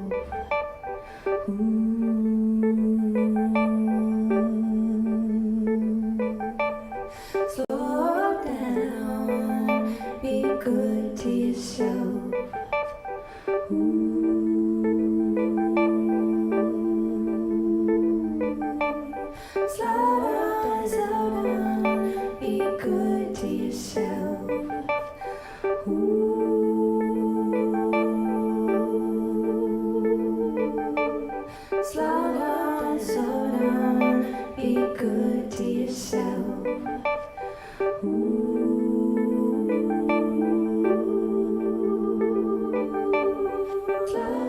Speaker 16: Slow down, be good to yourself. Slow down, be good to yourself. Slow down, be good to yourself. Slow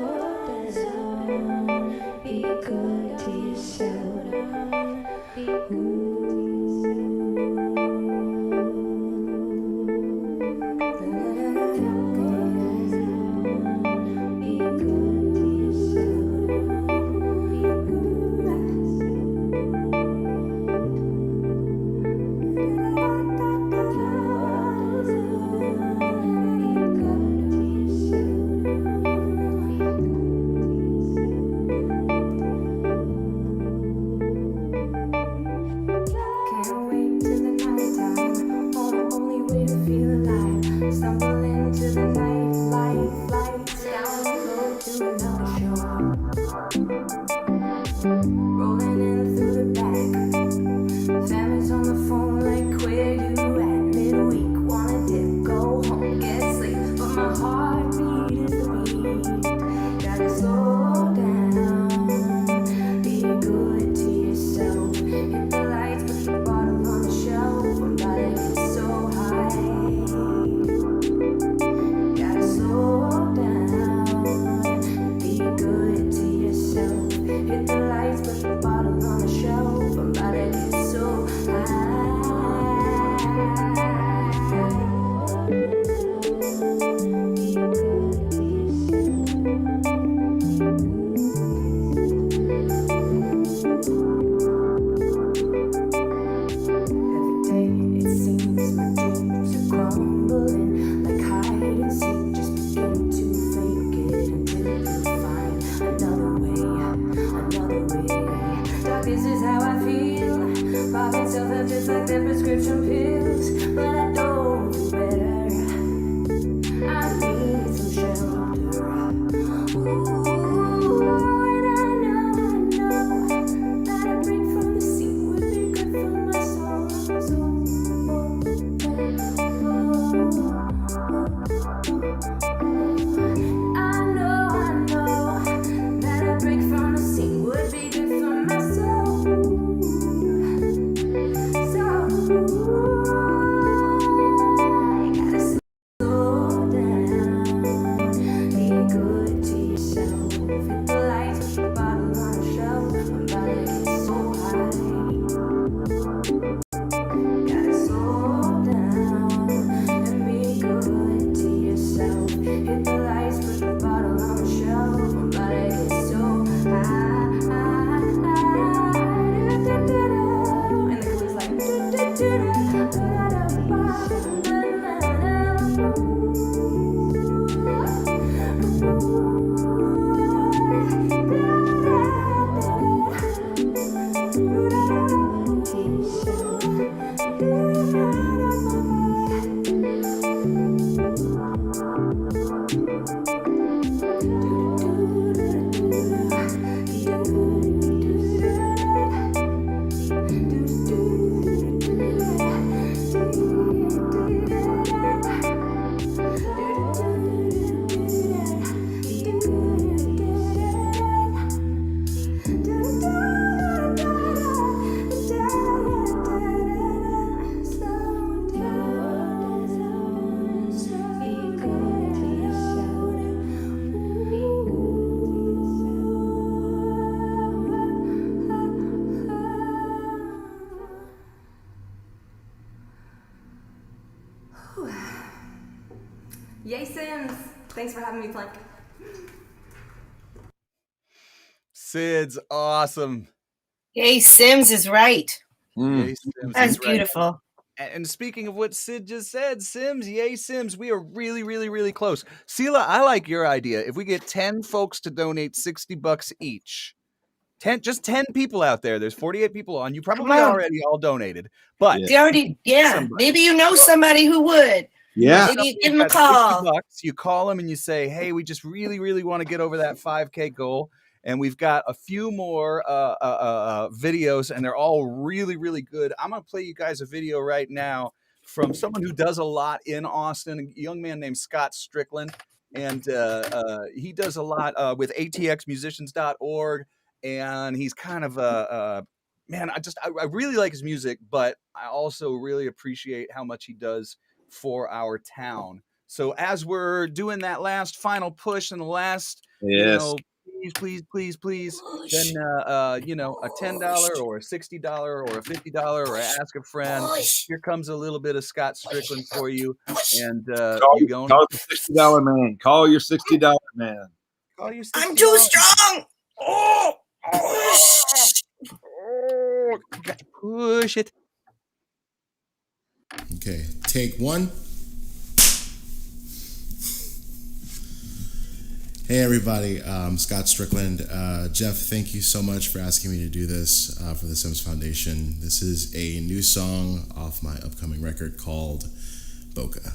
Speaker 16: down, be good to yourself. Be
Speaker 21: Yay, Sims! Thanks for having me, Plank.
Speaker 1: Sid's awesome.
Speaker 3: Yay, Sims is right.
Speaker 1: Yay, Sims
Speaker 3: That's
Speaker 1: is right.
Speaker 3: beautiful.
Speaker 1: And speaking of what Sid just said, Sims, yay, Sims, we are really, really, really close. Seela, I like your idea. If we get 10 folks to donate $60 each, 10 people out there, there's 48 people on, you probably
Speaker 3: on.
Speaker 1: already all donated. But
Speaker 3: They already, maybe you know somebody who would.
Speaker 2: Yeah.
Speaker 3: Maybe you give them a
Speaker 1: Got
Speaker 3: call.
Speaker 1: $60, you call them and you say, hey, we just really, really want to get over that 5K goal. And we've got a few more videos, and they're all really, really good. I'm going to play you guys a video right now from someone who does a lot in Austin, a young man named Scott Strickland. And he does a lot with atxmusicians.org. And he's kind of man, I really like his music, but I also really appreciate how much he does for our town. So as we're doing that last final push and the last, please, then a $10 or a $60 or a $50 or ask a friend. Here comes a little bit of Scott Strickland for you, and
Speaker 2: call your $60 man. Call your $60 man.
Speaker 1: Call your $60.
Speaker 3: I'm too strong.
Speaker 1: Push it.
Speaker 5: Okay, take one. Hey everybody, Scott Strickland. Jeff, thank you so much for asking me to do this for the Sims Foundation. This is a new song off my upcoming record called Boca.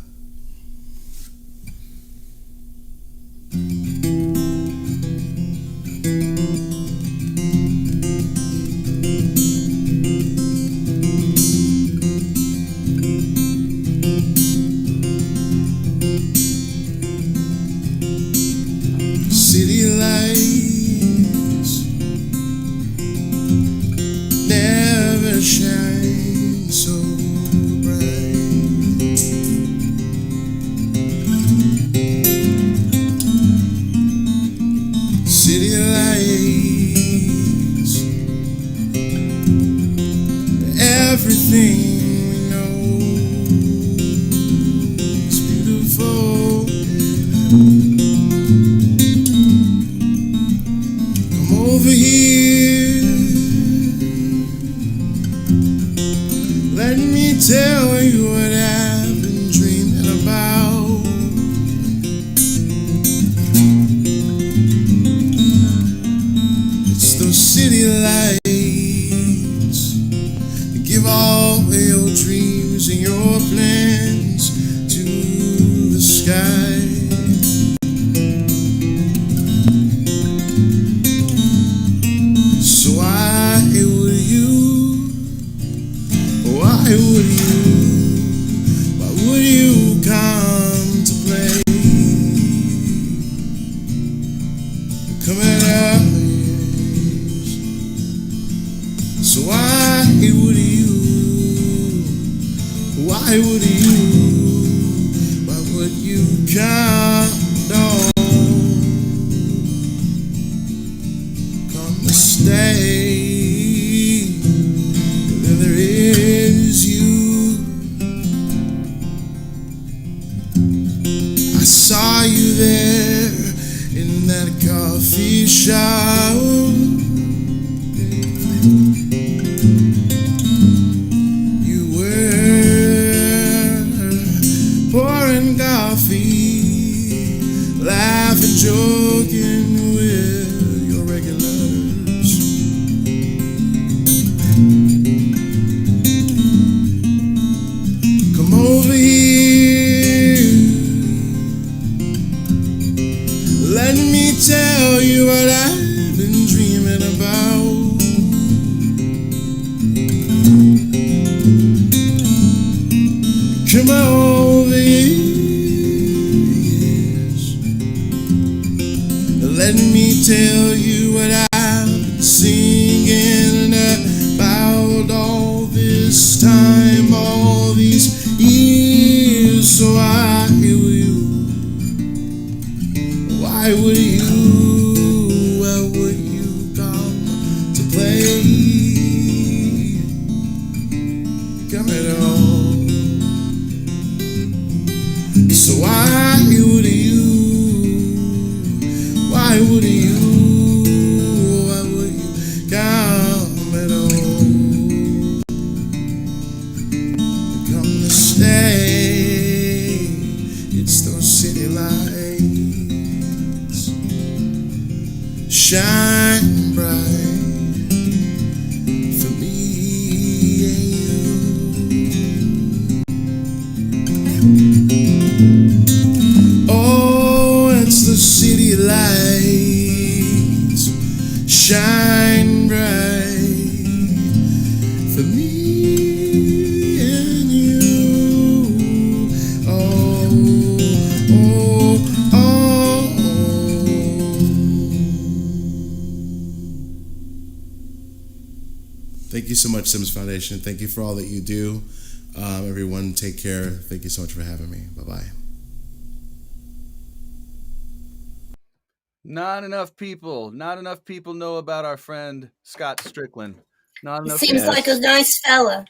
Speaker 5: City lights never shine so bright. City lights, everything we know is beautiful. Over here, let me tell you what I've been dreaming about. It's those city lights that give all your dreams and your plans to the sky. Why would you come to play? Come at us. So why would you come down? Come to stay. There is you. I saw you there in that coffee shop. You were pouring coffee, laughing, joking with your regulars. Come over here, let me tell you what I've been dreaming about. Come over here, yes. Let me tell you what I've been singing about all this time, all these years. So why would you come to play? Come at all. So why would you come at all? Come to stay, it's those city lights shine bright for me and you. Oh, it's the city lights shine bright for me and you. Oh, oh, oh. Thank you so much, Sims Foundation. Thank you for all that you do. Everyone, take care. Thank you so much for having me. Bye-bye.
Speaker 1: Not enough people know about our friend Scott Strickland. Not
Speaker 3: He
Speaker 1: enough.
Speaker 3: seems like a nice fella.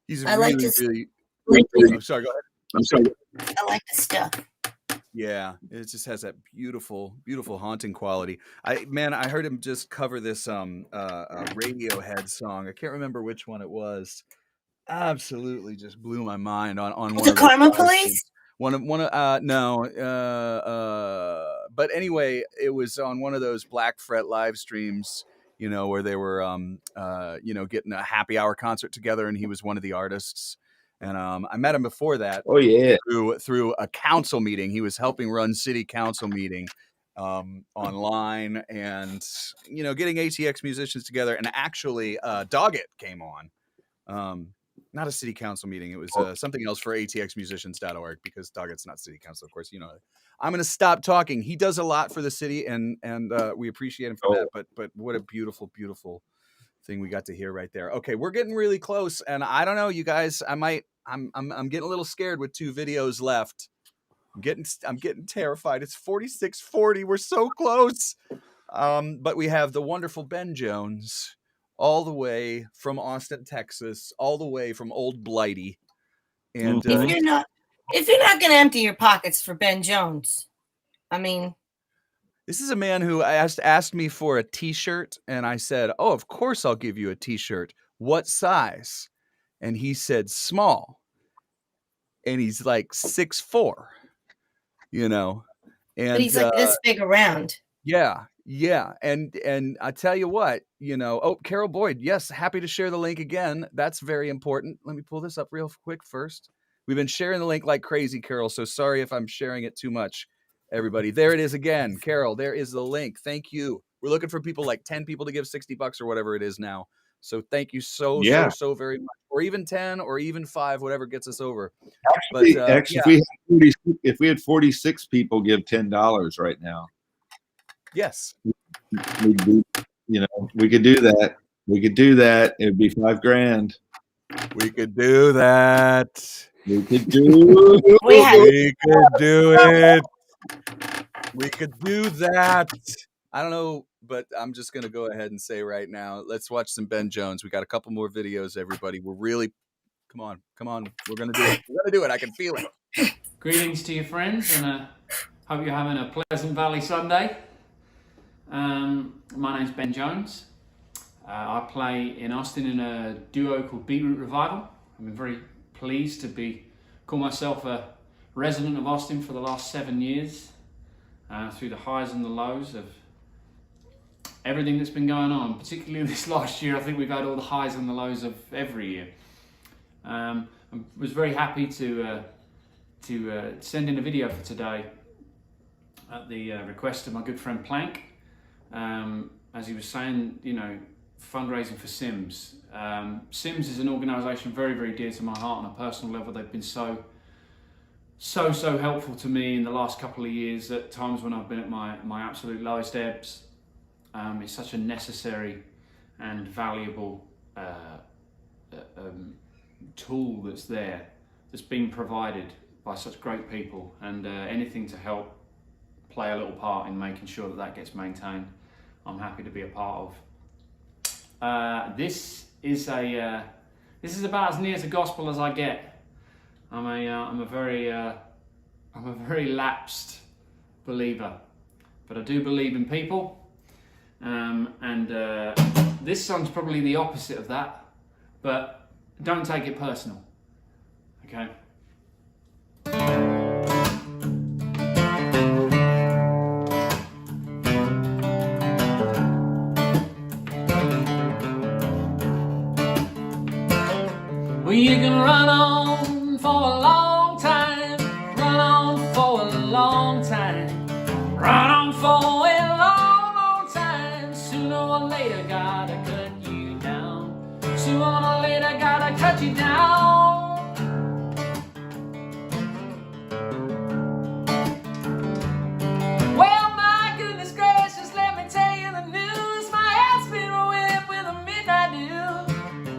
Speaker 1: He's
Speaker 3: I
Speaker 1: really,
Speaker 3: like his.
Speaker 1: really. Oh, sorry. Go ahead.
Speaker 2: I'm sorry.
Speaker 3: I like the stuff.
Speaker 1: Yeah, it just has that beautiful, beautiful haunting quality. I heard him just cover this Radiohead song. I can't remember which one it was. Absolutely, just blew my mind on one
Speaker 3: The
Speaker 1: of those
Speaker 3: Karma
Speaker 1: live
Speaker 3: Police?
Speaker 1: streams. But anyway, it was on one of those Black Fret live streams, where they were getting a happy hour concert together, and he was one of the artists. And I met him before that.
Speaker 2: Oh yeah.
Speaker 1: Through a council meeting. He was helping run city council meeting online, and getting ATX musicians together. And actually, Doggett came on. Not a city council meeting. It was something else for atxmusicians.org, because Doggett's not city council, of course. I'm going to stop talking. He does a lot for the city, and we appreciate him for that. But what a beautiful, beautiful thing we got to hear right there. Okay, we're getting really close, and I don't know, you guys. I'm getting a little scared with 2 videos left. I'm getting terrified. It's 46:40. We're so close. But we have the wonderful Ben Jones, all the way from Austin, Texas, all the way from Old Blighty. And
Speaker 3: if you're not going to empty your pockets for Ben Jones, I mean,
Speaker 1: this is a man who asked me for a T-shirt, and I said, "Oh, of course I'll give you a T-shirt. What size?" And he said small. And he's like 6'4", And
Speaker 3: but he's like this big around.
Speaker 1: Yeah. And I tell you what, oh, Carol Boyd, yes, happy to share the link again. That's very important. Let me pull this up real quick first. We've been sharing the link like crazy, Carol, so sorry if I'm sharing it too much, everybody. There it is again. Carol, there is the link. Thank you. We're looking for people, like 10 people to give $60 or whatever it is now. So thank you so very much. Or even 10 or even 5, whatever gets us over.
Speaker 2: Actually, if we had 46 people give $10 right now.
Speaker 1: Yes.
Speaker 2: We could do that. We could do that. It'd be $5,000.
Speaker 1: We could do that.
Speaker 2: We could do
Speaker 1: it. We could do that. I don't know, but I'm just going to go ahead and say right now, let's watch some Ben Jones. We got a couple more videos, everybody. We're really, come on. We're going to do it. We're going to do it. I can feel it.
Speaker 6: Greetings to your friends, and hope you're having a Pleasant Valley Sunday. My name's Ben Jones. I play in Austin in a duo called Beetroot Revival. I'm very pleased to call myself a resident of Austin for the last 7 years, through the highs and the lows of everything that's been going on, particularly this last year. I think we've had all the highs and the lows of every year. I was very happy to send in a video for today at the request of my good friend Plank. As he was saying, fundraising for SIMS. SIMS is an organisation very, very dear to my heart on a personal level. They've been so helpful to me in the last couple of years at times when I've been at my absolute lowest ebbs. It's such a necessary and valuable tool that's been provided by such great people, and anything to help play a little part in making sure that gets maintained, I'm happy to be a part of. This is about as near to gospel as I get. I'm a very I'm a very lapsed believer, but I do believe in people. This song's probably the opposite of that, but don't take it personal, okay? Well, you can run on for a long time, run on for a long time, run on for a long, long time. Sooner or later, gotta cut you down. Sooner or later, gotta cut you down. Well, my goodness gracious, let me tell you the news. My head's been whipped with a midnight dew.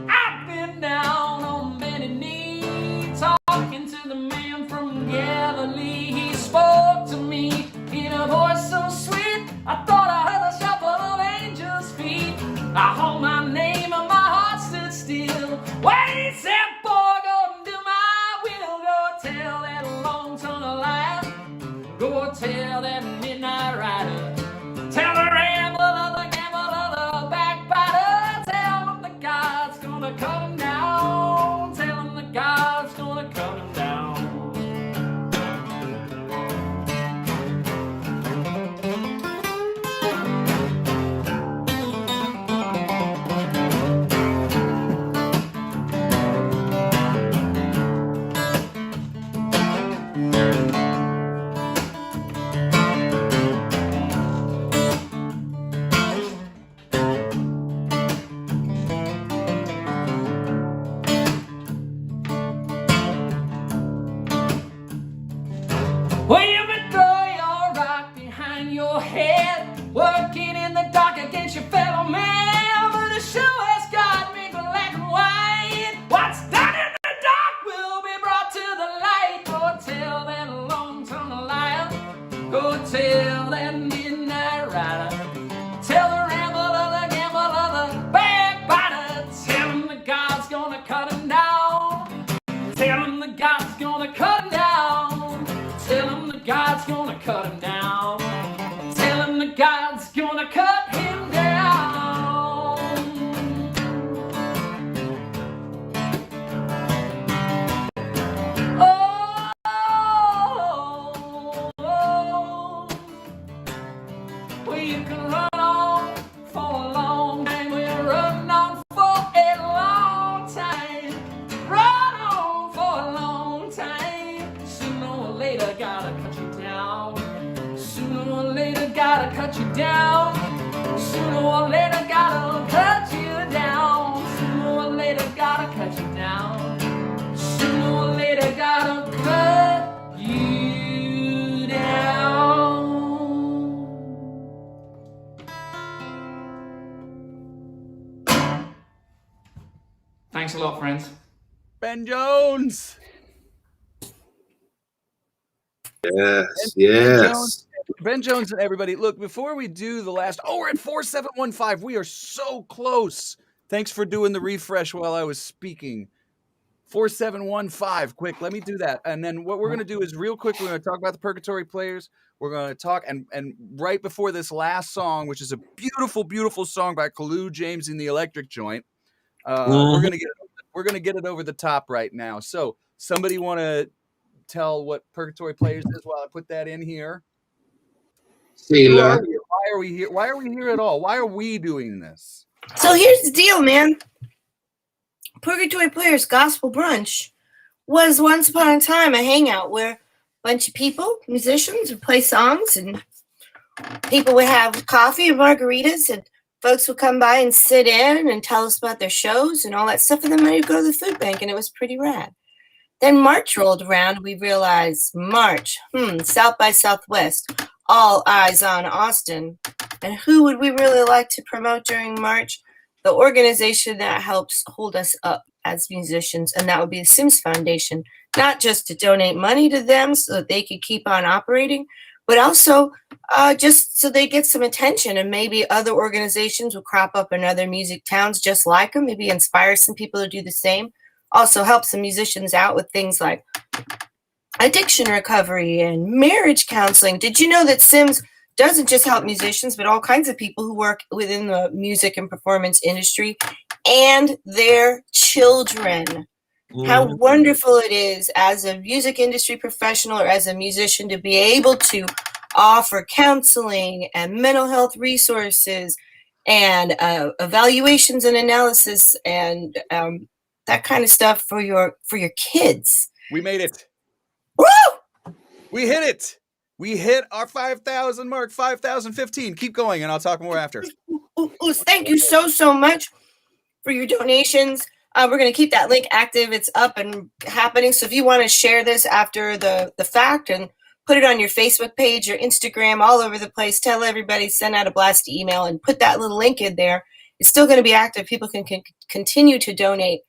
Speaker 6: I've been down on bended knee, talking to the man from Galilee. He spoke to me in a voice so sweet, I thought I heard the shuffle of angels' feet. I called my name and my heart stood still. When he said, boy, go and do my will, go tell that long-tongued liar, go tell that midnight rider, tell the rambler, the gambler, the backbiter, tell him the God's gonna cut him down, tell him the God's gonna cut him down. Well, you may throw your rock behind your head, working in the dark against your fellow man, but the show has got me black and white. What's done in the dark will be brought to the light. Go tell that long-tongued liar, go tell that midnight rider, tell the rambler, the gambler, the backbiter, tell him the God's gonna cut him down, tell him the God's gonna cut him down, tell him the God's gonna cut him down, tell him the God's gonna cut him down. Oh, oh, oh. Well, you can run on for a long time, we'll run on for a long time, run on for a long time. Sooner or later, gotta cut you down. Sooner or later, gotta cut you down. Sooner or later, gotta cut you down. Sooner or later, gotta cut you down. Sooner or later, gotta cut you down. Thanks a lot, friends.
Speaker 1: Ben Jones.
Speaker 2: Yes.
Speaker 1: Ben Jones and everybody. Look, before we do the last, we're at 4715. We are so close. Thanks for doing the refresh while I was speaking. 4715. Quick, let me do that. And then what we're going to do is real quick, we're going to talk about the Purgatory players. We're going to talk, and right before this last song, which is a beautiful, beautiful song by Kalu, James and the Electric Joint, we're going to get it over the top right now. So somebody want to tell what Purgatory players is while I put that in here?
Speaker 2: Seela.
Speaker 1: Why are we here? Why are we here at all? Why are we doing this?
Speaker 3: So here's the deal, man. Purgatory Players Gospel Brunch was once upon a time a hangout where a bunch of people, musicians, would play songs, and people would have coffee and margaritas, and folks would come by and sit in and tell us about their shows and all that stuff, and then we'd go to the food bank, and it was pretty rad. Then March rolled around. We realized March, South by Southwest, all eyes on Austin. And who would we really like to promote during March? The organization that helps hold us up as musicians, and that would be the SIMS Foundation. Not just to donate money to them so that they could keep on operating, but also just so they get some attention, and maybe other organizations will crop up in other music towns just like them, maybe inspire some people to do the same. Also help some musicians out with things like addiction recovery and marriage counseling. Did you know that SIMS doesn't just help musicians, but all kinds of people who work within the music and performance industry and their children? How wonderful it is as a music industry professional or as a musician to be able to offer counseling and mental health resources and evaluations and analysis and that kind of stuff for your kids.
Speaker 1: We made it.
Speaker 3: Woo!
Speaker 1: We hit it. We hit our 5,000 mark, 5,015. Keep going, and I'll talk more after.
Speaker 3: Thank you so much for your donations. We're going to keep that link active. It's up and happening. So if you want to share this after the fact and put it on your Facebook page, your Instagram, all over the place, tell everybody, send out a blast email and put that little link in there. It's still going to be active. People can continue to donate.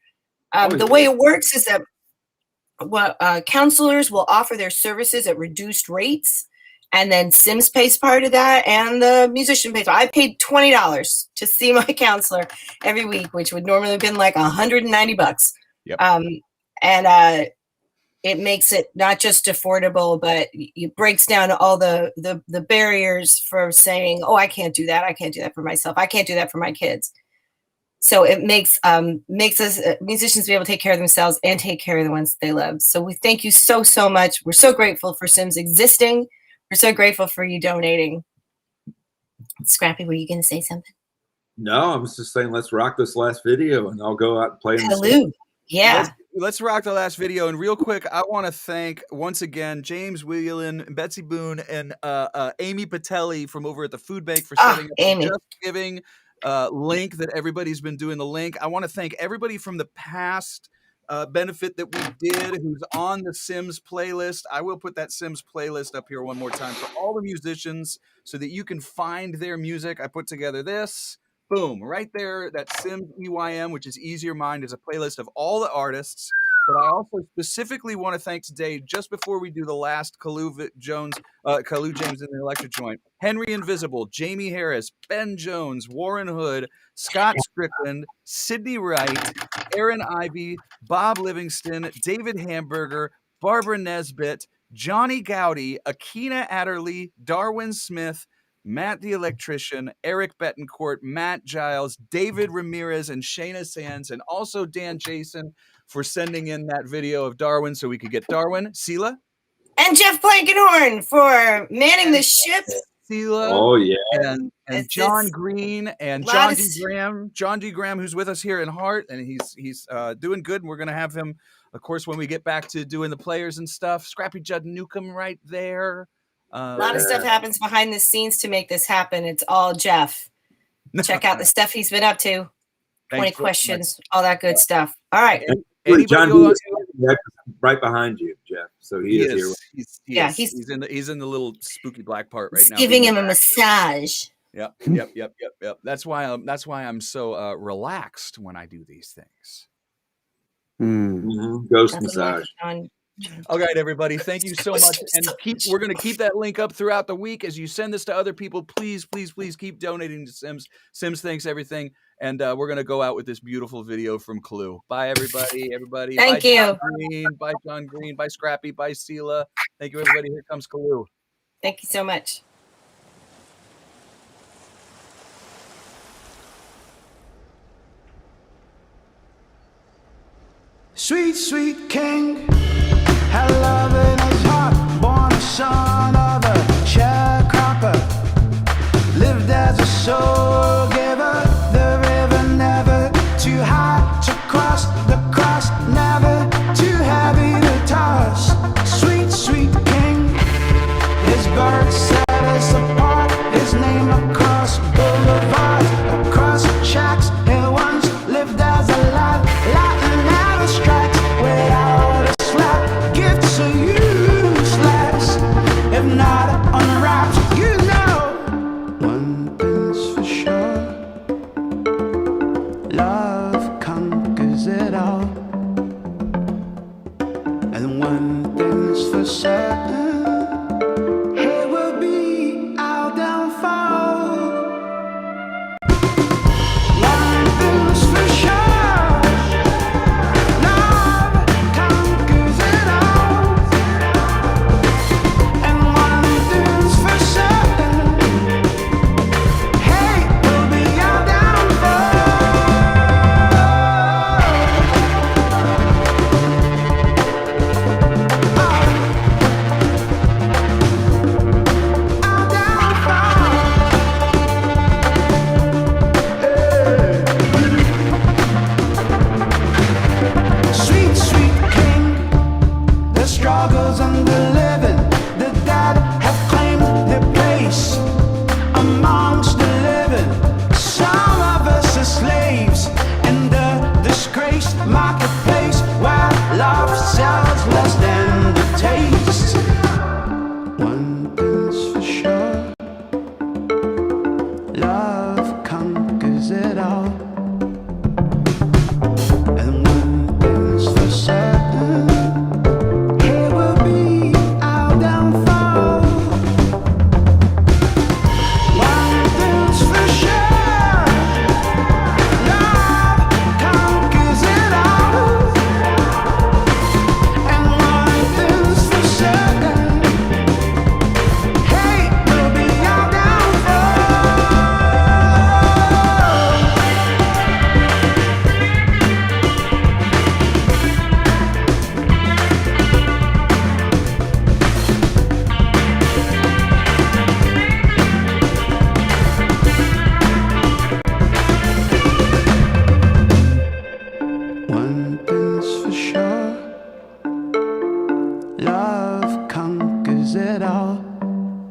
Speaker 3: The way it works is that counselors will offer their services at reduced rates, and then SIMS pays part of that, and the musician pays. I paid $20 to see my counselor every week, which would normally have been like $190.
Speaker 1: Yep.
Speaker 3: And it makes it not just affordable, but it breaks down all the barriers for saying, "Oh, I can't do that. I can't do that for myself. I can't do that for my kids." So it makes us musicians be able to take care of themselves and take care of the ones they love. So we thank you so much. We're so grateful for SIMS existing. We're so grateful for you donating. Scrappy, were you going to say something?
Speaker 2: No, I was just saying, let's rock this last video, and I'll go out and play.
Speaker 3: Kalu. Yeah.
Speaker 1: Let's rock the last video. And real quick, I want to thank once again James Whelan, Betsy Boone, and Amy Patelli from over at the Food Bank for setting up the Just Giving link that everybody's been doing the link. I want to thank everybody from the past benefit that we did who's on the SIMS playlist. I will put that SIMS playlist up here one more time for all the musicians so that you can find their music. I put together this. Boom, right there, that SIMS EYM, which is Ease Your Mind, is a playlist of all the artists. But I also specifically want to thank today, just before we do the last Kalu James in the Electric Joint, Henry Invisible, Jaimee Harris, Ben Jones, Warren Hood, Scott Strickland, Sydney Wright, Erin Ivey, Bob Livingston, David Hamburger, Barbara Nesbitt, Johnny Gowdy, Akina Adderley, Darwin Smith, Matt the Electrician, Eric Bettencourt, Matt Giles, David Ramirez, and Shayna Sands, and also Dan Jason for sending in that video of Darwin so we could get Darwin, Seela.
Speaker 3: And Jeff Plankenhorn for manning the ship.
Speaker 1: Seela.
Speaker 2: Oh, yeah.
Speaker 1: And John Green and John D. Graham. John D. Graham, who's with us here in Hart, and he's doing good. And we're going to have him, of course, when we get back to doing the players and stuff. Scrappy Judd Newcomb right there.
Speaker 3: A lot of stuff happens behind the scenes to make this happen. It's all Jeff. Check out the stuff he's been up to. 20 questions, all that good stuff. All right.
Speaker 2: John right behind you, Jeff. So he is here.
Speaker 1: He's in the little spooky black part right now.
Speaker 3: Giving him a massage.
Speaker 1: Yep. That's why I'm so relaxed when I do these things.
Speaker 2: Ghost massage.
Speaker 1: All right, everybody. Thank you so much. And we're going to keep that link up throughout the week. As you send this to other people, please keep donating to SIMS. SIMS thanks everything. And we're going to go out with this beautiful video from Kalu. Bye, everybody.
Speaker 3: Thank you.
Speaker 1: Bye, John Green. Bye, Scrappy. Bye, Seela. Thank you, everybody. Here comes Kalu.
Speaker 3: Thank you so much.
Speaker 14: Sweet, sweet king, had love in his heart, born a son of a sharecropper, lived as a soul giver, the river never too high to cross, the cross never too heavy to toss. Sweet, sweet king, his birth set us apart, his name across boulevards, across tracks, he once lived as a life, Latin never strikes without a slap. Gifts are useless if not unwrapped. You know, one thing's for sure, love conquers it all. And one thing's for certain, he will be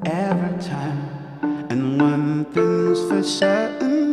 Speaker 7: every time. And one thing's for certain,